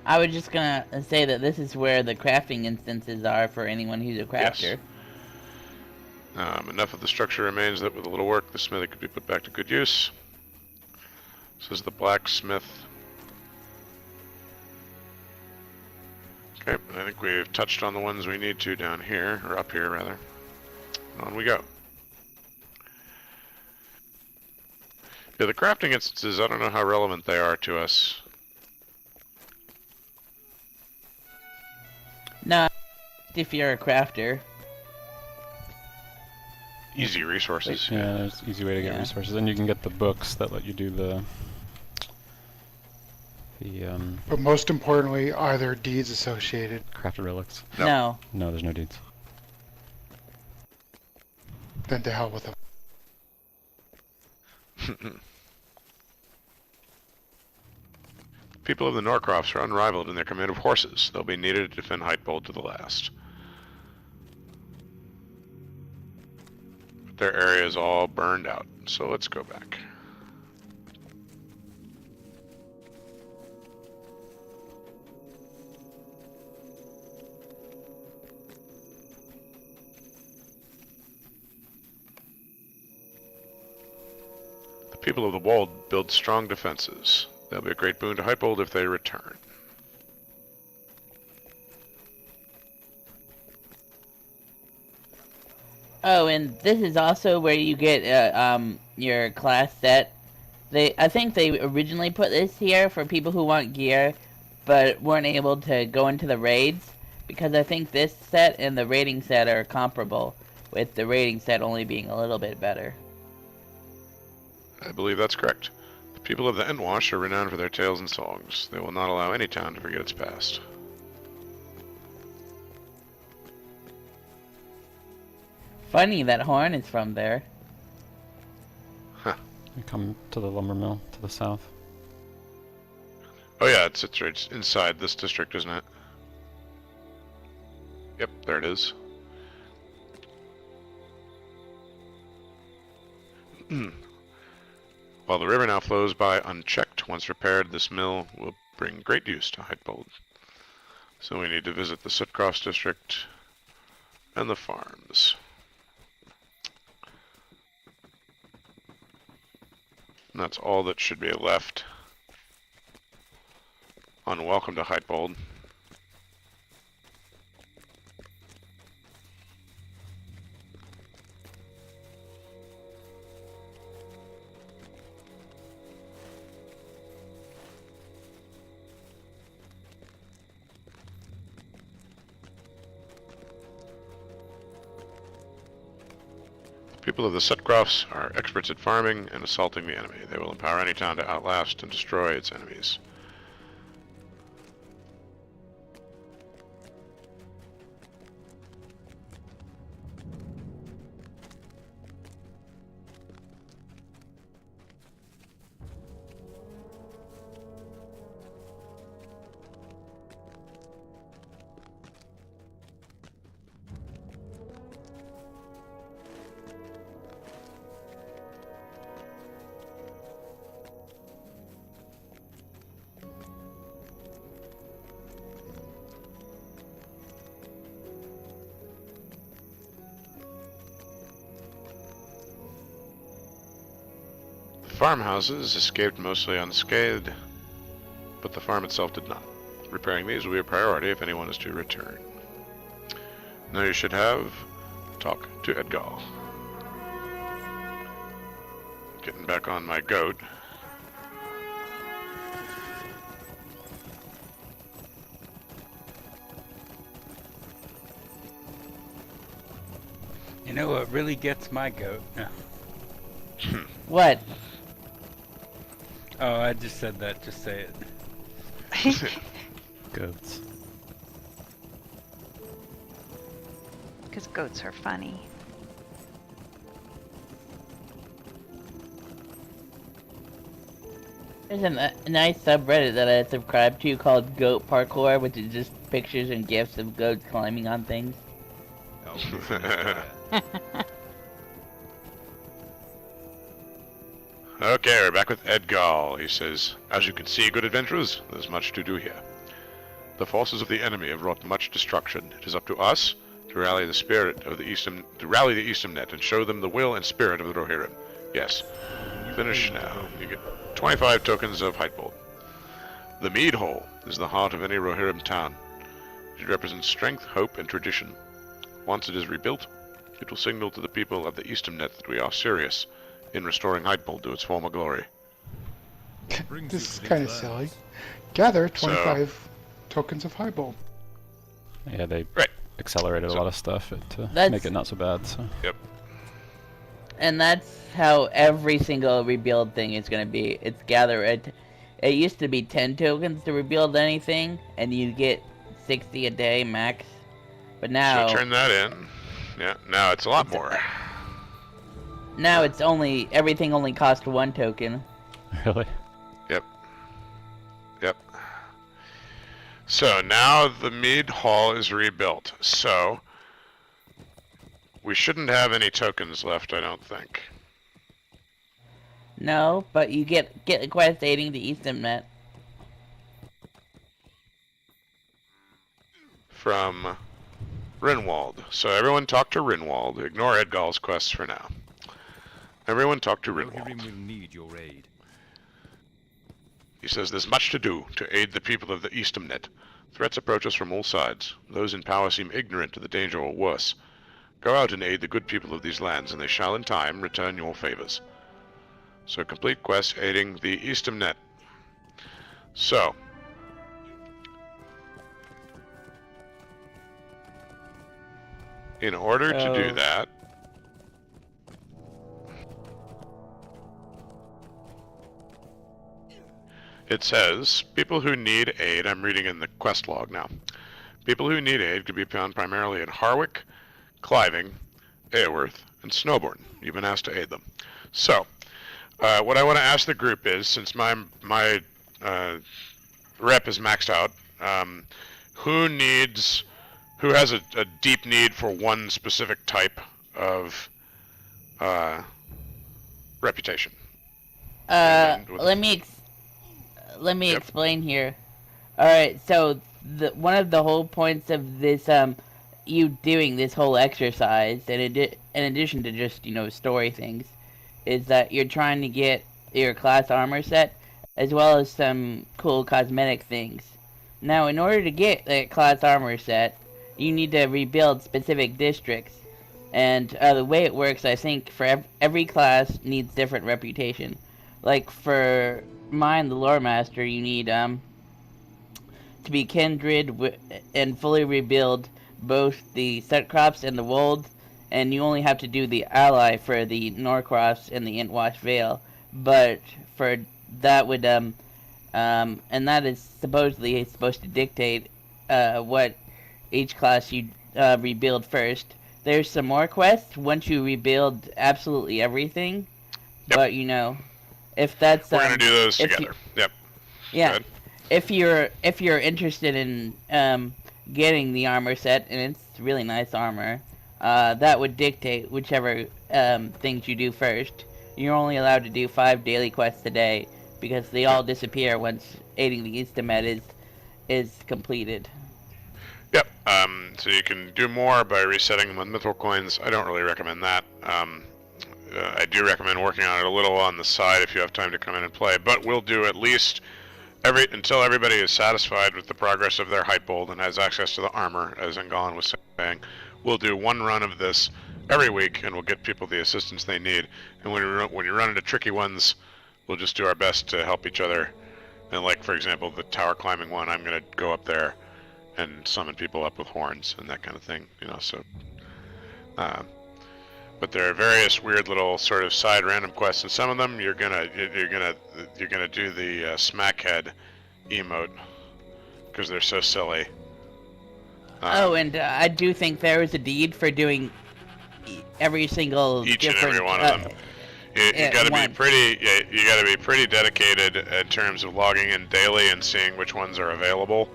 I was just gonna say that this is where the crafting instances are for anyone who's a crafter. Yes. Enough of the structure remains that with a little work, the smithy could be put back to good use. This is the blacksmith. Okay, I think we've touched on the ones we need to down here, or up here rather. On we go. Yeah, the crafting instances, I don't know how relevant they are to us. No, if you're a crafter. Easy resources. Yeah, there's an easy way to get resources. And you can get the books that let you do the But most importantly, are there deeds associated? crafted relics. No. No, there's no deeds. Then to hell with them. People of the Norcrofts are unrivaled in their command of horses. They'll be needed to defend Hytbold to the last. But their area is all burned out, so let's go back. The people of the Wold build strong defenses. They'll be a great boon to Hytbold if they return. Oh, and this is also where you get your class set. I think they originally put this here for people who want gear, but weren't able to go into the raids, because I think this set and the raiding set are comparable, with the raiding set only being a little bit better. I believe that's correct. The people of the Endwash are renowned for their tales and songs. They will not allow any town to forget its past. Funny that horn is from there. Huh. You come to the lumber mill to the south. Oh yeah, it's right inside this district, isn't it? Yep, there it is. While the river now flows by unchecked, once repaired, this mill will bring great use to Hytbold. So we need to visit the Sootcross district and the farms. And that's all that should be left. Unwelcome to Hytbold. People of the Sutcrofts are experts at farming and assaulting the enemy. They will empower any town to outlast and destroy its enemies. Farmhouses escaped mostly unscathed. but the farm itself did not. Repairing these will be a priority if anyone is to return. Now you should have talk to Edgar. Getting back on my goat. You know what really gets my goat? No. What? Oh, I just said that. Just say it. Goats. Because goats are funny. There's a nice subreddit that I subscribe to called Goat Parkour, which is just pictures and gifs of goats climbing on things. Our mission is clear. Okay, we're back with Edgar. He says, as you can see, good adventurers, there's much to do here. The forces of the enemy have wrought much destruction. It is up to us to rally the spirit of the Eastern, Net and show them the will and spirit of the Rohirrim. Yes. Finish now. You get 25 tokens of Hytbold. The Mead Hall is the heart of any Rohirrim town. It represents strength, hope, and tradition. Once it is rebuilt, it will signal to the people of the Eastern Net that we are serious in restoring Hytbold to its former glory. This is kind of silly. Gather 25 tokens of Hytbold. Yeah, they Right. accelerated a lot of stuff to That's- make it not so bad. So. Yep. And that's how every single rebuild thing is going to be. It's gather it. It used to be 10 tokens to rebuild anything, and you get 60 a day max. But now, So turn that in. Yeah, now it's a lot more. now it's only everything only costs 1 token. Really? Yep. Yep. So now the Mead Hall is rebuilt. So we shouldn't have any tokens left, I don't think. No, but you get a quest aiding the Eastern Net. From Rinwald. So everyone talk to Rinwald. Ignore Edgal's quests for now. Everyone talk to Rohirrim Rinwald. will need your aid. He says there's much to do to aid the people of the Eastern Net. Threats approach us from all sides. Those in power seem ignorant of the danger or worse. Go out and aid the good people of these lands, and they shall in time return your favors. So complete quest aiding the Eastern Net. So in order to do that, it says, people who need aid, I'm reading in the quest log now. People who need aid could be found primarily in Harwick, Cliving, Aoworth, and Snowbourn. You've been asked to aid them. So, what I want to ask the group is, since my rep is maxed out, who has a deep need for one specific type of reputation? Let me explain here. All right, so one of the whole points of this you doing this whole exercise, in addition to just story things, is that you're trying to get your class armor set as well as some cool cosmetic things. Now, in order to get that class armor set, you need to rebuild specific districts, and the way it works, I think, for every class needs different reputation. Like for mine, the Lore Master, you need to be kindred and fully rebuild both the Setcrops and the Wold, and you only have to do the ally for the Norcrofts and the Intwash Vale. But for that would and that is supposedly supposed to dictate what each class you rebuild first. There's some more quests once you rebuild absolutely everything, but if that's we're gonna do those together. Yep. Yeah. If you're interested in getting the armor set, and it's really nice armor, that would dictate whichever things you do first. You're only allowed to do 5 daily quests a day because they all disappear once aiding the Eastern Net is completed. Yep. So you can do more by resetting them with Mithril coins. I don't really recommend that. I do recommend working on it a little on the side if you have time to come in and play. But we'll do at least until everybody is satisfied with the progress of their Hytbold and has access to the armor, as Angalan was saying, we'll do one run of this every week, and we'll get people the assistance they need. And when you run into tricky ones, we'll just do our best to help each other. And like, for example, the tower climbing one, I'm going to go up there and summon people up with horns and that kind of thing, you know. So, but there are various weird little sort of side random quests, and some of them you're gonna do the smackhead emote because they're so silly. And I do think there is a deed for doing every single each and different, every one of them. You got to be pretty. You got to be pretty dedicated in terms of logging in daily and seeing which ones are available.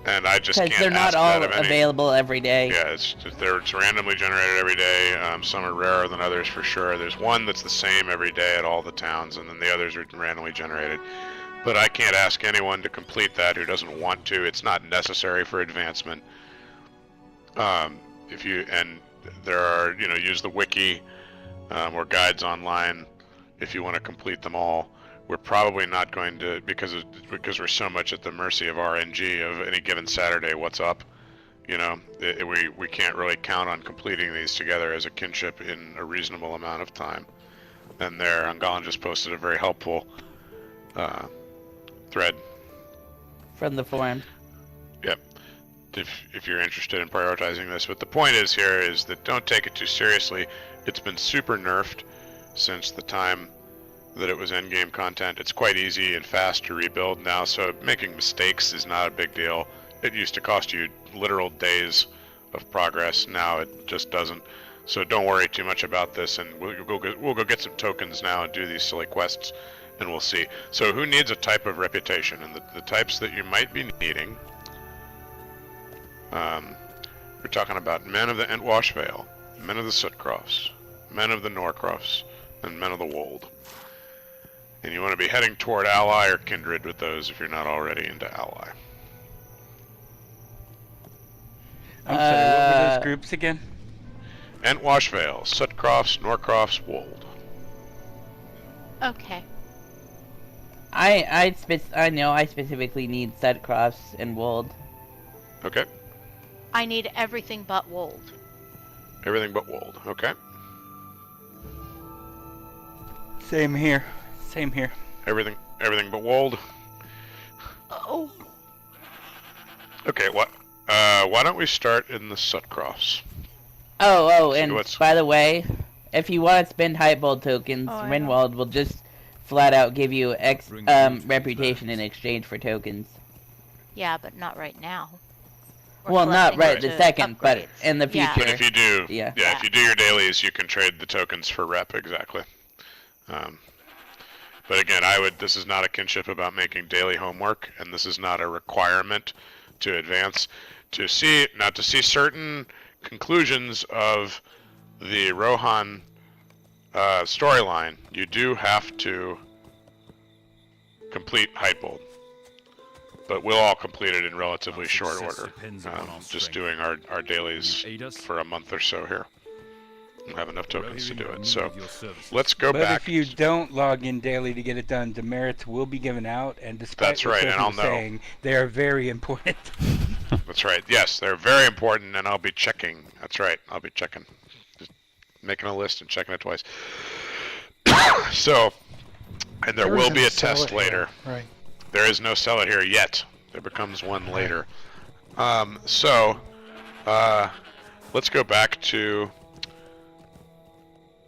And I just can't. Because they're not all available every day. Yeah, it's randomly generated every day. Some are rarer than others for sure. There's one that's the same every day at all the towns, and then the others are randomly generated. But I can't ask anyone to complete that who doesn't want to. It's not necessary for advancement. There are, use the wiki or guides online if you want to complete them all. We're probably not going to, because we're so much at the mercy of RNG of any given Saturday. What's up? We can't really count on completing these together as a kinship in a reasonable amount of time. And there, Angalan just posted a very helpful thread from the forum. Yep. If you're interested in prioritizing this, but the point is that don't take it too seriously. It's been super nerfed since the time that it was endgame content. It's quite easy and fast to rebuild now, so making mistakes is not a big deal. It used to cost you literal days of progress. Now it just doesn't. So don't worry too much about this, and we'll go get some tokens now and do these silly quests, and we'll see. So who needs a type of reputation? And the types that you might be needing. We're talking about men of the Entwash Vale, men of the Sootcrofts, men of the Norcrofts, and men of the Wold. And you want to be heading toward Ally or Kindred with those if you're not already into Ally. I'm sorry, what were those groups again? Entwash Vale, Sootcrofts, Norcrofts, Wold. Okay. I know I specifically need Sootcrofts and Wold. Okay. I need everything but Wold. Everything but Wold, okay. Same here. Same here. Everything but Wold. Oh. Okay, why don't we start in the Sootcrofts? And by the way, if you want to spend Hytbold tokens, Rinwald will just flat out give you reputation in exchange for tokens. Yeah, but not right now. Well, not right this second, but in the future. But if you do, yeah, if you do your dailies, you can trade the tokens for rep, exactly. But again, this is not a kinship about making daily homework, and this is not a requirement to advance. Not to see certain conclusions of the Rohan storyline, you do have to complete Hytbold. But we'll all complete it in relatively short order. Just doing our dailies for a month or so here. We'll have enough tokens to do it. So let's go back. But if you don't log in daily to get it done, demerits will be given out, and despite what you're saying, they are very important. That's right. Yes, they're very important, and I'll be checking. That's right. I'll be checking. Just making a list and checking it twice. So, and there will be a test later. Right. There is no seller here yet. There becomes one later. Let's go back to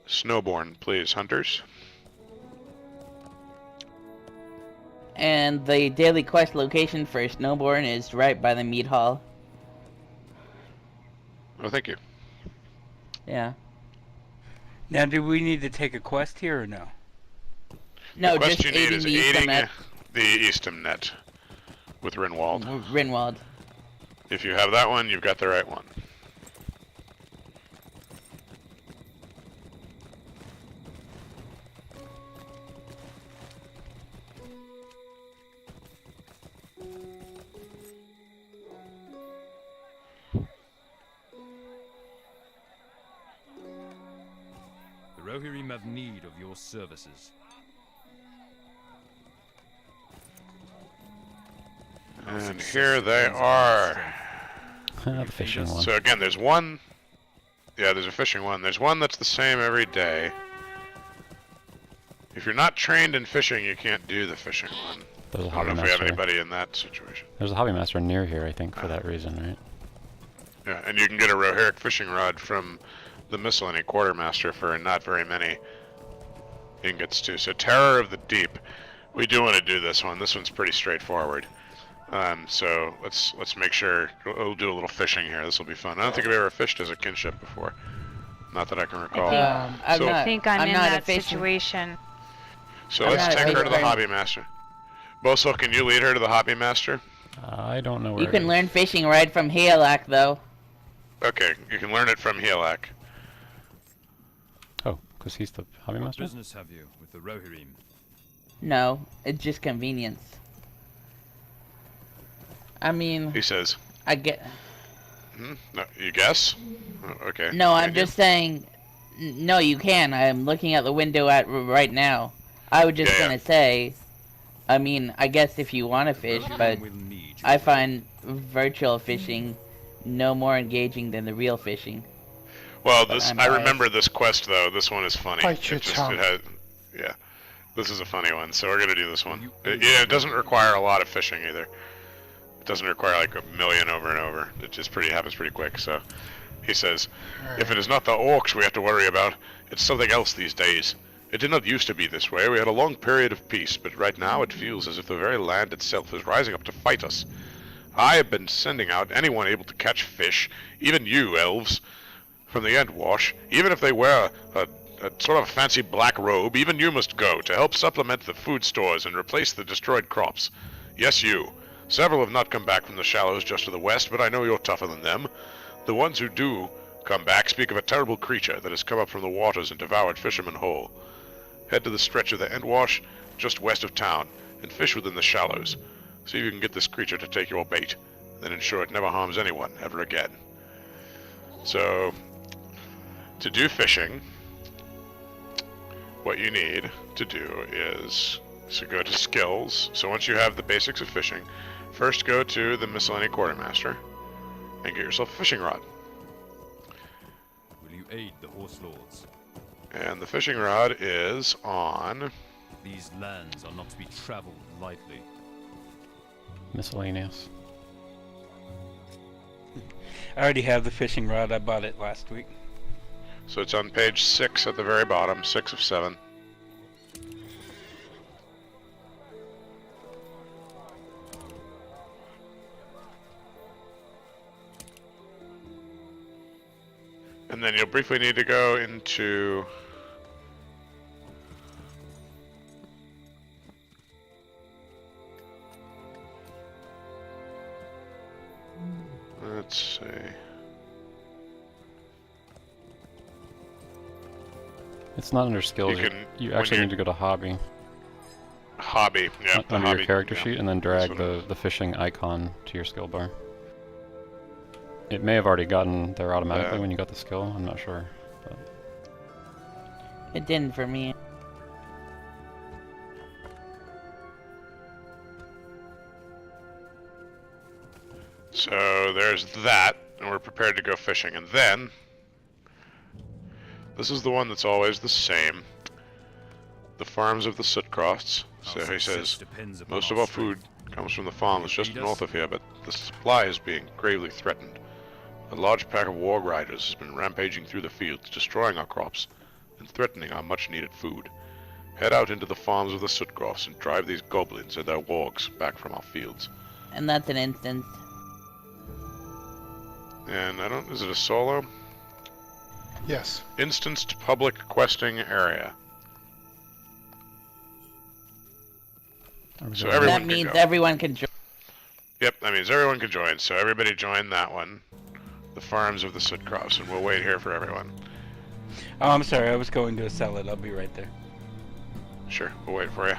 Snowbourn, please, hunters. And the daily quest location for Snowbourn is right by the meat hall. Oh, thank you. Yeah. Now, do we need to take a quest here or no? No, the quest just you need is aiding the Eastham net with Rinwald. Rinwald. If you have that one, you've got the right one. The Rohirrim have need of your services. And here they are. The fishing one. So again, there's one. Yeah, there's a fishing one. There's one that's the same every day. If you're not trained in fishing, you can't do the fishing one. There's a I hobby don't know if we have master. anybody in that situation. There's a hobby master near here, I think, for that reason, right? Yeah, and you can get a Rohirric fishing rod from the Miscellany Quartermaster for not very many ingots too. So Terror of the Deep. We do want to do this one. This one's pretty straightforward. So let's make sure we'll do a little fishing here. This will be fun. I don't think I've ever fished as a kinship before. Not that I can recall. I think I'm in not that a fishing- situation. So I'm let's not a take her to the fisher. hobby master. Boso, can you lead her to the hobby master? I don't know where You it can is. learn fishing right from Healak, though. Okay, you can learn it from Healak. Oh, because he's the hobby What master? business have you with the Rohirrim? No, it's just convenience. I mean, He says. I get. No, you guess? Oh, okay. No, I'm Can you? just saying. No, you can. I'm looking out the window at right now. I was just Yeah, yeah. gonna say. I mean, I guess if you want to fish, but We'll need you. I find virtual fishing no more engaging than the real fishing. Well, but this I'm I biased. remember this quest though. This one is funny. Bite your tongue. Yeah, this is a funny one. So we're gonna do this one. Yeah, it doesn't require a lot of fishing either. It doesn't require like a million over and over. It just happens pretty quick. So he says, if it is not the orcs we have to worry about, it's something else these days. It did not used to be this way. We had a long period of peace, but right now it feels as if the very land itself is rising up to fight us. I have been sending out anyone able to catch fish, even you, elves, from the Entwash. Even if they wear a sort of fancy black robe, even you must go to help supplement the food stores and replace the destroyed crops. Yes, you. Several have not come back from the shallows just to the west, but I know you're tougher than them. The ones who do come back speak of a terrible creature that has come up from the waters and devoured Fisherman Hole. Head to the stretch of the Entwash just west of town and fish within the shallows. See if you can get this creature to take your bait, then ensure it never harms anyone ever again. So, to do fishing, what you need to do is to go to skills. So once you have the basics of fishing, first go to the Miscellany Quartermaster and get yourself a fishing rod. Will you aid the horse lords? And the fishing rod is on... These lands are not to be traveled lightly. Miscellaneous. I already have the fishing rod. I bought it last week. So it's on page 6 at the very bottom, 6 of 7. And then you'll briefly need to go into... Let's see... It's not under skills. You You, can- you when actually you're- need to go to hobby Hobby, yeah. the under hobby, your character yeah. sheet and then That's drag what it the fishing icon to your skill bar. It may have already gotten there automatically Yeah. when you got the skill. I'm not sure. But It didn't for me. So there's that, and we're prepared to go fishing. And then, this is the one that's always the same. The farms of the Sootcrofts. So he says, Depends upon most of our food comes from the farms just north of here, but the supply is being gravely threatened. A large pack of war riders has been rampaging through the fields, destroying our crops and threatening our much-needed food. Head out into the farms of the Sootcrofts and drive these goblins and their wargs back from our fields. And that's an instance. And I don't... is it a solo? Yes. Instanced public questing area. So everyone That can means go. everyone can join. Yep, that means everyone can join. So everybody join that one. The farms of the Sootcrofts, and we'll wait here for everyone. Oh, I'm sorry. I was going to sell it. I'll be right there. Sure, we'll wait for you.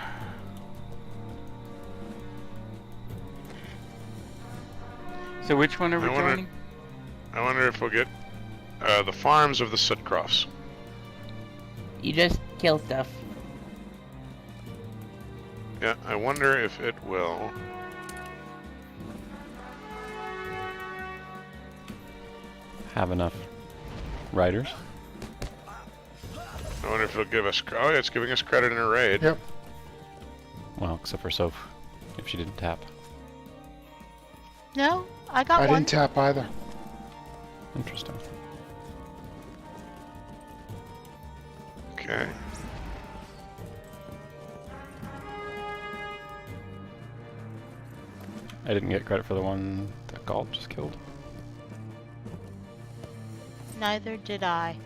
So which one are we I wonder- joining? I wonder if we'll get the farms of the Sootcrofts. You just kill stuff. Yeah, I wonder if it will. have enough riders. I wonder if it'll give us. Oh, yeah, it's giving us credit in a raid. Yep. Well, except for Soph, if she didn't tap. No, I got I one. didn't tap either. Interesting. Okay. I didn't get credit for the one that Galt just killed. Neither did I.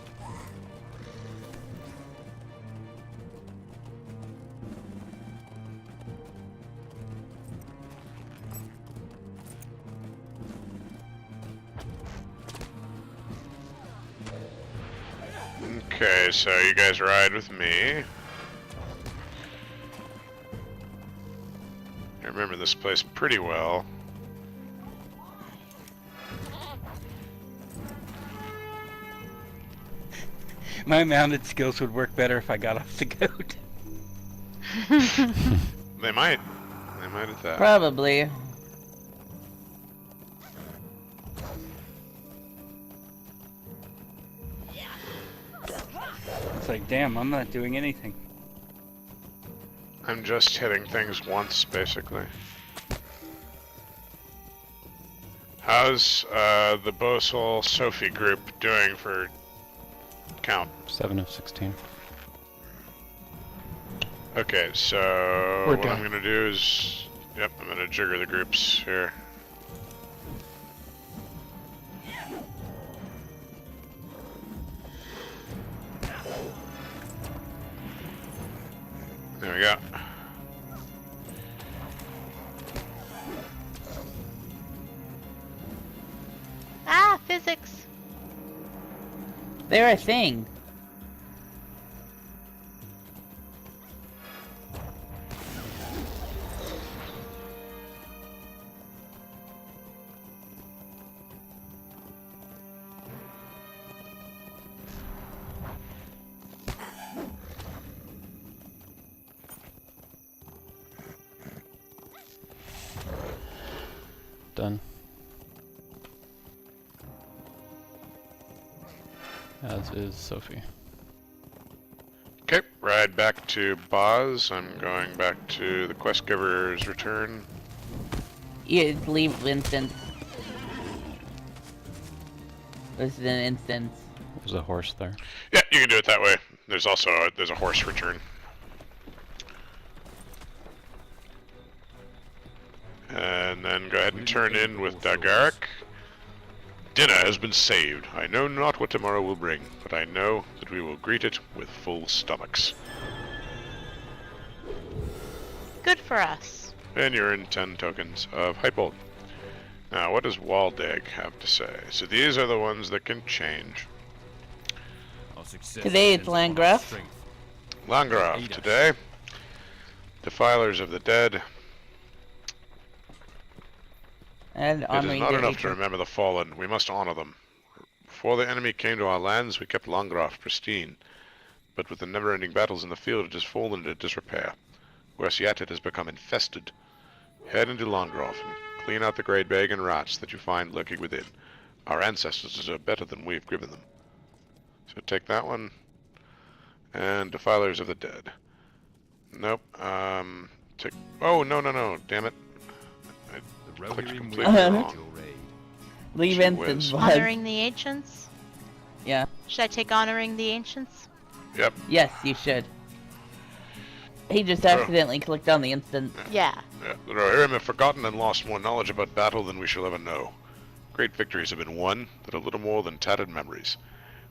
Okay, so you guys ride with me. I remember this place pretty well. My mounted skills would work better if I got off the goat. They might. They might at that. Probably. It's like, damn, I'm not doing anything. I'm just hitting things once, basically. How's the Bosol Sophie group doing for count? 7 of 16. Okay, so We're what done. I'm gonna do is, yep, I'm gonna jigger the groups here. There we go. Ah, physics. They're a thing. Done. As is Sophie. Okay, ride back to Boz. I'm going back to the quest giver's return. Yeah, leave instant. This is an instance. There's a horse there. Yeah, you can do it that way. There's also there's a horse return. And then go ahead and turn in with Dagaric. Dinner has been saved. I know not what tomorrow will bring, but I know that we will greet it with full stomachs. Good for us. And you're in 10 tokens of Hytbold. Now, what does Waldag have to say? So these are the ones that can change. Today it's Landgraf. Langraf today. Defilers of the Dead. And It is honoring not their enough to agent. remember the fallen. We must honor them. Before the enemy came to our lands, we kept Langraf pristine. But with the never-ending battles in the field, it has fallen into disrepair. Worse yet, it has become infested. Head into Langraf and clean out the great bag and rats that you find lurking within. Our ancestors deserve better than we've given them. So take that one. And Defilers of the Dead. Nope. Take... Oh, no. Damn it. I clicked completely wrong. Leave She instance. wins. Bud. Honoring the ancients? Yeah. Should I take honoring the ancients? Yep. Yes, you should. He just accidentally clicked on the instant. Yeah. The Rohirrim have forgotten and lost more knowledge about battle than we shall ever know. Great victories have been won, but a little more than tattered memories.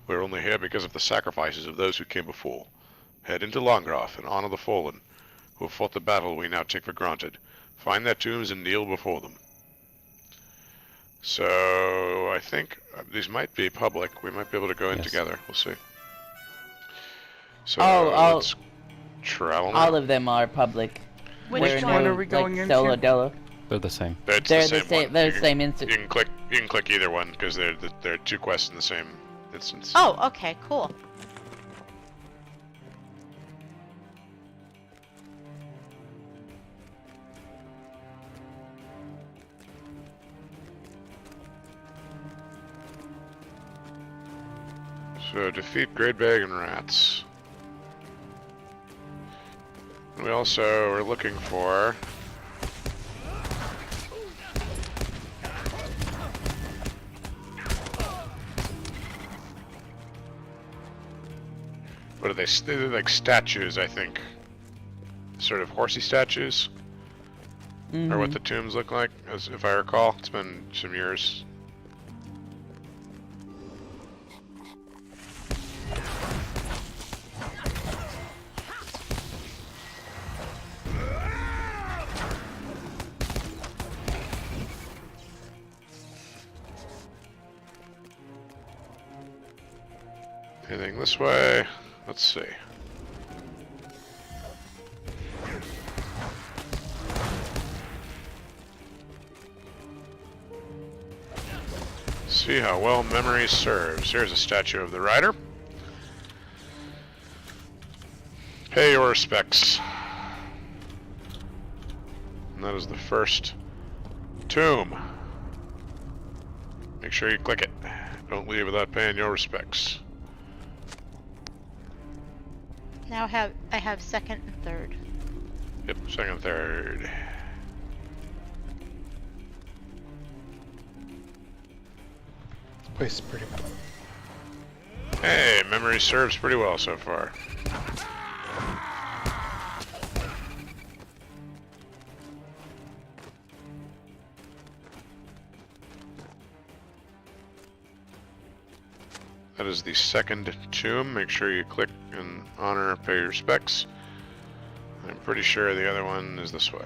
We're only here because of the sacrifices of those who came before. Head into Langraf and honor the fallen, who have fought the battle we now take for granted. Find their tombs and kneel before them. So, I think these might be public. We might be able to go in Yes. together. We'll see. So, Oh, let's travel now. all of them are public. Which There one no, are we going like, into? Solo Dolo. They're the same. It's They're the same one. They're You the can- same instant. You can click either one because they're two quests in the same instance. Oh, okay, cool. So defeat great bag and rats. We also are looking for what are they? They're like statues, I think. Sort of horsey statues. Or what the tombs look like, as if I recall. It's been some years. Anything this way? Let's see. See how well memory serves. Here's a statue of the rider. Pay your respects. And that is the first tomb. Make sure you click it. Don't leave without paying your respects. Now I have second and third. Yep, second, third. This place is pretty. Hey, memory serves pretty well so far. That is the second tomb. Make sure you click and honor, pay your respects. I'm pretty sure the other one is this way.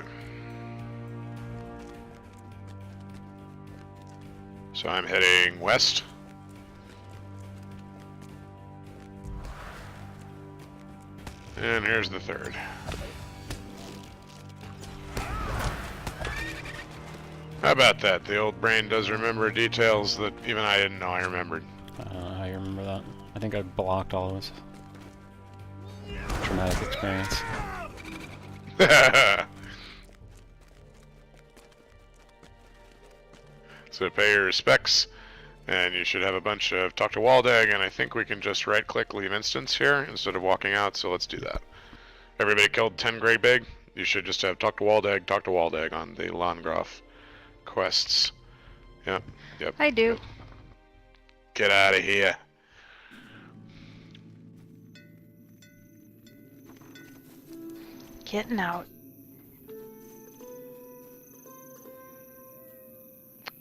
So I'm heading west. And here's the third. How about that? The old brain does remember details that even I didn't know I remembered. I remember that. I think I blocked all of this. Traumatic experience. So pay your respects, and you should have a bunch of talk to Waldag, and I think we can just right-click leave instance here instead of walking out, so let's do that. Everybody killed 10 Grey Big. You should just have talk to Waldag on the Landgraf quests. Yep. I do. Get out of here. Getting out.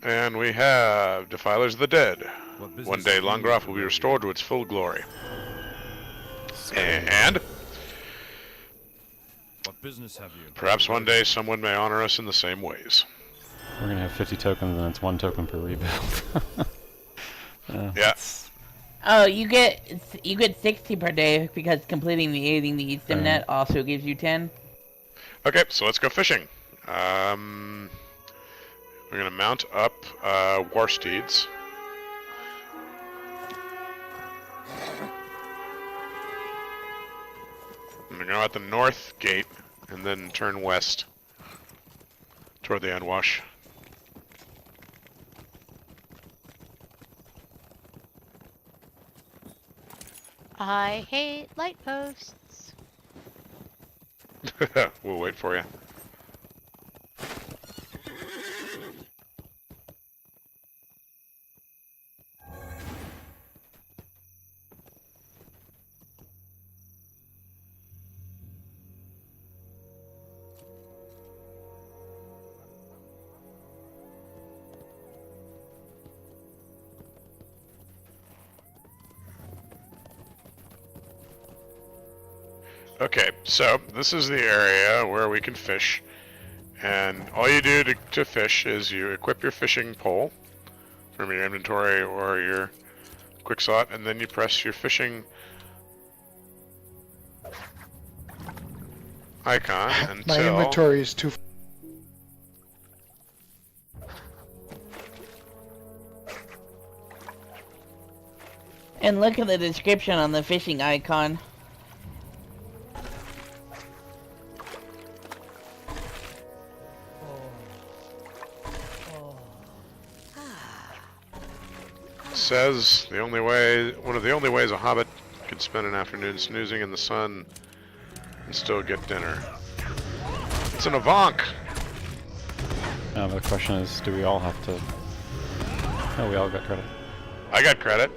And we have Defilers of the Dead. What business One day have you Landgraf with will be the restored to its full glory. And What business have you? perhaps one day someone may honor us in the same ways. We're gonna have 50 tokens, and it's 1 token per rebuild. Yeah. Oh, you get 60 per day because completing the aiding the Eastem net also gives you 10. Okay, so let's go fishing. We're gonna mount up war steeds. I'm gonna go out the north gate and then turn west toward the Anwash. I hate light posts. We'll wait for you. Okay, so this is the area where we can fish, and all you do to fish is you equip your fishing pole from your inventory or your quick slot, and then you press your fishing icon until... My inventory is too... And look at the description on the fishing icon. says one of the only ways a hobbit can spend an afternoon snoozing in the sun and still get dinner. It's an Avank! Now the question is, do we all have to... Oh, we all got credit. I got credit.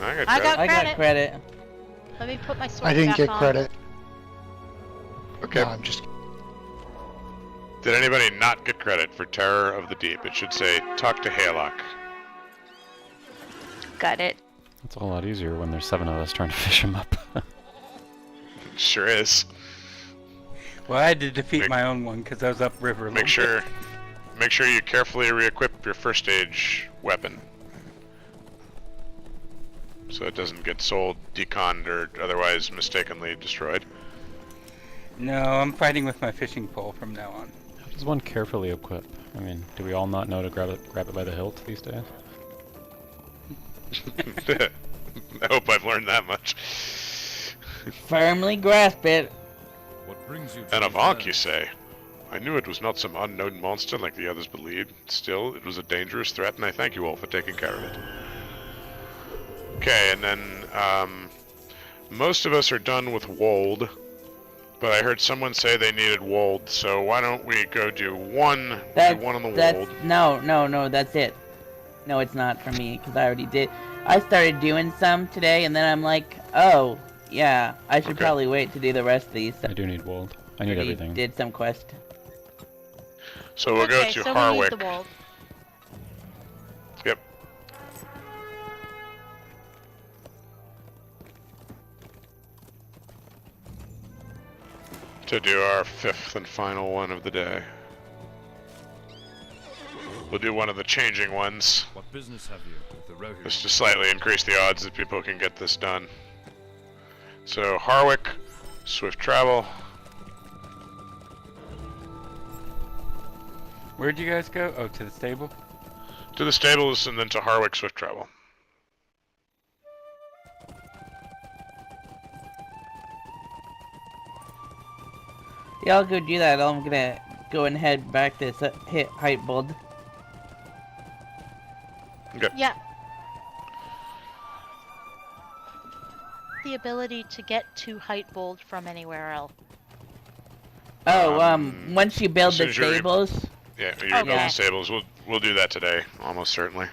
I got credit. Let me put my sword I didn't back get on. credit. Okay. No, I'm just. Did anybody not get credit for Terror of the Deep? It should say, talk to Haylock. Got it. It's a lot easier when there's 7 of us trying to fish him up. Sure is. Well, I had to defeat my own one because I was upriver. Make sure you carefully re-equip your first stage weapon, so it doesn't get sold, deconned, or otherwise mistakenly destroyed. No, I'm fighting with my fishing pole from now on. How does one carefully equip? I mean, do we all not know to grab it by the hilt these days? I hope I've learned that much. Firmly grasp it. What brings you to An these Avank, lands? you say? I knew it was not some unknown monster like the others believed. Still, it was a dangerous threat, and I thank you all for taking care of it. Okay, and then, most of us are done with Wold, but I heard someone say they needed Wold, so why don't we go do one on the Wold? No, that's it. No, it's not for me, because I already did. I started doing some today, and then I'm like, oh, yeah, I should probably wait to do the rest of these. I do need Wold. I need Already everything. did some quest. So we'll go to so Harwick. we need the Wold. Yep. To do our 5th and final one of the day. We'll do one of the changing ones. What business have you with the Rohirrim? Just to slightly increase the odds that people can get this done. So Harwick, swift travel. Where'd you guys go? Oh, to the stable? To the stables and then to Harwick, swift travel. Yeah, I'll go do that. I'm gonna go and head back to hit Hytbold. Okay. Yeah. The ability to get to Hytbold from anywhere else. Oh, once you build as soon the as you're stables. Yeah, you rebuild the stables. We'll do that today, almost certainly.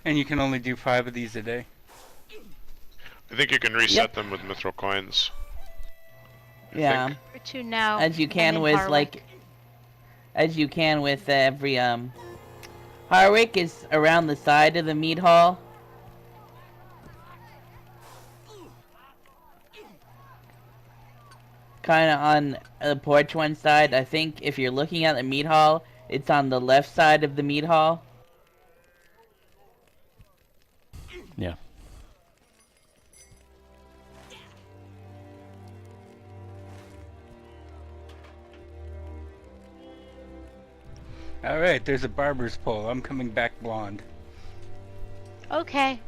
And you can only do 5 of these a day. I think you can reset them with mithril coins. Yeah. Or 2 now. As you and can then with Harwick. every Harwick is around the side of the mead hall. Kinda on the porch one side. I think if you're looking at the mead hall, it's on the left side of the mead hall. Yeah. Alright, there's a barber's pole. I'm coming back blonde. Okay.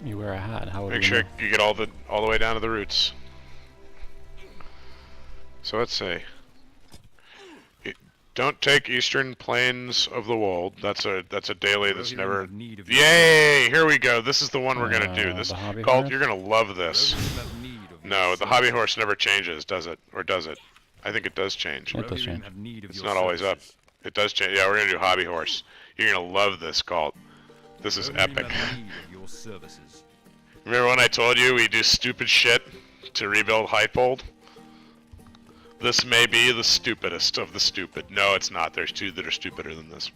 You wear a hat. How would Make we sure know? you get all the way down to the roots. So let's see. Don't take Eastern Plains of the Wold. That's a daily that's Rohirrim never. have need of your Yay! Here we go. This is the one we're gonna do. This the hobby Colt, horse? you're gonna love this. Rohirrim have need of No, your the hobby services. horse never changes, does it? Or does it? I think it does change. It does Rohirrim change. have need of It's your not always up. services. It does change. Yeah, we're gonna do hobby horse. You're gonna love this, Colt. This is Rohirrim epic. have need of your services. Remember when I told you we do stupid shit to rebuild Hytbold? This may be the stupidest of the stupid. No, it's not. There's 2 that are stupider than this.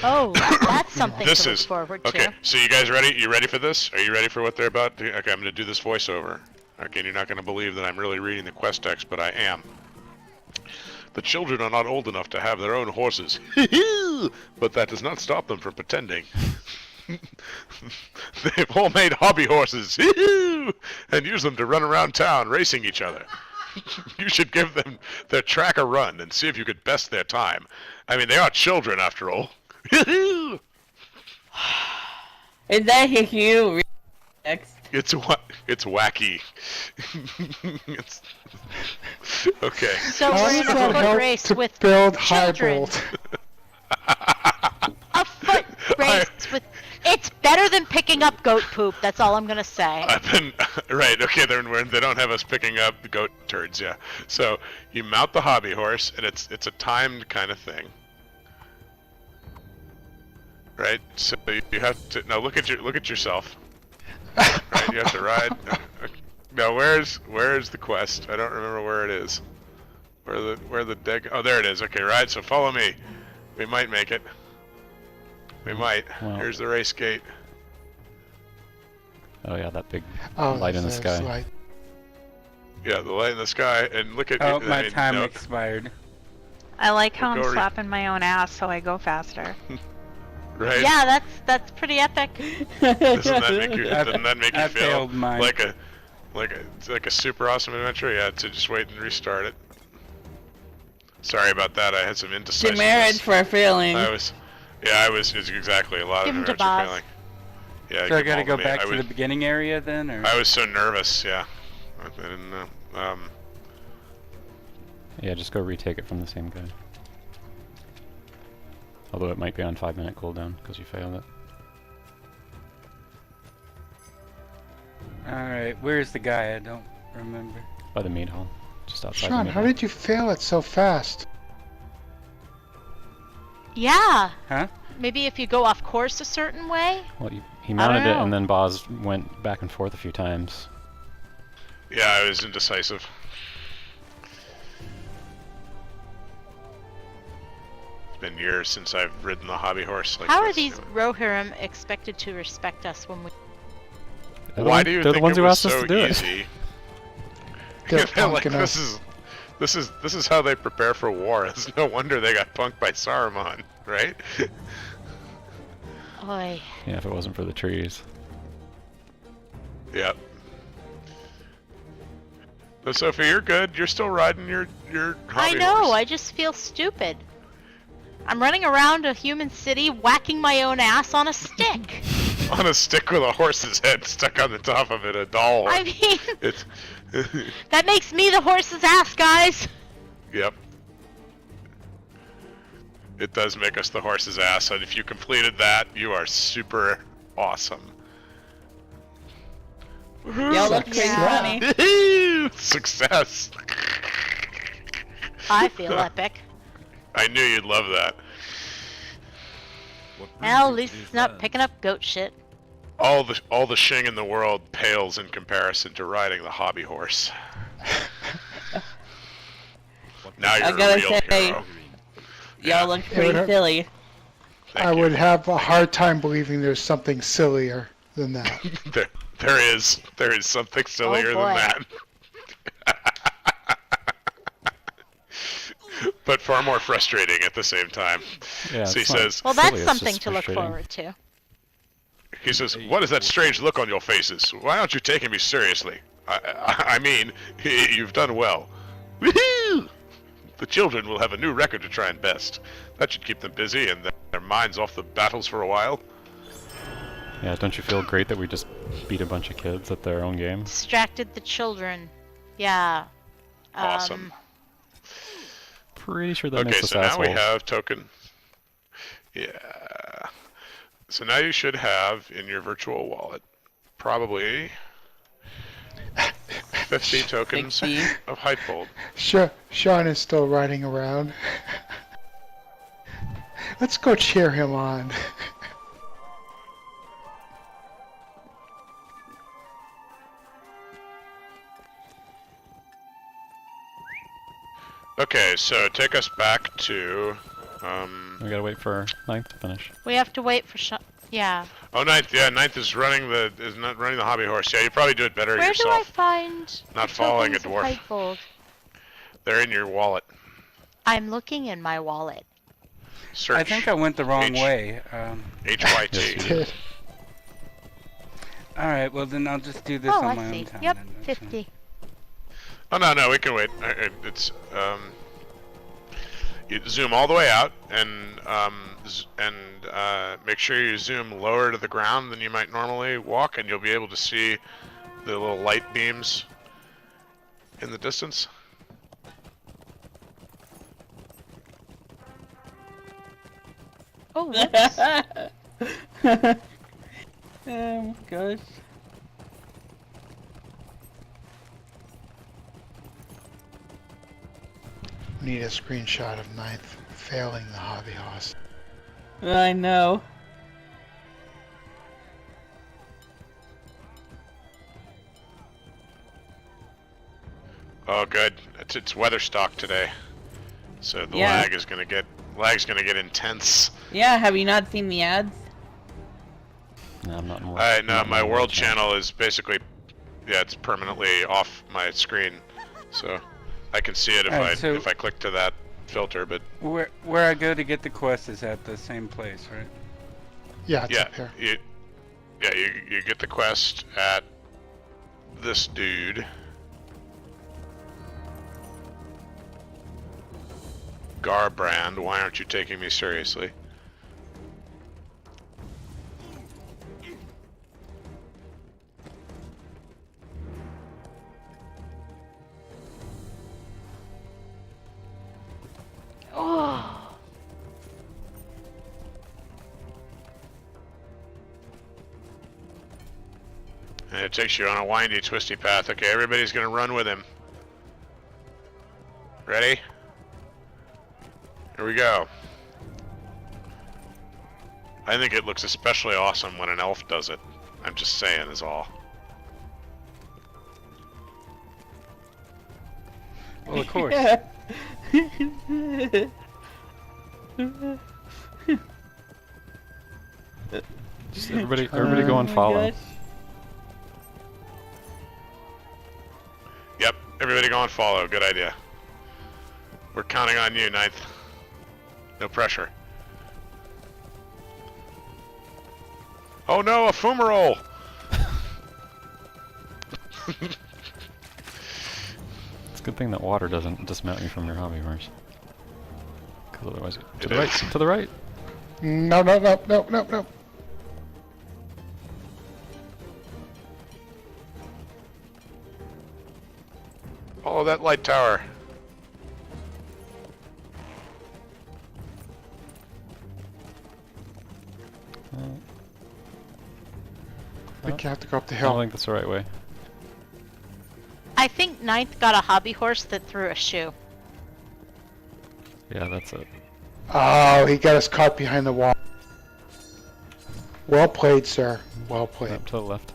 Oh, that's something This to look is forward to. okay. So you guys ready? You ready for this? Are you ready for what they're about? Okay, I'm gonna do this voiceover. Okay, you're not gonna believe that I'm really reading the quest text, but I am. The children are not old enough to have their own horses, but that does not stop them from pretending. They've all made hobby horses and use them to run around town racing each other. You should give them their track a run and see if you could best their time. I mean, they are children after all. Is that you? Next. It's wacky. It's okay. So How we're does in a that foot help race to with build children. Hytbold? A foot race with. It's better than picking up goat poop. That's all I'm gonna say. I've been right. Okay, they don't have us picking up goat turds. Yeah. So you mount the hobby horse, and it's a timed kind of thing. Right. So you have to now look at yourself. Right. You have to ride. Now where's the quest? I don't remember where it is. Where the deck? Oh, there it is. Okay, ride. So follow me. We might make it. We might. Well. Here's the race gate. Oh yeah, that big Oh, light in the there's sky. light. Yeah, the light in the sky, and look at. Oh, I my mean, time no, expired. I like how I'm Go re- slapping my own ass so I go faster. Right? Yeah, that's pretty epic. Doesn't that make you I feel failed mine. like a super awesome adventure? Yeah, to just wait and restart it. Sorry about that. I had some indecisiveness. Demerit for failing. It's exactly a lot Give of him to demerits for boss. failing. Yeah, So I give gotta all go me. back to the beginning area then, or? I was so nervous. Yeah, I didn't know. Yeah, just go retake it from the same guy. Although it might be on 5-minute cooldown because you failed it. Alright, where's the guy? I don't remember. By the meat hall, just outside the Sean, meat how hall. did you fail it so fast? Yeah. Huh? Maybe if you go off course a certain way. Well, he mounted it know. and then Boz went back and forth a few times. Yeah, I was indecisive. It's been years since I've ridden the hobby horse like How are this. these Rohirrim expected to respect us when we? Why do you they're think the ones it who was asked us so to do it? easy? They're They're like, punking us. this is how they prepare for war. It's no wonder they got punked by Saruman, right? Oy. Yeah, if it wasn't for the trees. Yep. So Sophie, you're good. You're still riding your I hobby know. horse. I just feel stupid. I'm running around a human city, whacking my own ass on a stick. On a stick with a horse's head stuck on the top of it, a doll. I mean, It's that makes me the horse's ass, guys. Yep. It does make us the horse's ass, and if you completed that, you are super awesome. Y'all look pretty Yeah. funny. Success. I feel epic. I knew you'd love that. What brings Well, at you to least these it's not lands? picking up goat shit. All the shing in the world pales in comparison to riding the hobby horse. What Now you're I a gotta real say- hero. Y'all look It would pretty hurt. silly. Thank I you. would have a hard time believing there's something sillier than that. There is something sillier boy. than that. But far more frustrating at the same time. Yeah, So he it's not says, Well, silly, that's it's something just to look frustrating. forward to. he says, what is that strange look on your faces? Why aren't you taking me seriously? I mean, you've done well. Woohoo! The children will have a new record to try and best. That should keep them busy and their minds off the battles for a while. Yeah, don't you feel great that we just beat a bunch of kids at their own game? Distracted the children. Yeah. Awesome. Pretty sure that Okay, makes us so now assholes. we have token. Yeah. So now you should have in your virtual wallet probably 50 tokens 60. of Hytbold. Sean is still riding around. Let's go cheer him on. Okay, so take us back to We gotta wait for 9th to finish. We have to wait for yeah. oh, Ninth. Yeah, Ninth is not running the hobby horse. Yeah, you probably do it better Where do I yourself. find Not the following a tokens of dwarf. Hytbold? They're in your wallet. I'm looking in my wallet. Search. I think I went the wrong H- way. HYT. Alright, well then I'll just do this Oh, on I my see. own time. Yep, then, that's fine. 50. Oh no, we can wait. It's you zoom all the way out, and make sure you zoom lower to the ground than you might normally walk, and you'll be able to see the little light beams in the distance. Oh, whoops. Oh gosh. We need a screenshot of Ninth failing the hobby horse. I know. Oh, good. It's weather stock today, so the Yeah. lag's gonna get intense. Yeah, have you not seen the ads? No, I'm not more. No, my world channel is basically, yeah, it's permanently off my screen, so I can see it if I click to that filter. But Where I go to get the quest is at the same place, right? Yeah, it's yeah, up here. you get the quest at this dude. Garbrand, why aren't you taking me seriously? Oh. And it takes you on a windy, twisty path. Okay, everybody's gonna run with him. Ready? Here we go. I think it looks especially awesome when an elf does it. I'm just saying is all. Well, of course. Just everybody go and follow. Yep, everybody go and follow. Good idea. We're counting on you, Ninth. No pressure. Oh no, a fumarole! It's a good thing that water doesn't dismount you from your hobby horse. Because otherwise, to It the right, is. to the right. No, no, no, no, no, no. Follow that light tower. I think you have to go up the I don't hill. think that's the right way. I think Ninth got a hobby horse that threw a shoe. Yeah, that's it. Oh, he got us caught behind the wall. Well played, sir. Well played. Up to the left.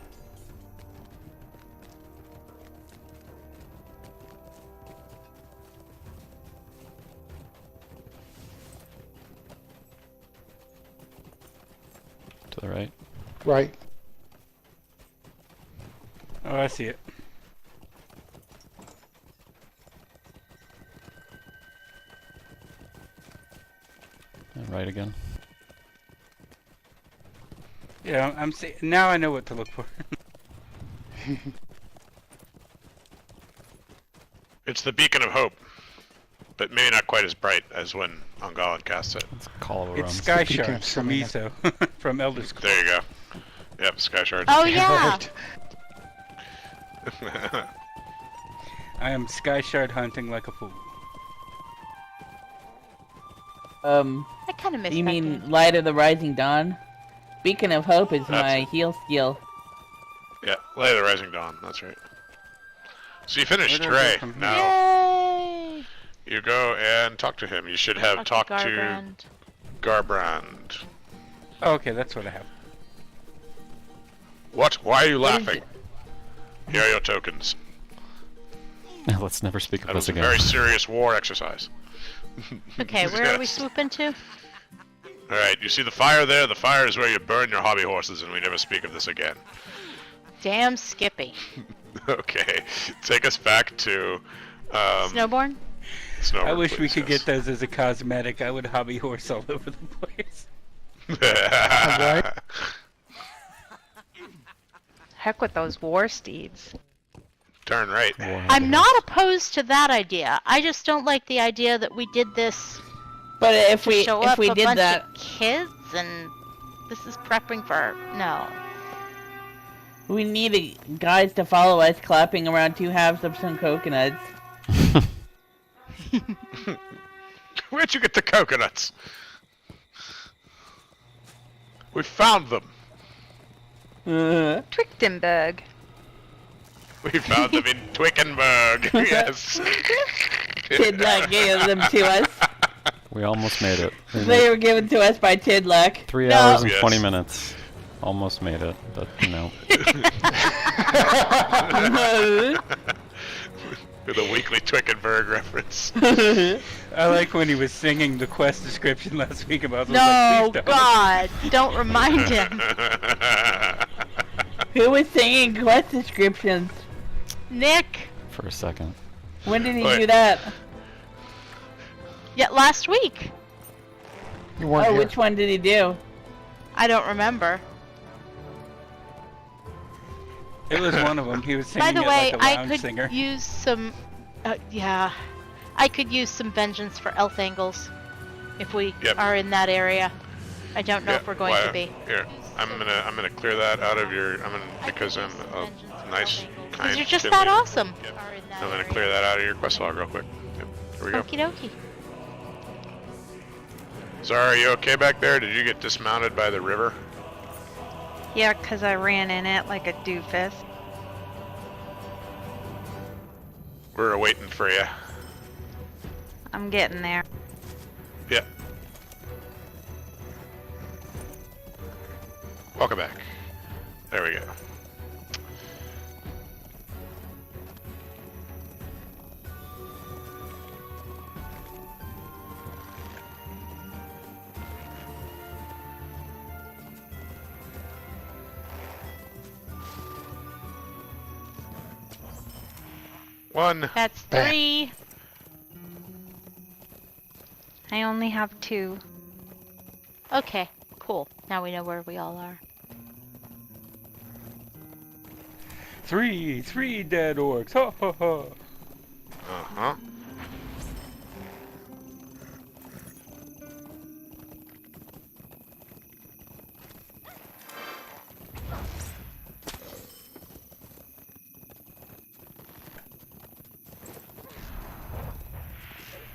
To the right. Right. Oh, I see it. And right again. Yeah, I'm see. Now I know what to look for. It's the beacon of hope, but maybe not quite as bright as when Ongalan casts it. Let's call over It's him. Sky Speaking Shard of from summoning. ESO, from Elder Scrolls. There you go. Yep, Sky Shard. Oh yeah. Right. I am Sky Shard hunting like a fool. I kind of miss You that mean game. Light of the Rising Dawn? Beacon of Hope is That's my it. heal skill. Yeah, Light of the Rising Dawn, that's right. So you finished, Where do I go hooray. from here? Now Yay! you go and talk to him. You should have talked to Garbrand. Garbrand. Oh, okay, that's what I have. What? Why are you What is laughing? Here are your tokens. Let's never speak of That this was a again. very serious war exercise. Okay, where are we Yes. swooping to? Alright, you see the fire there? The fire is where you burn your hobby horses, and we never speak of this again. Damn Skippy. Okay, take us back to Snowbourn? Snowbourn, I wish we please, could yes. get those as a cosmetic. I would hobby horse all over the place. Right. Heck with those war steeds. Darn right. I'm not opposed to that idea. I just don't like the idea that we did this But if we show up if we a did bunch that, of kids and this is prepping for no. we need guys to follow us clapping around 2 halves of some coconuts. Where'd you get the coconuts? We found them. Twickenberg. We found them in Twickenberg. Yes. Tidluck gave them to us. We almost made it. They were given to us by Tidluck. 3 No. hours and Yes. 20 minutes. Almost made it, but no. With a weekly Twickenberg reference. I like when he was singing the quest description last week about those. No, like, please don't. God, don't remind him. Who was singing quest descriptions? Nick. For a second. When did he Wait. do that? Yeah, last week. You weren't Oh, here. which one did he do? I don't remember. It was one of them. He was singing By the it way, like a I lounge could singer. use some. Yeah, I could use some vengeance for elf angles if we Yep. are in that area. I don't know if we're going to be. Here, I'm gonna clear that out of your. Because I'm a nice, kind. Because you're just kidly. that awesome. I'm gonna clear that out of your quest log real quick. Yep, here we go. Okie dokie. Zara, are you okay back there? Did you get dismounted by the river? Yeah, 'cause I ran in it like a doofus. We're waiting for you. I'm getting there. Yep. Welcome back. There we go. One. That's Bam. 3. I only have 2. Okay, cool. Now we know where we all are. 3 dead orcs. Ha ha ha. Uh-huh.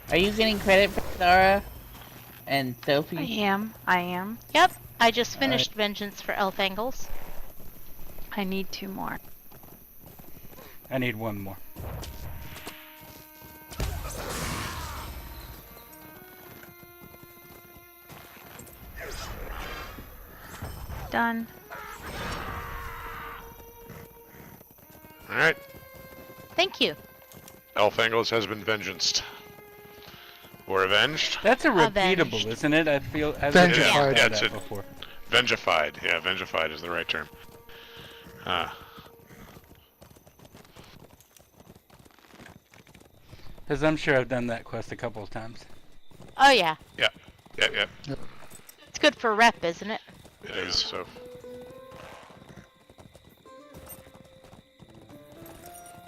Are you getting credit for Sarah and I Sophie? am. I am. Yep, I just finished vengeance for elf angles. I need 2 more. I need one more. Done. Alright. Thank you. Elf Angles has been vengeanced. Or avenged. That's a Avenged. repeatable, isn't it? I feel. I've Vengified. never Yeah, had it's that a- before. Vengified. Yeah, vengified is the right term. Because I'm sure I've done that quest a couple of times. Oh yeah, Yep, yep. it's good for rep, isn't it? It is, so.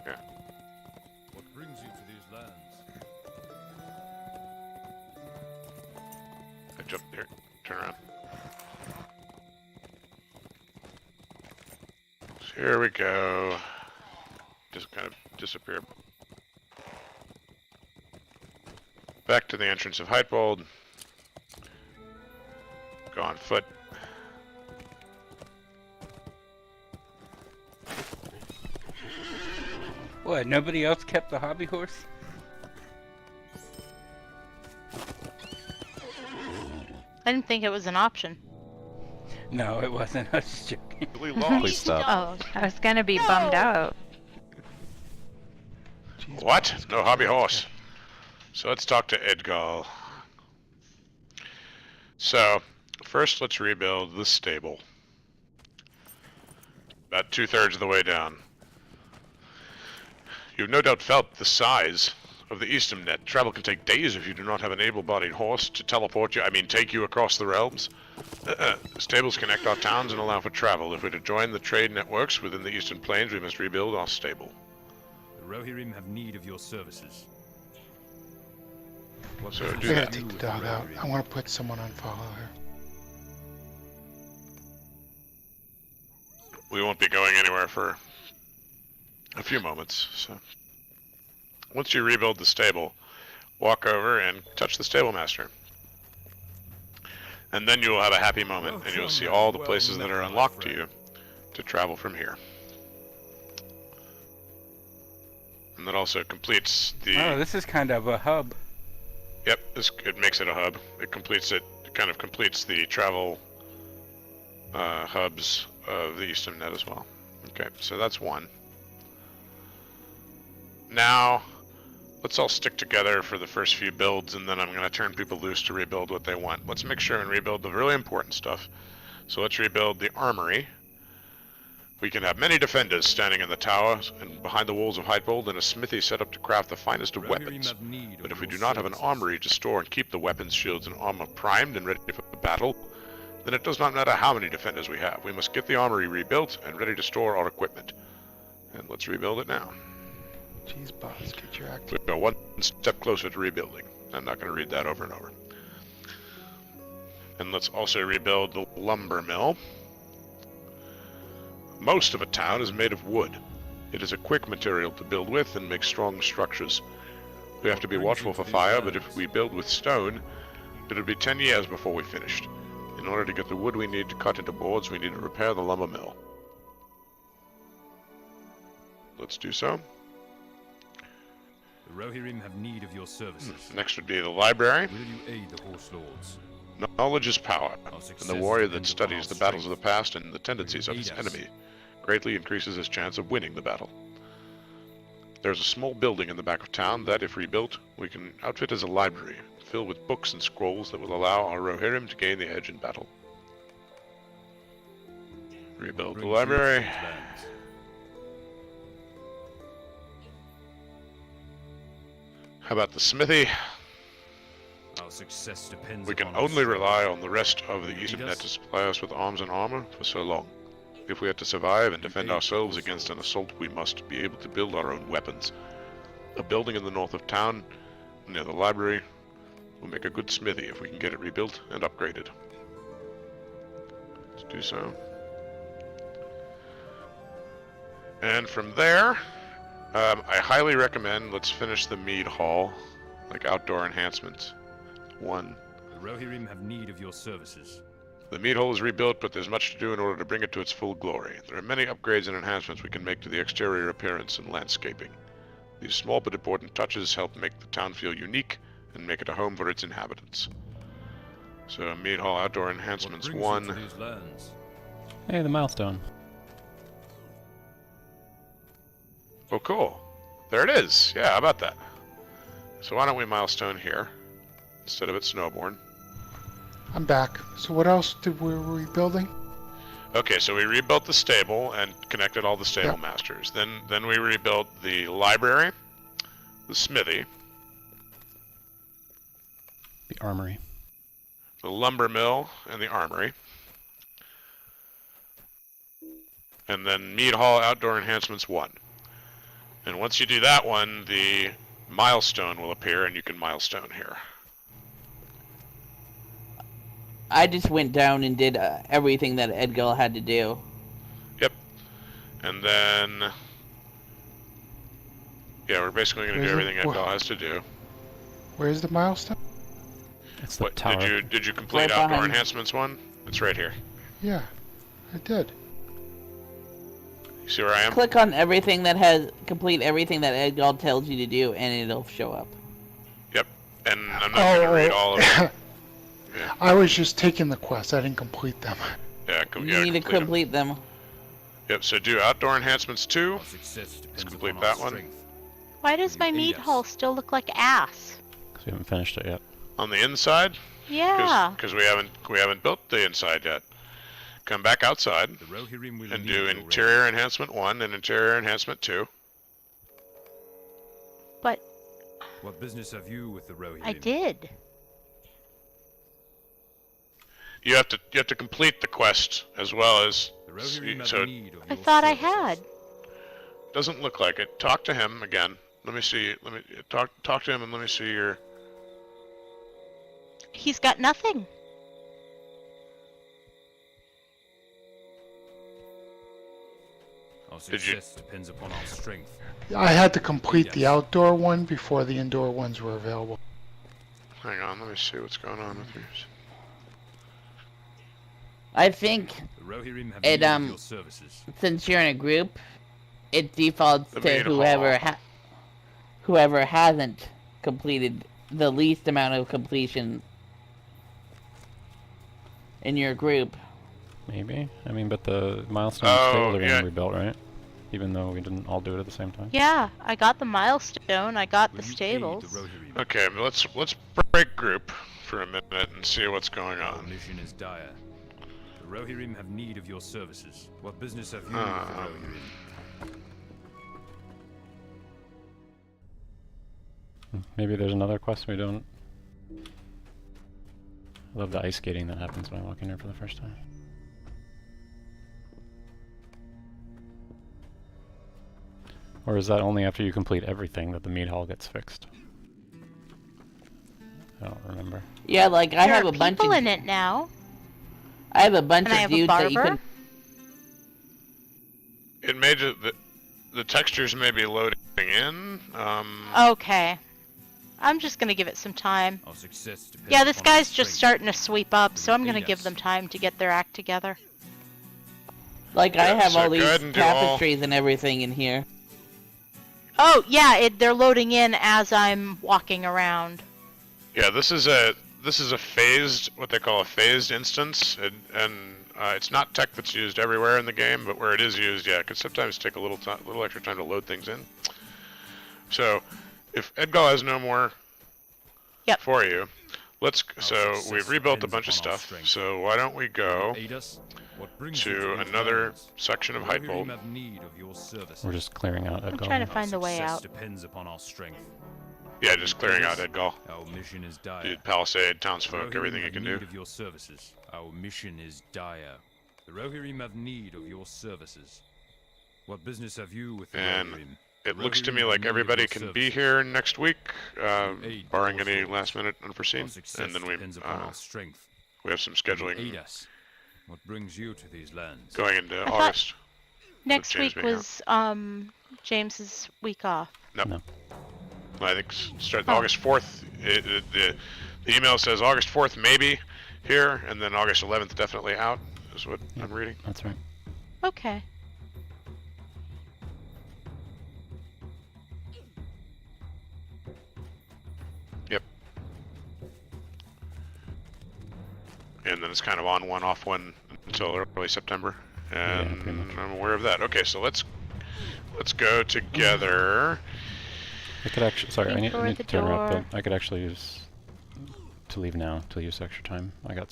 Yeah. What brings you to these lands? I jumped here. Turn around. So here we go. Just kind of disappear. Back to the entrance of Hytbold. Go on foot. What? Nobody else kept the hobby horse? I didn't think it was an option. No, it wasn't. I was just joking. Really lost. Please stop. Oh, I was gonna be bummed out. What? No hobby horse. So let's talk to Edgal. So, first let's rebuild the stable. About 2/3 of the way down. You've no doubt felt the size of the Eastham net. Travel can take days if you do not have an able-bodied horse to teleport you, take you across the realms. Stables connect our towns and allow for travel. If we're to join the trade networks within the Eastern Plains, we must rebuild our stable. The Rohirrim have need of your services. What So business do I gotta that. take the dog out. I want to put someone on follow her. We won't be going anywhere for a few moments, so. Once you rebuild the stable, walk over and touch the stable master. And then you will have a happy moment, and you'll see all the places that are unlocked to you to travel from here. And that also completes the... Oh, this is kind of a hub. Yep, it makes it a hub. It kind of completes the travel hubs of the Eastern Net as well. Okay, so that's one. Now, let's all stick together for the first few builds, and then I'm going to turn people loose to rebuild what they want. Let's make sure and rebuild the really important stuff. So let's rebuild the armory. We can have many defenders standing in the towers and behind the walls of Hytbold, and a smithy set up to craft the finest of weapons. But if we do not have an armory to store and keep the weapons, shields, and armor primed and ready for battle, then it does not matter how many defenders we have. We must get the armory rebuilt and ready to store our equipment. And let's rebuild it now. Jeez, boss, get your act. We go one step closer to rebuilding. I'm not going to read that over and over. And let's also rebuild the lumber mill. Most of a town is made of wood. It is a quick material to build with and make strong structures. We have to be watchful for fire, but if we build with stone, it'll be 10 years before we finished. In order to get the wood we need to cut into boards, we need to repair the lumber mill. Let's do so. The Rohirrim have need of your services. Next would be the library. Will you aid the Horse Lords? Knowledge is power, and the warrior that studies the battles of the past and the tendencies of his enemy greatly increases his chance of winning the battle. There's a small building in the back of town that, if rebuilt, we can outfit as a library, filled with books and scrolls that will allow our Rohirrim to gain the edge in battle. Rebuild the library. How about the smithy? Our success depends We can upon only us. rely on the rest of the Eastern Net to supply us with arms and armor for so long. If we are to survive and defend ourselves against an assault, we must be able to build our own weapons. A building in the north of town, near the library, will make a good smithy if we can get it rebuilt and upgraded. Let's do so. And from there, I highly recommend let's finish the mead hall, like outdoor enhancements. 1. The Rohirrim have need of your services. The mead hall is rebuilt, but there's much to do in order to bring it to its full glory. There are many upgrades and enhancements we can make to the exterior appearance and landscaping. These small but important touches help make the town feel unique and make it a home for its inhabitants. So, mead hall outdoor enhancements 1. Hey, the milestone. Oh, cool. There it is. Yeah, how about that? So why don't we milestone here instead of at Snowbourn? I'm back. So what else were we building? Okay, so we rebuilt the stable and connected all the stable masters. Then we rebuilt the library, the smithy, The armory. the lumber mill, and the armory. And then mead hall outdoor enhancements 1. And once you do that one, the milestone will appear, and you can milestone here. I just went down and did everything that Edgar had to do. Yep. And then, yeah, we're basically going to do everything Edgar has to do. Where's the milestone? It's the What, tower. did you complete Right outdoor behind. enhancements 1? It's right here. Yeah, I did. You see where I am? Click on everything that has complete everything that Edgar tells you to do, and it'll show up. Yep. And I'm not going to read all of it. Yeah. I was just taking the quest. I didn't complete them. Yeah, You need to complete 'em. complete them. Yep, so do outdoor enhancements 2. Our success depends complete upon that our one. strength. Why does my meat hall still look like ass? 'Cause we haven't finished it yet. On the inside, Yeah. because we haven't built the inside yet. Come back outside The Rohirrim will and need do your interior enhancement 1 and interior enhancement 2. But What business have you with the Rohirrim? I did. You have to complete the quest as well as The Rohirrim have so it need of I your thought I services. had. doesn't look like it. Talk to him again. Let me see. Let me talk to him and let me see your He's got nothing. Our Did you- success depends upon our strength. I had to complete the Yes. outdoor one before the indoor ones were available. Hang on, let me see what's going on with yours. I think The Rohirrim have It, need of your services. since you're in a group, it defaults The to main whoever hasn't completed the least amount of completion in your group. Maybe. I mean, but the milestone Oh, stables are yeah. getting rebuilt, right? Even though we didn't all do it at the same time. Yeah, I got the milestone. I got the Will you aid stables. the Rohirrim? Okay, but let's break group for a minute and see what's going Our on. mission is dire. The Rohirrim have need of your services. What business have you with the Rohirrim? Maybe there's another quest we don't. I love the ice skating that happens when I walk in here for the first time. Or is that only after you complete everything that the meat hall gets fixed? I don't remember. Yeah, like I There have are a bunch people of in it now. I have a bunch And I of have a dudes that you barber. can. It may the textures may be loading in. Okay. I'm just gonna give it some time. Our success depends Yeah, this upon our guy's just strength. starting to sweep up, so I'm gonna Yes. give them time to get their act together. Like I Yeah, have so all go these ahead and do all- tapestries and everything in here. Oh, yeah, they're loading in as I'm walking around. Yeah, this is a phased, what they call a phased instance, and it's not tech that's used everywhere in the game, but where it is used, yeah, it can sometimes take a little extra time to load things in. So, if Edgal has no more Yep. for you, so success we've rebuilt a depends bunch of upon our stuff. strength. So why don't we go Aid us? What brings you to these another lands? section of The Rohirrim Hytbold? have need of your services. We're just clearing out I'm Edgar. trying to Our find the way success out. depends upon our strength. Yeah, just clearing out Edgal. Our mission is dire. Dude, Palisade, The townsfolk, Rohirrim everything you have can need do. of your services. Our mission is dire. The Rohirrim have need of your services. What business have you with the And Rohirrim? It looks to Rohirrim me have like need of everybody your can be services. here next week, aid barring your any cause. last minute Our unforeseen. success And then we depends upon our strength. we have some Will you scheduling aid us? What brings you to these lands? going into thought- August. Next James week being was James's week off. No. I think start Oh. August 4th. The email says August 4th maybe here, and then August 11th definitely out. Is what Yep. I'm reading. That's right. Okay. Yep. And then it's kind of on one, off one until early September. And pretty much. I'm aware of that. Okay, so let's go together. I could actually. Sorry, I Looking need for to the interrupt, door. but I could actually use to leave now to use extra time. I got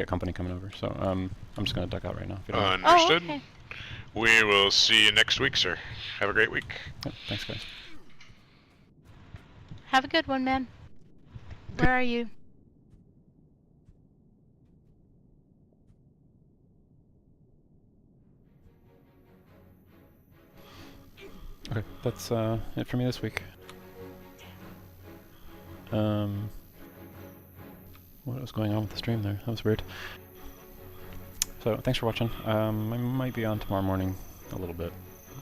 company coming over, so I'm just gonna duck out right now. If you don't mind. Understood. Oh, okay. We will see you next week, sir. Have a great week. Yep, thanks, guys. Have a good one, man. Where are you? Okay, that's it for me this week. What was going on with the stream there? That was weird. So, thanks for watching. I might be on tomorrow morning a little bit.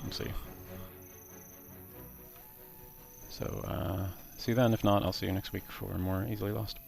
We'll see. So, see you then. If not, I'll see you next week for more Easily Lost.